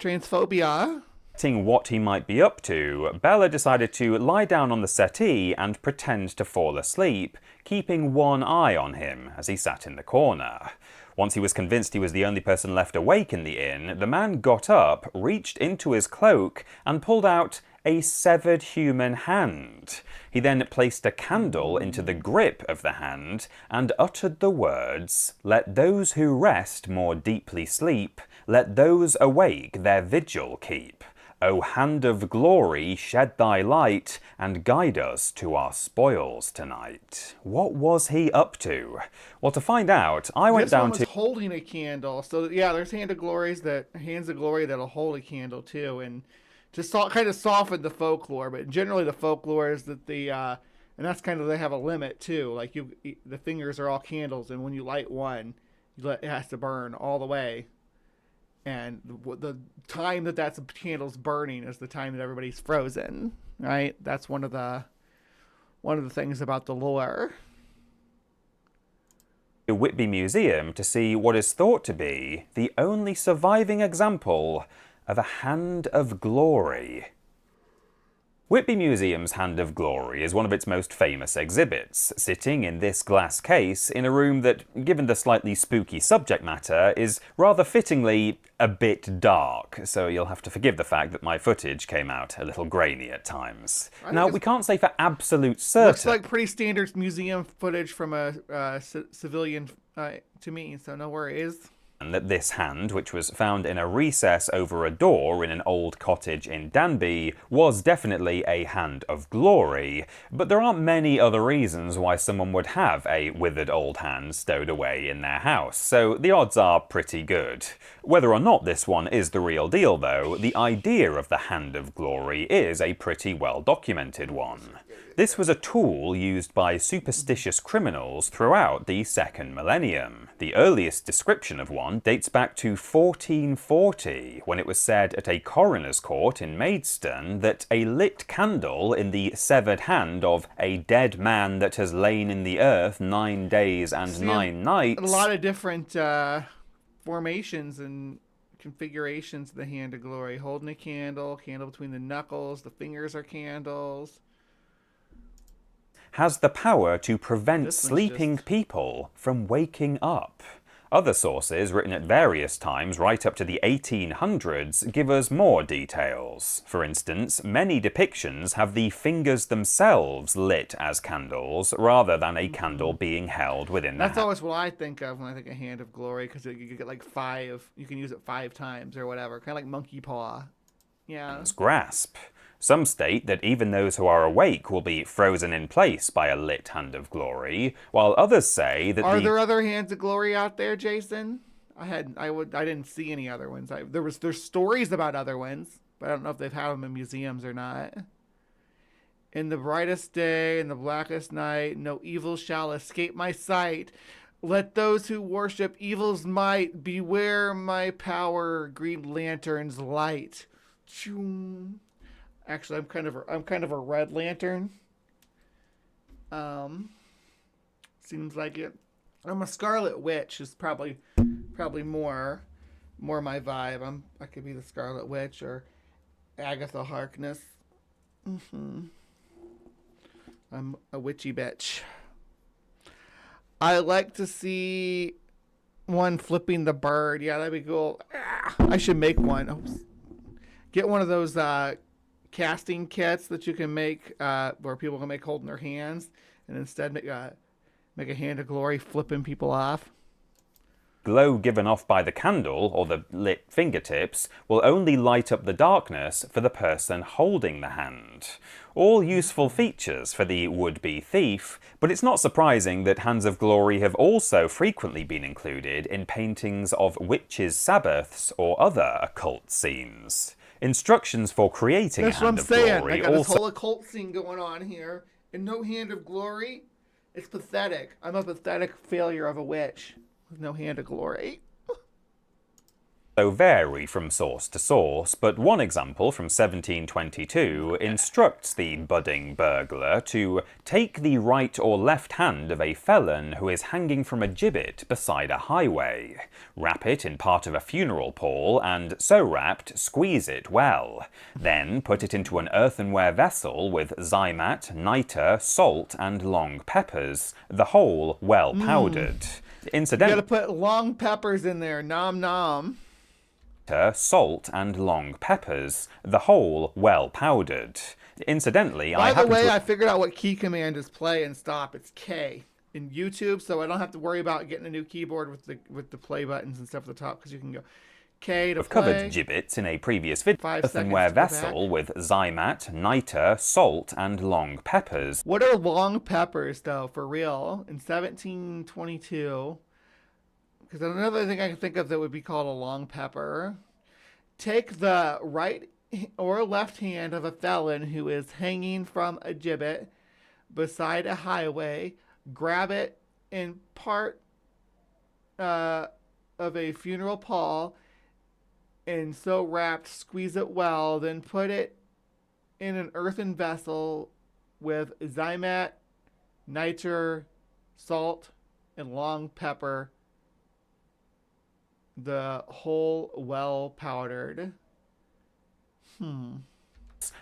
transphobia. What he might be up to, Bella decided to lie down on the settee and pretend to fall asleep, keeping one eye on him as he sat in the corner. Once he was convinced he was the only person left awake in the inn, the man got up, reached into his cloak, and pulled out a severed human hand. He then placed a candle into the grip of the hand and uttered the words, "Let those who rest more deeply sleep, let those awake their vigil keep. O hand of glory, shed thy light, and guide us to our spoils tonight." What was he up to? Well, to find out, I went down to... This one was holding a candle. So, yeah, there's hands of glory that'll hold a candle, too. And just kind of soften the folklore. But generally, the folklore is that and that's kind of, they have a limit, too. Like, the fingers are all candles, and when you light one, it has to burn all the way. And the time that candle's burning is the time that everybody's frozen, right? That's one of the things about the lore. The Whitby Museum to see what is thought to be the only surviving example of a hand of glory. Whitby Museum's Hand of Glory is one of its most famous exhibits, sitting in this glass case in a room that, given the slightly spooky subject matter, is rather fittingly a bit dark, so you'll have to forgive the fact that my footage came out a little grainy at times. Now, we can't say for absolute certain... Looks like pretty standard museum footage from a civilian to me, so no worries. That this hand, which was found in a recess over a door in an old cottage in Danby, was definitely a hand of glory, but there aren't many other reasons why someone would have a withered old hand stowed away in their house, so the odds are pretty good. Whether or not this one is the real deal, though, the idea of the hand of glory is a pretty well documented one. This was a tool used by superstitious criminals throughout the second millennium. The earliest description of one dates back to 1440, when it was said at a coroner's court in Maidstone that a lit candle in the severed hand of a dead man that has lain in the earth 9 days and 9 nights... A lot of different formations and configurations of the Hand of Glory. Holding a candle between the knuckles, the fingers are candles... has the power to prevent sleeping people from waking up. Other sources, written at various times right up to the 1800s, give us more details. For instance, many depictions have the fingers themselves lit as candles, rather than a candle being held within the hand. That's always what I think of when I think of Hand of Glory, because you get like 5, you can use it 5 times or whatever, kind of like monkey paw. Yeah. Grasp. Some state that even those who are awake will be frozen in place by a lit Hand of Glory, while others say that Are there other Hands of Glory out there, Jason? I didn't see any other ones. There's stories about other ones, but I don't know if they've had them in museums or not. In the brightest day, in the blackest night, no evil shall escape my sight. Let those who worship evil's might beware my power, green lantern's light. Choom. Actually, I'm kind of a red lantern. Seems like it. I'm a Scarlet Witch is probably more my vibe. I could be the Scarlet Witch or Agatha Harkness. I'm a witchy bitch. I like to see one flipping the bird. Yeah, that'd be cool. I should make one. Get one of those casting kits that you can make where people can make holding their hands, and instead make a hand of glory flipping people off. Glow given off by the candle, or the lit fingertips, will only light up the darkness for the person holding the hand. All useful features for the would-be thief, but it's not surprising that hands of glory have also frequently been included in paintings of witches' sabbaths or other occult scenes. Instructions for creating a hand of glory I got this also... whole occult scene going on here, and no hand of glory. It's pathetic. I'm a pathetic failure of a witch with no hand of glory. vary from source to source, but one example from 1722 instructs the budding burglar to take the right or left hand of a felon who is hanging from a gibbet beside a highway, wrap it in part of a funeral pall, and so wrapped, squeeze it well. Then put it into an earthenware vessel with zymat, nitre, salt, and long peppers, the whole well powdered. Incidentally, You gotta put long peppers in there, nom nom. Salt and long peppers, the whole well powdered. Incidentally, By the way, I figured out what key command is play and stop. It's K in YouTube, so I don't have to worry about getting a new keyboard with the play buttons and stuff at the top, because you can go K to I've play. covered gibbets in a previous video. 5 seconds Earthenware to go vessel with zymat, nitre, salt, and long peppers. What are long peppers, though, for real? In 1722, because another thing I can think of that would be called a long pepper. Take the right or left hand of a felon who is hanging from a gibbet beside a highway, grab it in part of a funeral pall, and so wrapped, squeeze it well, then put it in an earthen vessel with zymat, nitre, salt, and long pepper, the whole well powdered.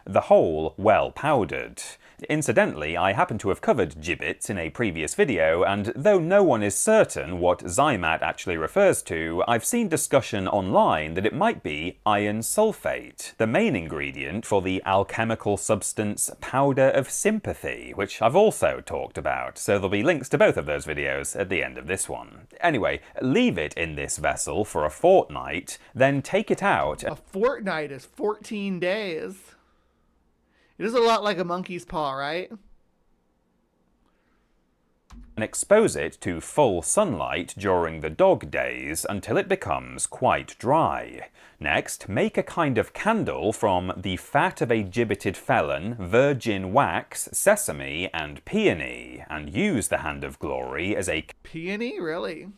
The whole well powdered. Incidentally, I happen to have covered gibbets in a previous video, and though no one is certain what zymat actually refers to, I've seen discussion online that it might be iron sulfate, the main ingredient for the alchemical substance powder of sympathy, which I've also talked about, so there'll be links to both of those videos at the end of this one. Anyway, leave it in this vessel for a fortnight, then take it out. A fortnight is 14 days. It is a lot like a monkey's paw, right? And expose it to full sunlight during the dog days until it becomes quite dry. Next, make a kind of candle from the fat of a gibbeted felon, virgin wax, sesame, and peony, and use the hand of glory as a peony, really?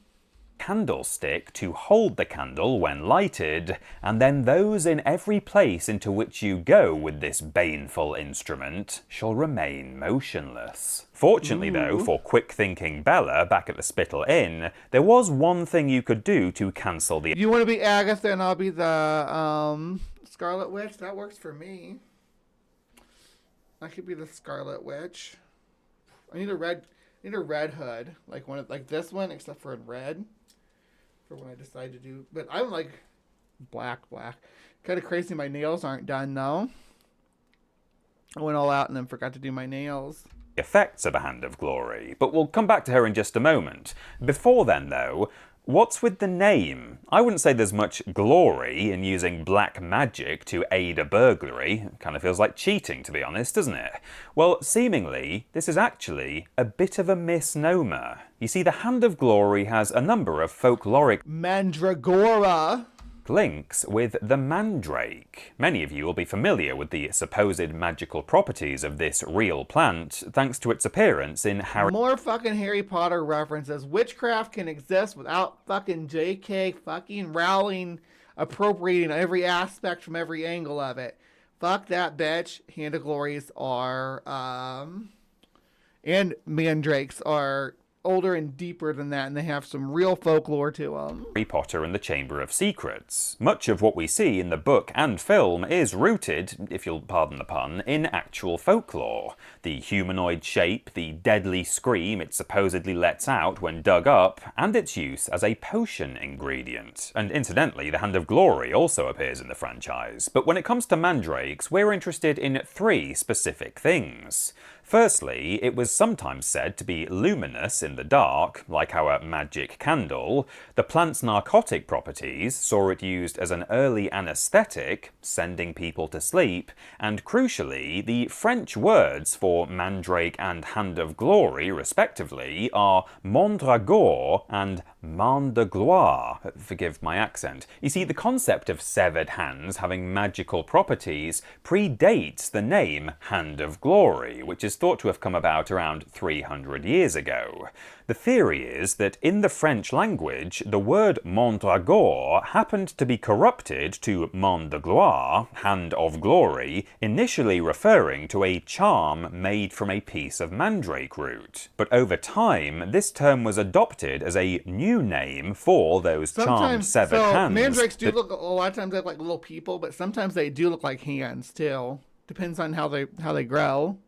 Candlestick to hold the candle when lighted, and then those in every place into which you go with this baneful instrument shall remain motionless. Fortunately though, for quick-thinking Bella back at the Spittle Inn, there was one thing you could do to cancel the... You want to be Agatha and I'll be the Scarlet Witch? That works for me. I could be the Scarlet Witch. I need a red hood, like this one, except for in red. For when I decide to do, but I'm like black. Kind of crazy. My nails aren't done though. I went all out and then forgot to do my nails. Effects of a hand of glory, but we'll come back to her in just a moment. Before then though, what's with the name? I wouldn't say there's much glory in using black magic to aid a burglary. It kind of feels like cheating, to be honest, doesn't it? Well, seemingly, this is actually a bit of a misnomer. You see, the Hand of Glory has a number of folkloric Mandragora links with the mandrake. Many of you will be familiar with the supposed magical properties of this real plant, thanks to its appearance in More fucking Harry Potter references. Witchcraft can exist without fucking J.K. fucking Rowling appropriating every aspect from every angle of it. Fuck that bitch. Hand of Glories are, and mandrakes are older and deeper than that, and they have some real folklore to them. Harry Potter and the Chamber of Secrets. Much of what we see in the book and film is rooted, if you'll pardon the pun, in actual folklore. The humanoid shape, the deadly scream it supposedly lets out when dug up, and its use as a potion ingredient. And incidentally, the Hand of Glory also appears in the franchise. But when it comes to mandrakes, we're interested in 3 specific things. Firstly, it was sometimes said to be luminous in the dark, like our magic candle. The plant's narcotic properties saw it used as an early anesthetic, sending people to sleep, and crucially, the French words for mandrake and hand of glory, respectively, are mandragore and main de gloire. Forgive my accent. You see, the concept of severed hands having magical properties predates the name Hand of Glory, which is thought to have come about around 300 years ago. The theory is that in the French language, the word mandragore happened to be corrupted to main de gloire, hand of glory, initially referring to a charm made from a piece of mandrake root. But over time, this term was adopted as a new name for those charmed severed hands. Mandrakes do look, a lot of times they look like little people, but sometimes they do look like hands too. Depends on how they grow.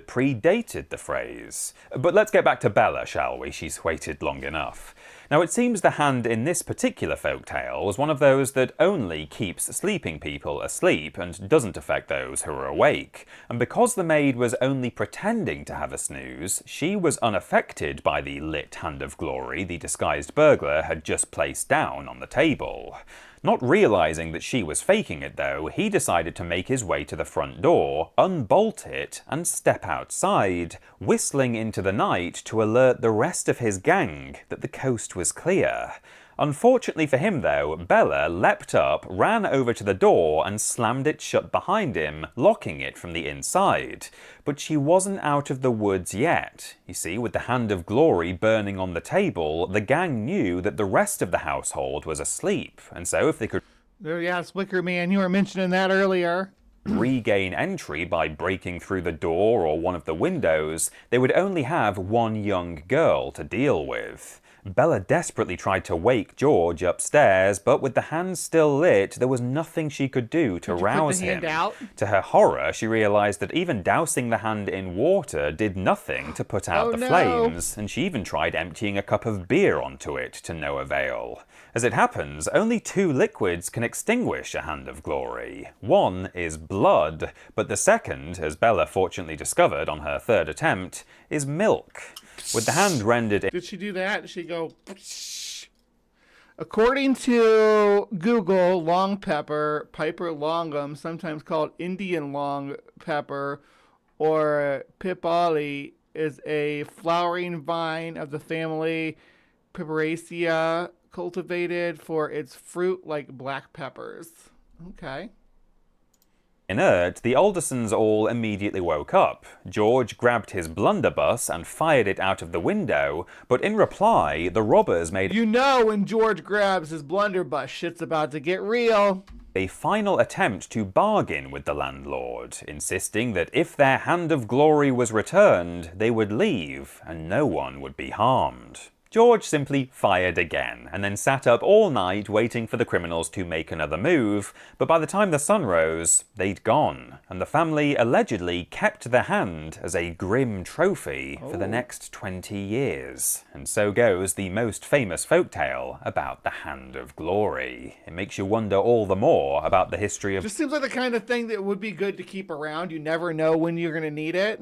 Predated the phrase. But let's get back to Bella, shall we? She's waited long enough. Now, it seems the hand in this particular folktale was one of those that only keeps sleeping people asleep and doesn't affect those who are awake. And because the maid was only pretending to have a snooze, she was unaffected by the lit Hand of Glory the disguised burglar had just placed down on the table. Not realizing that she was faking it though, he decided to make his way to the front door, unbolt it, and step outside, whistling into the night to alert the rest of his gang that the coast was clear. Unfortunately for him though, Bella leapt up, ran over to the door and slammed it shut behind him, locking it from the inside. But she wasn't out of the woods yet. You see, with the Hand of Glory burning on the table, the gang knew that the rest of the household was asleep, and so if they could Yes, Wicker Man, you were mentioning that earlier. regain entry by breaking through the door or one of the windows, they would only have one young girl to deal with. Bella desperately tried to wake George upstairs, but with the hand still lit, there was nothing she could do to rouse him. To her horror, she realized that even dousing the hand in water did nothing to put out the flames, and she even tried emptying a cup of beer onto it to no avail. As it happens, only 2 liquids can extinguish a Hand of Glory. One is blood, but the second, as Bella fortunately discovered on her 3rd attempt, is milk. With the hand rendered... Did she do that? Did she go... According to Google, long pepper, Piper longum, sometimes called Indian long pepper, or pipali, is a flowering vine of the family Piperaceae, cultivated for its fruit like black peppers. Okay. Inert, the Aldersons all immediately woke up. George grabbed his blunderbuss and fired it out of the window, but in reply, the robbers made... You know when George grabs his blunderbuss, shit's about to get real. A final attempt to bargain with the landlord, insisting that if their Hand of Glory was returned, they would leave and no one would be harmed. George simply fired again, and then sat up all night waiting for the criminals to make another move, but by the time the sun rose, they'd gone, and the family allegedly kept the hand as a grim trophy for the next 20 years. And so goes the most famous folktale about the Hand of Glory. It makes you wonder all the more about the history of... Just seems like the kind of thing that would be good to keep around. You never know when you're going to need it.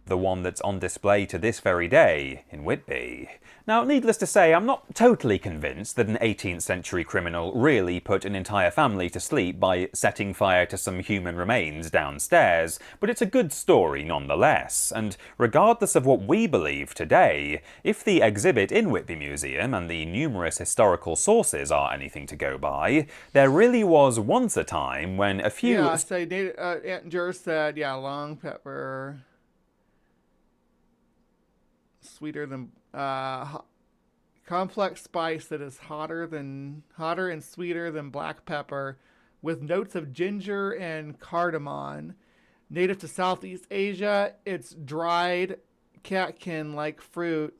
The one that's on display to this very day in Whitby. Now, needless to say, I'm not totally convinced that an 18th century criminal really put an entire family to sleep by setting fire to some human remains downstairs, but it's a good story nonetheless, and regardless of what we believe today, if the exhibit in Whitby Museum and the numerous historical sources are anything to go by, there really was once a time when a few... Yeah, so Aunt Jer said, yeah, long pepper... Sweeter than complex spice that is hotter and sweeter than black pepper, with notes of ginger and cardamom. Native to Southeast Asia, it's dried catkin-like fruit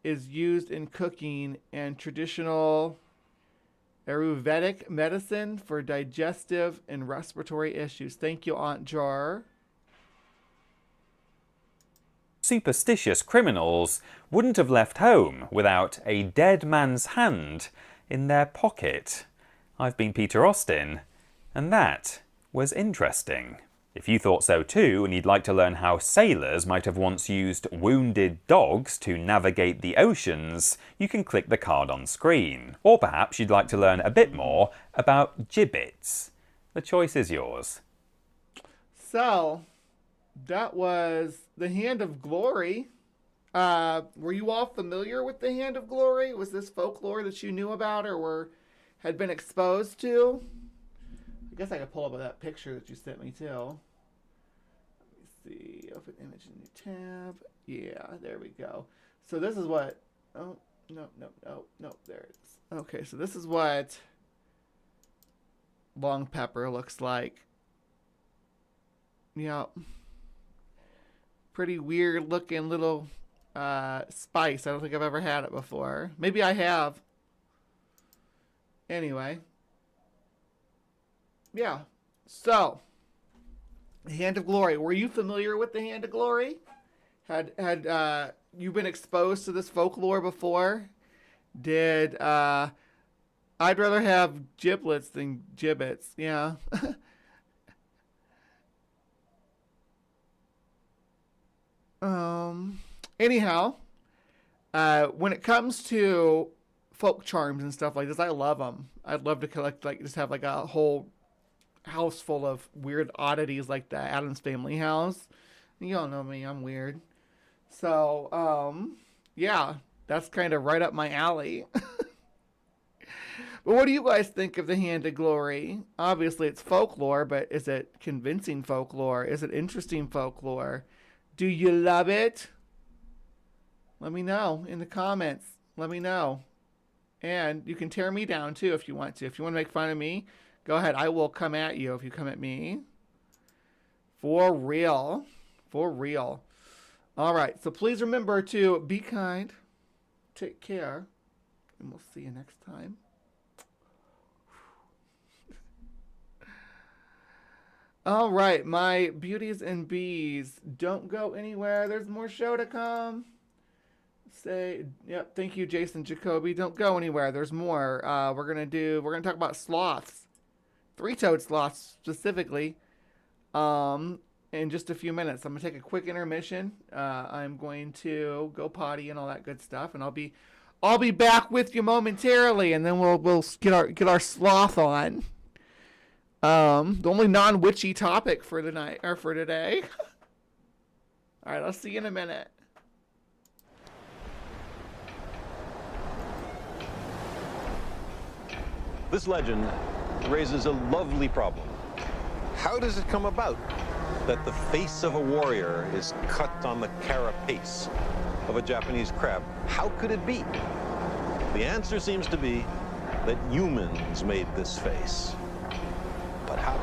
is used in cooking and traditional Ayurvedic medicine for digestive and respiratory issues. Thank you, Aunt Jar. Superstitious criminals wouldn't have left home without a dead man's hand in their pocket. I've been Peter Austin, and that was interesting. If you thought so too, and you'd like to learn how sailors might have once used wounded dogs to navigate the oceans, you can click the card on screen. Or perhaps you'd like to learn a bit more about gibbets. The choice is yours. So, that was the Hand of Glory. Were you all familiar with the Hand of Glory? Was this folklore that you knew about or had been exposed to? I guess I could pull up that picture that you sent me too. Let me see. Open image in new tab. Yeah, there we go. So this is what... Oh, no, there it is. Okay, so this is what long pepper looks like. Yeah. Pretty weird looking little spice. I don't think I've ever had it before. Maybe I have. Anyway. Yeah. So, Hand of Glory. Were you familiar with the Hand of Glory? Had you been exposed to this folklore before? I'd rather have giblets than gibbets. Yeah. Anyhow, when it comes to folk charms and stuff like this, I love them. I'd love to collect, just have a whole house full of weird oddities like the Addams Family house. You all know me, I'm weird. So, yeah, that's kind of right up my alley. But what do you guys think of the Hand of Glory? Obviously, it's folklore, but is it convincing folklore? Is it interesting folklore? Do you love it? Let me know in the comments. Let me know. And you can tear me down too if you want to. If you want to make fun of me, go ahead. I will come at you if you come at me. For real. For real. All right. So please remember to be kind. Take care. And we'll see you next time. All right, my beauties and bees, don't go anywhere. There's more show to come. Yep, thank you, Jason Jacoby. Don't go anywhere. There's more. We're gonna talk about sloths, three-toed sloths specifically, in just a few minutes. I'm gonna take a quick intermission. I'm going to go potty and all that good stuff, and I'll be back with you momentarily, and then we'll get our sloth on. The only non-witchy topic for tonight or for today. All right, I'll see you in a minute. This legend raises a lovely problem. How does it come about that the face of a warrior is cut on the carapace of a Japanese crab? How could it be? The answer seems to be that humans made this face. But how?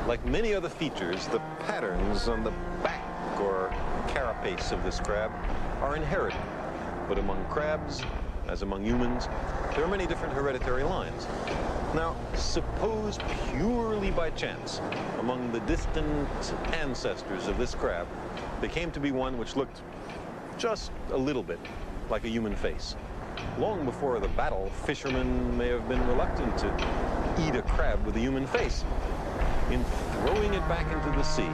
Like many other features, the patterns on the back or carapace of this crab are inherited. But among crabs, as among humans, there are many different hereditary lines. Now, suppose purely by chance, among the distant ancestors of this crab, there came to be one which looked just a little bit like a human face. Long before the battle, fishermen may have been reluctant to eat a crab with a human face. In throwing it back into the sea,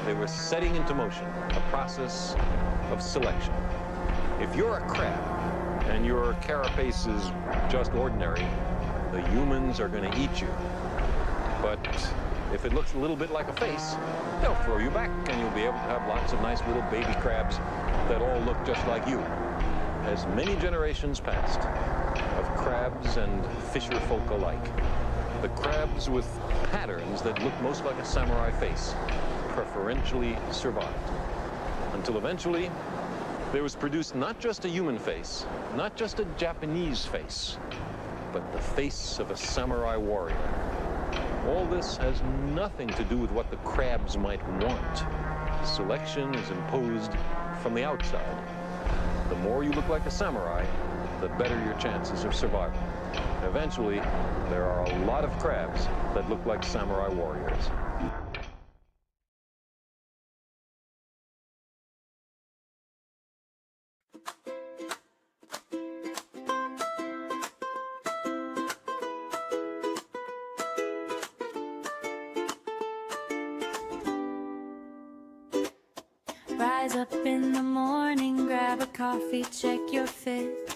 they were setting into motion a process of selection. If you're a crab and your carapace is just ordinary, the humans are going to eat you. But if it looks a little bit like a face, they'll throw you back and you'll be able to have lots of nice little baby crabs that all look just like you. As many generations passed of crabs and fisher folk alike, the crabs with patterns that looked most like a samurai face preferentially survived. Until eventually, there was produced not just a human face, not just a Japanese face, but the face of a samurai warrior. All this has nothing to do with what the crabs might want. Selection is imposed from the outside. The more you look like a samurai, the better your chances of survival. Eventually, there are a lot of crabs that look like samurai warriors. Rise up in the morning, grab a coffee, check your fit.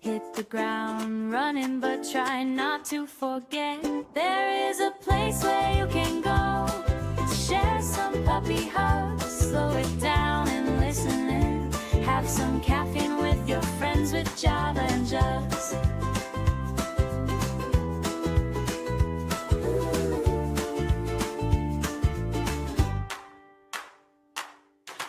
Hit the ground running, but try not to forget. There is a place where you can go to share some puppy hugs. Slow it down and listen in. Have some caffeine with your friends with Java and Jugs.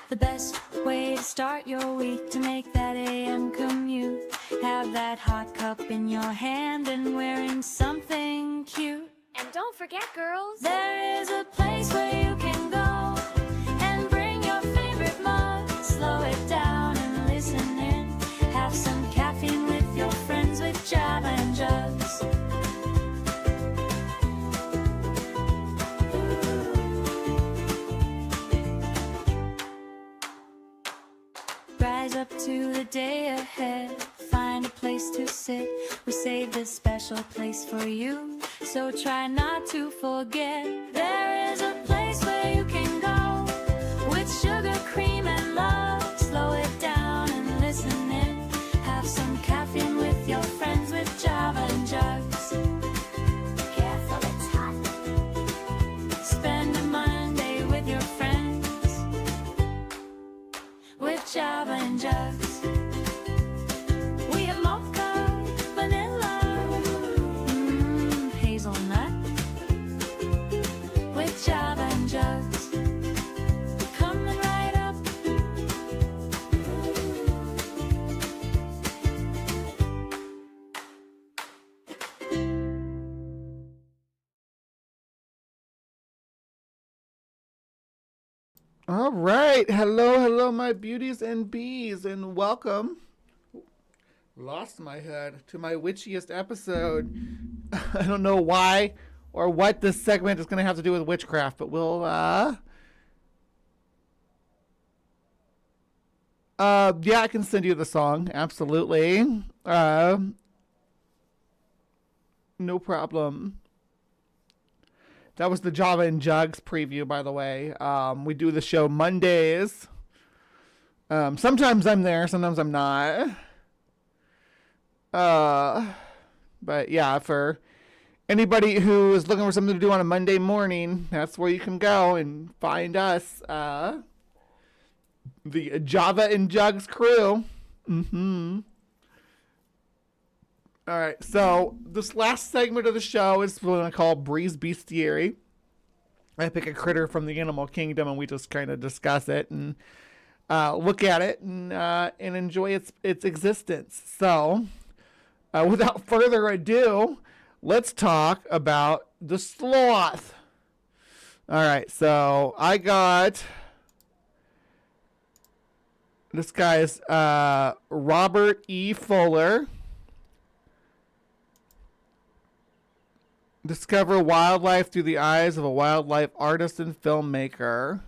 The best way to start your week to make that AM commute. Have that hot cup in your hand and wearing something cute. And don't forget, girls, there is a place where you can go and bring your favorite mug. Slow it down and listen in. Have some caffeine with your friends with Java and Jugs. Rise up to the day ahead. Find a place to sit. We saved this special place for you, so try not to forget. There is a place where you can go with sugar, cream, and love. Slow it down and listen in. Have some caffeine with your friends with Java and Jugs. Careful, it's hot. Spend a Monday with your friends with Java and Jugs. We have mocha, vanilla, hazelnut with Java and Jugs. Coming right up. All right. Hello, my beauties and bees, and welcome. Lost my head to my witchiest episode. I don't know why or what this segment is going to have to do with witchcraft, but we'll, yeah, I can send you the song. Absolutely. No problem. That was the Java and Jugs preview, by the way. We do the show Mondays. Sometimes I'm there, sometimes I'm not. But yeah, for anybody who is looking for something to do on a Monday morning, that's where you can go and find us. The Java and Jugs crew. All right, so this last segment of the show is what I call Breeze Bestiary. I pick a critter from the animal kingdom and we just kind of discuss it and look at it and enjoy its existence. So, without further ado, let's talk about the sloth. All right, so I got this guy's Robert E. Fuller. Discover wildlife through the eyes of a wildlife artist and filmmaker.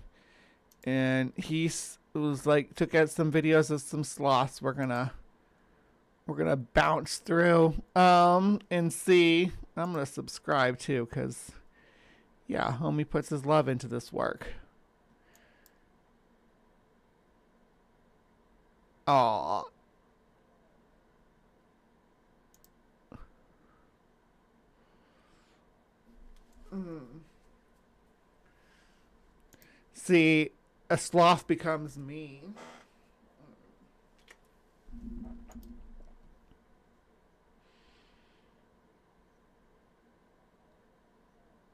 And he was like, took out some videos of some sloths. We're gonna bounce through and see. I'm gonna subscribe too, because yeah, homie puts his love into this work. Aww. See, a sloth becomes me.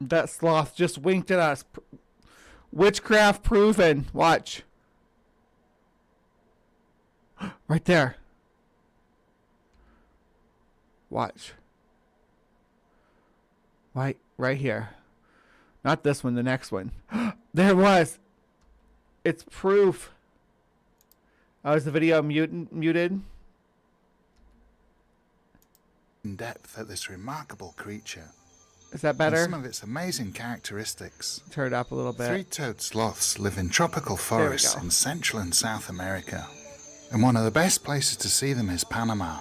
That sloth just winked at us. Witchcraft proven. Watch. Right there. Watch. Right here. Not this one, the next one. There it was. It's proof. Oh, is the video muted? In depth at this remarkable creature. Is that And better? some of its amazing characteristics. Turn it up a little bit. Three-toed sloths live in tropical forests go. in Central and South America. And one of the best places to see them is Panama.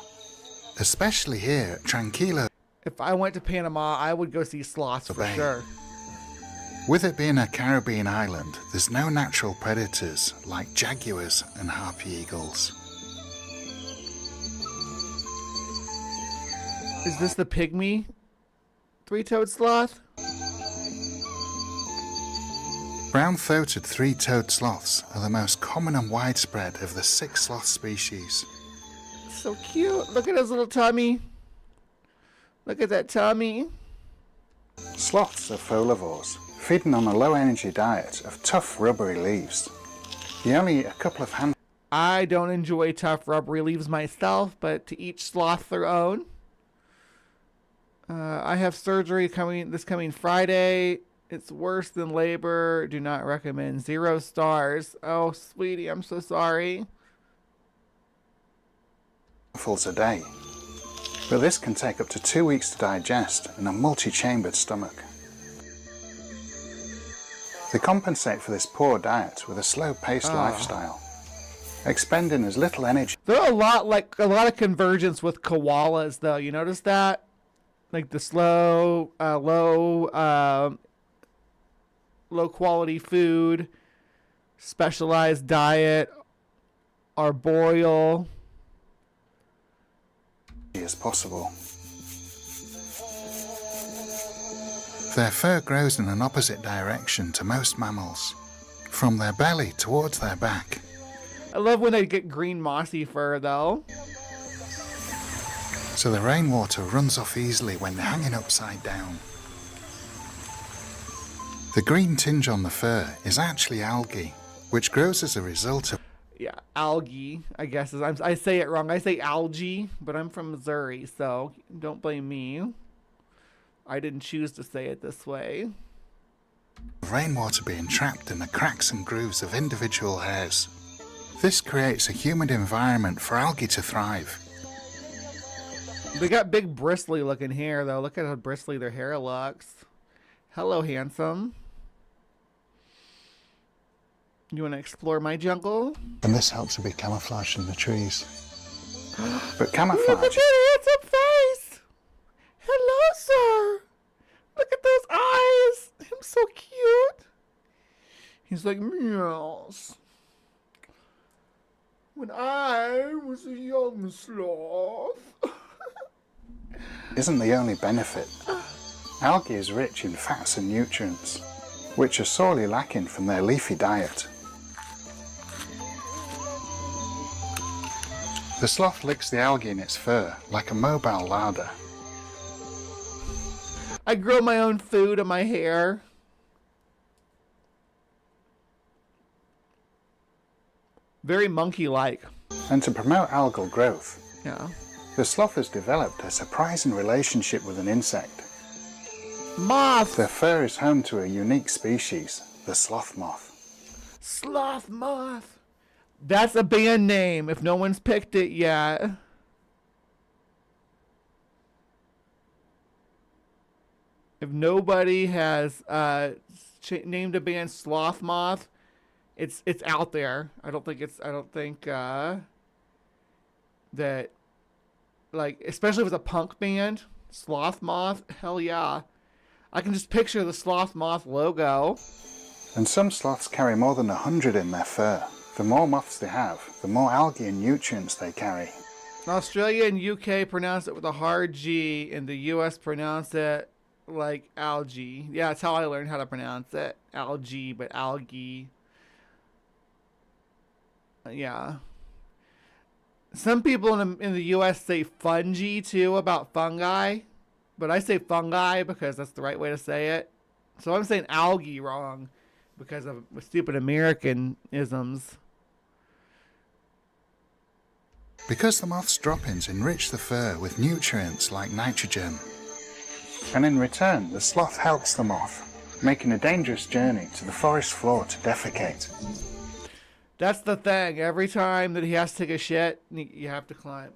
Especially here at Tranquilo. If I went to Panama, I would go see sloths for sure. With it being a Caribbean island, there's no natural predators like jaguars and harpy eagles. Is this the pygmy three-toed sloth? Brown-throated three-toed sloths are the most common and widespread of the 6 sloth species. So cute. Look at his little tummy. Look at that tummy. Sloths are folivores, feeding on a low-energy diet of tough, rubbery leaves. They only eat a couple of handfuls. I don't enjoy tough, rubbery leaves myself, but to each sloth their own. I have surgery this coming Friday. It's worse than labor. Do not recommend. 0 stars. Oh, sweetie, I'm so sorry. A day. But this can take up to 2 weeks to digest in a multi-chambered stomach. They compensate for this poor diet with a slow-paced lifestyle, expending as little energy. There are a lot of convergence with koalas, though. You notice that? Like the slow, low quality food, specialized diet, arboreal. As possible. Their fur grows in an opposite direction to most mammals, from their belly towards their back. I love when they get green mossy fur, though. So the rainwater runs off easily when they're hanging upside down. The green tinge on the fur is actually algae, which grows as a result of... Yeah, algae, I guess. I say it wrong. I say algae, but I'm from Missouri, so don't blame me. I didn't choose to say it this way. Rainwater being trapped in the cracks and grooves of individual hairs. This creates a humid environment for algae to thrive. They got big bristly looking hair, though. Look at how bristly their hair looks. Hello, handsome. You want to explore my jungle? And this helps to be camouflaged in the trees. But camouflage... Look at that handsome face! Hello, sir! Look at those eyes! I'm so cute! He's like, meows. When I was a young sloth... isn't the only benefit. Algae is rich in fats and nutrients, which are sorely lacking from their leafy diet. The sloth licks the algae in its fur like a mobile larder. I grow my own food in my hair. Very monkey-like. And to promote algal growth, yeah, the sloth has developed a surprising relationship with an insect. Moth! Their fur is home to a unique species, the sloth moth. Sloth moth! That's a band name if no one's picked it yet. If nobody has named a band Sloth Moth, it's out there. I don't think that, like, especially if it's a punk band, Sloth Moth, hell yeah. I can just picture the Sloth Moth logo. And some sloths carry more than 100 in their fur. The more moths they have, the more algae and nutrients they carry. Australia and UK pronounce it with a hard G, and the US pronounce it like algae. Yeah, that's how I learned how to pronounce it. Algae, but algae. Yeah. Some people in the US say fungi too, about fungi. But I say fungi because that's the right way to say it. So I'm saying algae wrong because of stupid American isms. Because the moth's droppings enrich the fur with nutrients like nitrogen. And in return, the sloth helps the moth, making a dangerous journey to the forest floor to defecate. That's the thing. Every time that he has to take a shit, you have to climb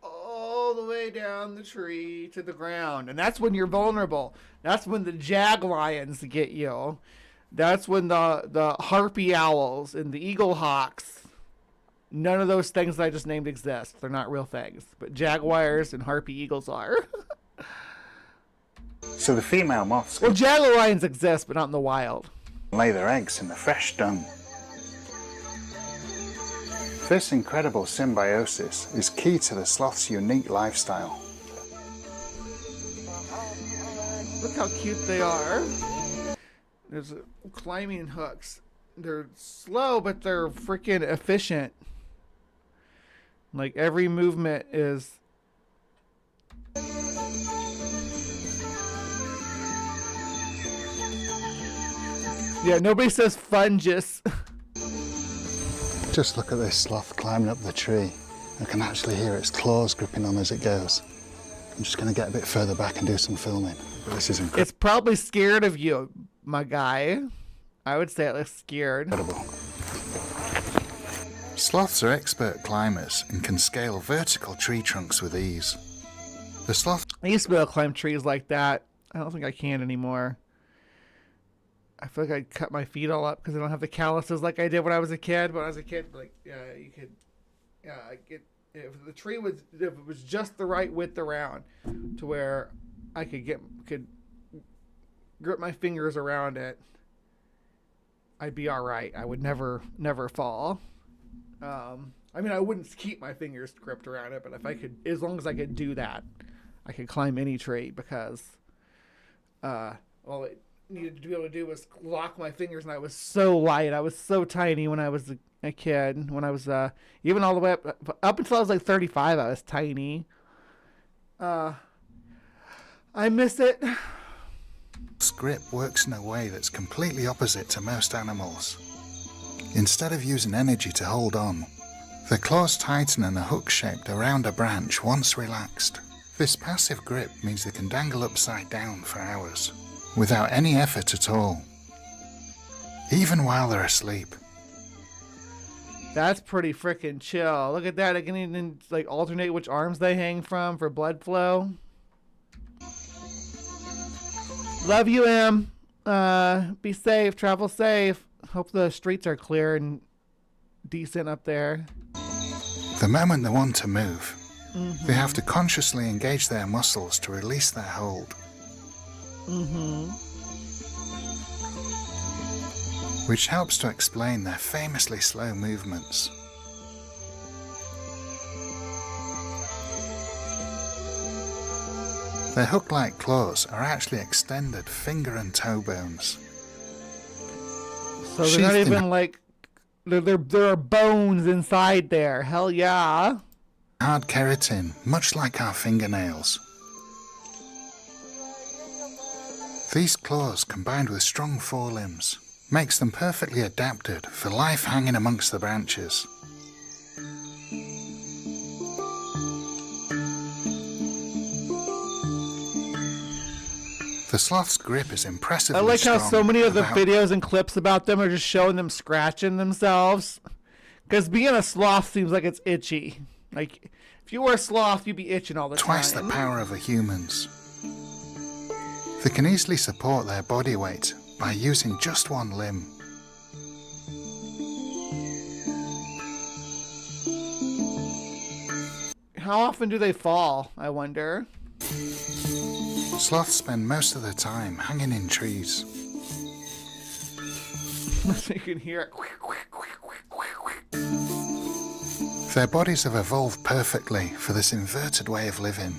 all the way down the tree to the ground. And that's when you're vulnerable. That's when the jag lions get you. That's when the harpy owls and the eagle hawks, none of those things that I just named exist. They're not real things. But jaguars and harpy eagles are. So the female moths Well, jaguar lions exist, but not in the wild. Lay their eggs in the fresh dung. This incredible symbiosis is key to the sloth's unique lifestyle. Look how cute they are. There's climbing hooks. They're slow, but they're freaking efficient. Like every movement is... Yeah, nobody says fungus. Just look at this sloth climbing up the tree. I can actually hear its claws gripping on as it goes. I'm just going to get a bit further back and do some filming. But this is incredible. It's probably scared of you, my guy. I would say it looks scared. Incredible. Sloths are expert climbers and can scale vertical tree trunks with ease. The sloth... I used to be able to climb trees like that. I don't think I can anymore. I feel like I'd cut my feet all up because I don't have the calluses like I did when I was a kid. When I was a kid, like, you could, if the tree was, if it was just the right width around to where I could grip my fingers around it, I'd be all right. I would never fall. I mean, I wouldn't keep my fingers gripped around it, but if I could, as long as I could do that, I could climb any tree because, all it needed to be able to do was lock my fingers, and I was so light. I was so tiny when I was a kid. When I was, even all the way up until I was like 35, I was tiny. I miss it. Grip works in a way that's completely opposite to most animals. Instead of using energy to hold on, the claws tighten and are hook-shaped around a branch once relaxed. This passive grip means they can dangle upside down for hours, without any effort at all, even while they're asleep. That's pretty freaking chill. Look at that. I can even like alternate which arms they hang from for blood flow. Love you, Em. Be safe. Travel safe. Hope the streets are clear and decent up there. The moment they want to move, they have to consciously engage their muscles to release their hold. Which helps to explain their famously slow movements. Their hook-like claws are actually extended finger and toe bones. So they're not even like, there are bones inside there. Hell yeah. Hard keratin, much like our fingernails. These claws, combined with strong forelimbs, makes them perfectly adapted for life hanging amongst the branches. The sloth's grip is impressively I like how strong so many of the about- videos and clips about them are just showing them scratching themselves. Because being a sloth seems like it's itchy. Like, if you were a sloth, you'd be itching all the twice time. the power of a human's. They can easily support their body weight by using just one limb. How often do they fall, I wonder? Sloths spend most of their time hanging in trees. You can hear it. Their bodies have evolved perfectly for this inverted way of living.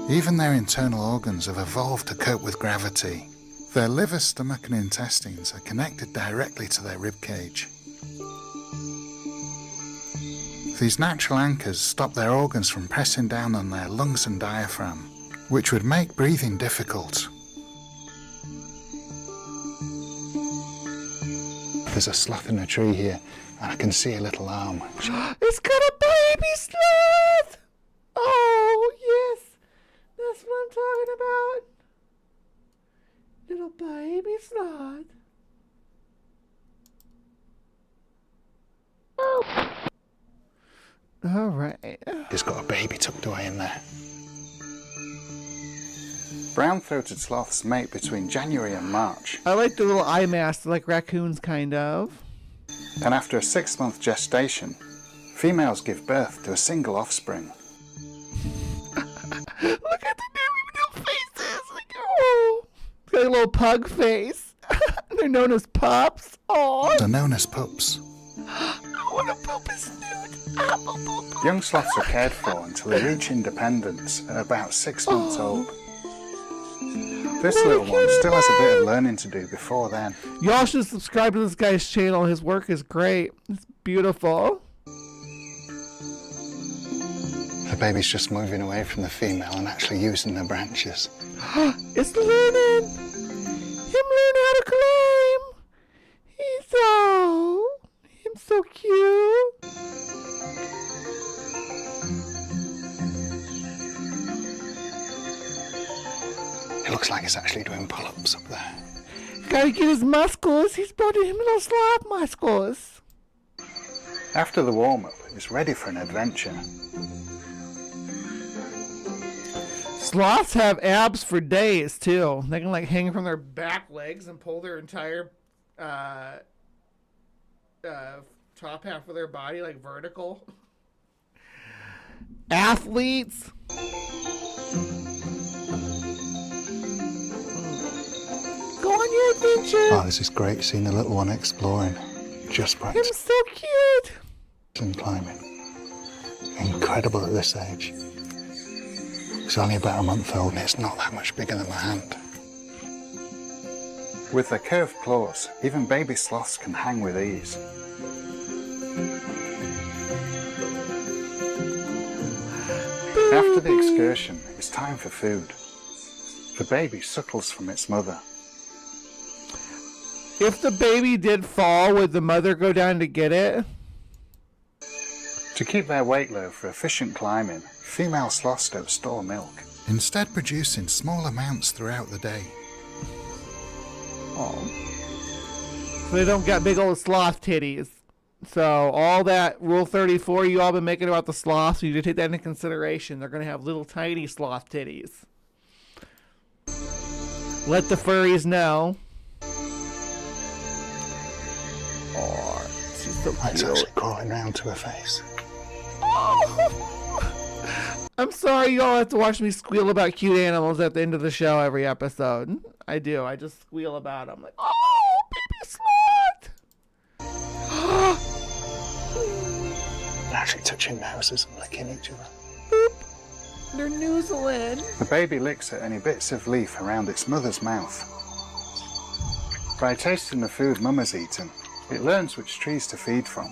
Even their internal organs have evolved to cope with gravity. Their liver, stomach and intestines are connected directly to their ribcage. These natural anchors stop their organs from pressing down on their lungs and diaphragm, which would make breathing difficult. There's a sloth in a tree here, and I can see a little arm. It's got a baby sloth! Oh, yes. That's what I'm talking about. Little baby sloth. All right. He's got a baby tucked away in there. Brown-throated sloths mate between January and March. I like the little eye masks, like raccoons, kind of. And after a 6-month gestation, females give birth to a single offspring. Look at the new faces. Like, oh, it's got a little pug face. They're known as pups. Oh, They're known as pups. I want to poop a snoot. Young sloths are cared for until they reach independence at about 6 months old. This little one still has a bit of learning to do before then. Y'all should subscribe to this guy's channel. His work is great. It's beautiful. The baby's just moving away from the female and actually using the branches. It's learning. Him learning how to climb. He's so cute. It looks like he's actually doing pull-ups up there. Gotta get his muscles. He's building him little sloth muscles. After the warm-up, he's ready for an adventure. Sloths have abs for days too. They can like hang from their back legs and pull their entire top half of their body like vertical. Athletes. Go on your adventure. Oh, this is great seeing the little one exploring. Just practicing. Him so cute. And climbing. Incredible at this age. He's only about a month old and it's not that much bigger than my hand. With their curved claws, even baby sloths can hang with ease. After the excursion, it's time for food. The baby suckles from its mother. If the baby did fall, would the mother go down to get it? To keep their weight low for efficient climbing, female sloths don't store milk, instead producing small amounts throughout the day. Oh. So they don't got big old sloth titties. So all that Rule 34 you all been making about the sloths, you need to take that into consideration. They're going to have little tiny sloth titties. Let the furries know. Oh, she's so cute. It's actually crawling round to her face. I'm sorry you all have to watch me squeal about cute animals at the end of the show every episode. I do. I just squeal about them. Like, oh, baby sloth! They're actually touching noses and licking each other. Boop. They're noozling. The baby licks at any bits of leaf around its mother's mouth. By tasting the food Mum has eaten, it learns which trees to feed from.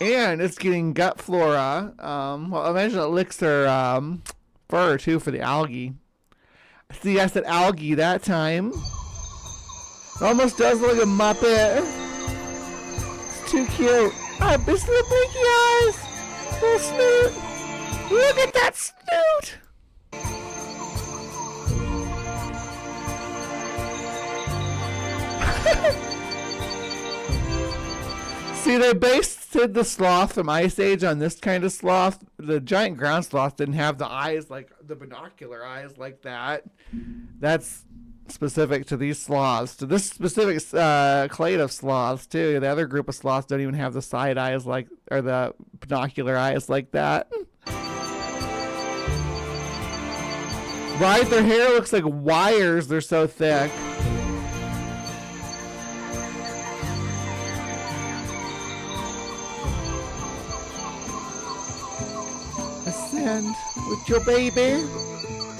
And it's getting gut flora. Well, I imagine it licks her fur, too, for the algae. See, I said algae that time. It almost does look like a Muppet. It's too cute. Oh, it's little blinky eyes. Little snoot. Look at that snoot. See, they based the sloth from Ice Age on this kind of sloth. The giant ground sloth didn't have the eyes, like the binocular eyes like that. That's specific to these sloths. To this specific clade of sloths, too. The other group of sloths don't even have the side eyes like, or the binocular eyes like that. Right? Their hair looks like wires. They're so thick. Ascend with your baby.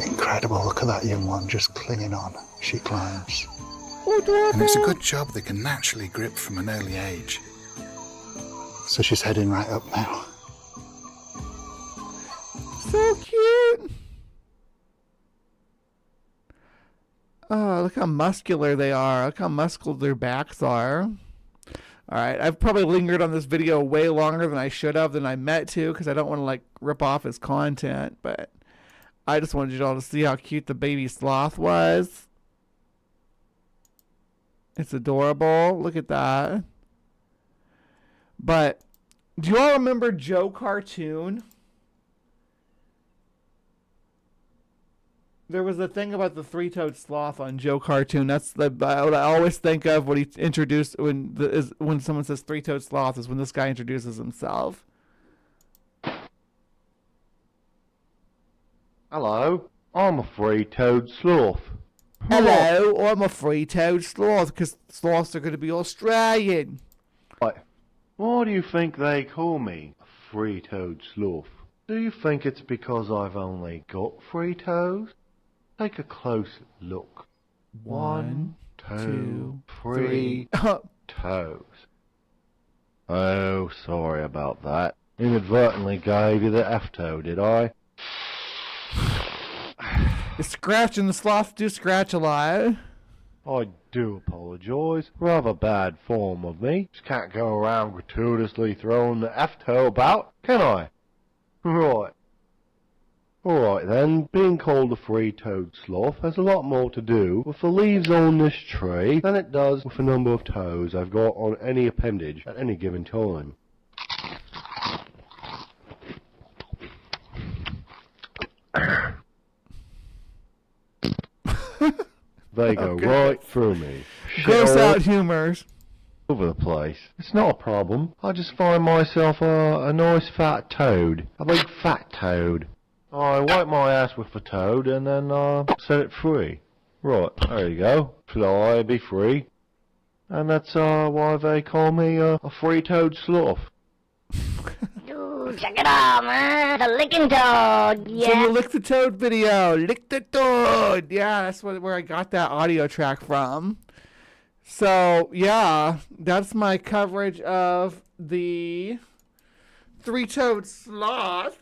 Incredible, look at that young one just clinging on. She climbs. Oh, and it's a good job they can naturally grip from an early age. So she's heading right up now. So cute. Oh, look how muscular they are. Look how muscular their backs are. Alright, I've probably lingered on this video way longer than I should have, than I meant to, because I don't want to, like, rip off his content, but I just wanted you all to see how cute the baby sloth was. It's adorable. Look at that. But Do you all remember Joe Cartoon? There was a thing about the three-toed sloth on Joe Cartoon. That's what I always think of when he introduced when someone says three-toed sloth is when this guy introduces himself. Hello, I'm a three-toed sloth. Hello, I'm a three-toed sloth because sloths are going to be Australian. Why do you think they call me a three-toed sloth? Do you think it's because I've only got 3 toes? Take a close look. 1, 2, 3 toes. Oh, sorry about that. Inadvertently gave you the F-toe, did I? The scratch and the sloth do scratch a lot. I do apologise. Rather bad form of me. Just can't go around gratuitously throwing the F-toe about, can I? Right. Alright then, being called a three-toed sloth has a lot more to do with the leaves on this tree than it does with the number of toes I've got on any appendage at any given time. They go right through me. Gross out humors. Over the place. It's not a problem. I just find myself a nice fat toad. A big fat toad. I wipe my ass with the toad and then set it free. Right, there you go. Fly, be free. And that's why they call me a three-toed sloth. Ooh, check it out, man. The licking toad. Yeah. From the Lick the Toad video. Lick the Toad. Yeah, that's where I got that audio track from. So, yeah, that's my coverage of the three-toed sloth.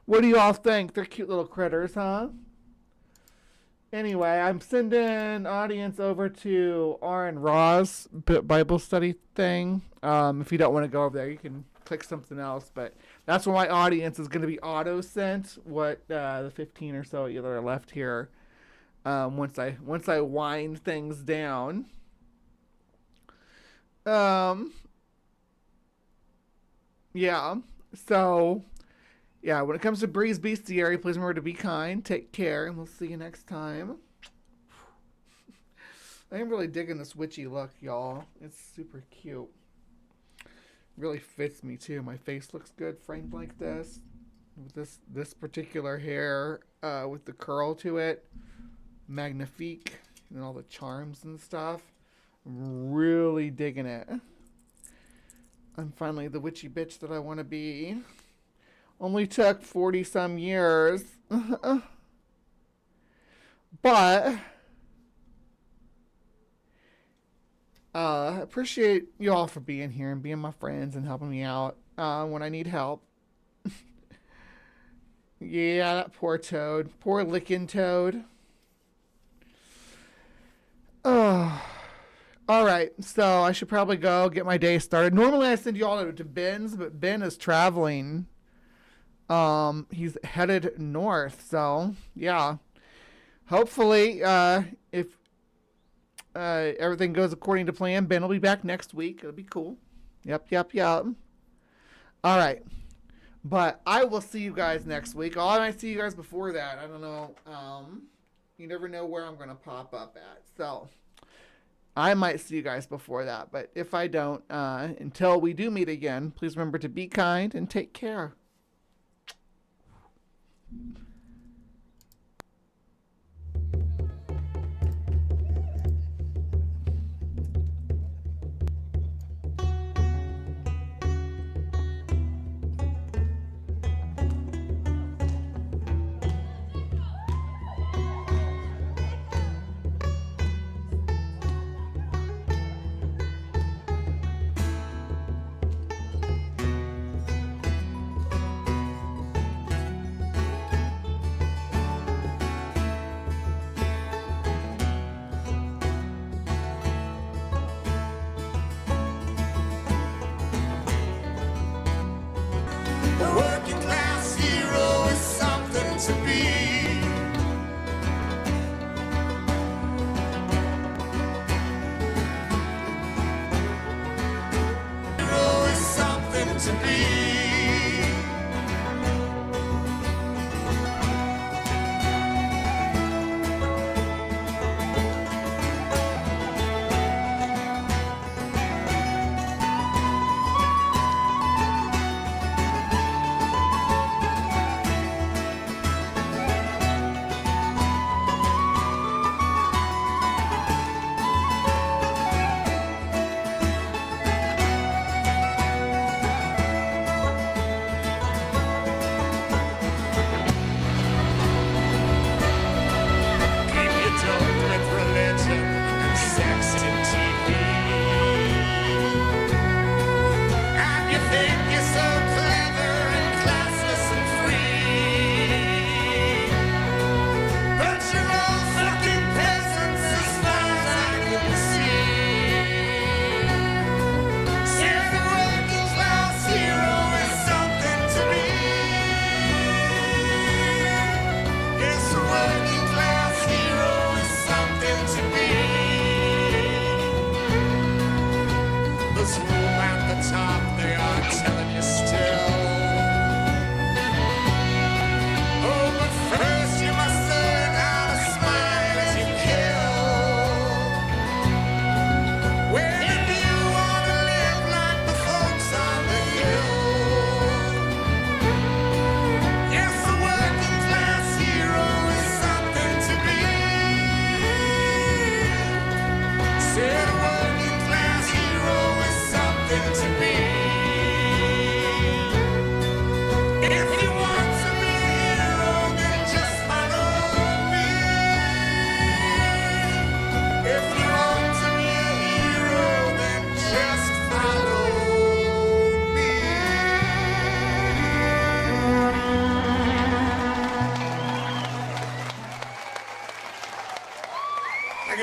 What do you all think? They're cute little critters, huh? Anyway, I'm sending audience over to R and Raw's Bible study thing. If you don't want to go over there, you can click something else. But that's where my audience is going to be auto-sent. What the 15 or so that are left here. Once I wind things down. Yeah. So, yeah, when it comes to Bree's Bestiary, please remember to be kind, take care, and we'll see you next time. I am really digging this witchy look, y'all. It's super cute. Really fits me, too. My face looks good framed like this. With this particular hair with the curl to it. Magnifique. And all the charms and stuff. I'm really digging it. I'm finally the witchy bitch that I want to be. Only took 40-some years. But appreciate you all for being here and being my friends and helping me out when I need help. Yeah, that poor toad. Poor licking toad. Oh. Alright, so I should probably go get my day started. Normally I send you all to Ben's, but Ben is traveling. He's headed north, so yeah. Hopefully, if everything goes according to plan, Ben will be back next week. It'll be cool. Yep. Alright. But I will see you guys next week. Or I might see you guys before that. I don't know. You never know where I'm going to pop up at. So, I might see you guys before that. But if I don't, until we do meet again, please remember to be kind and take care.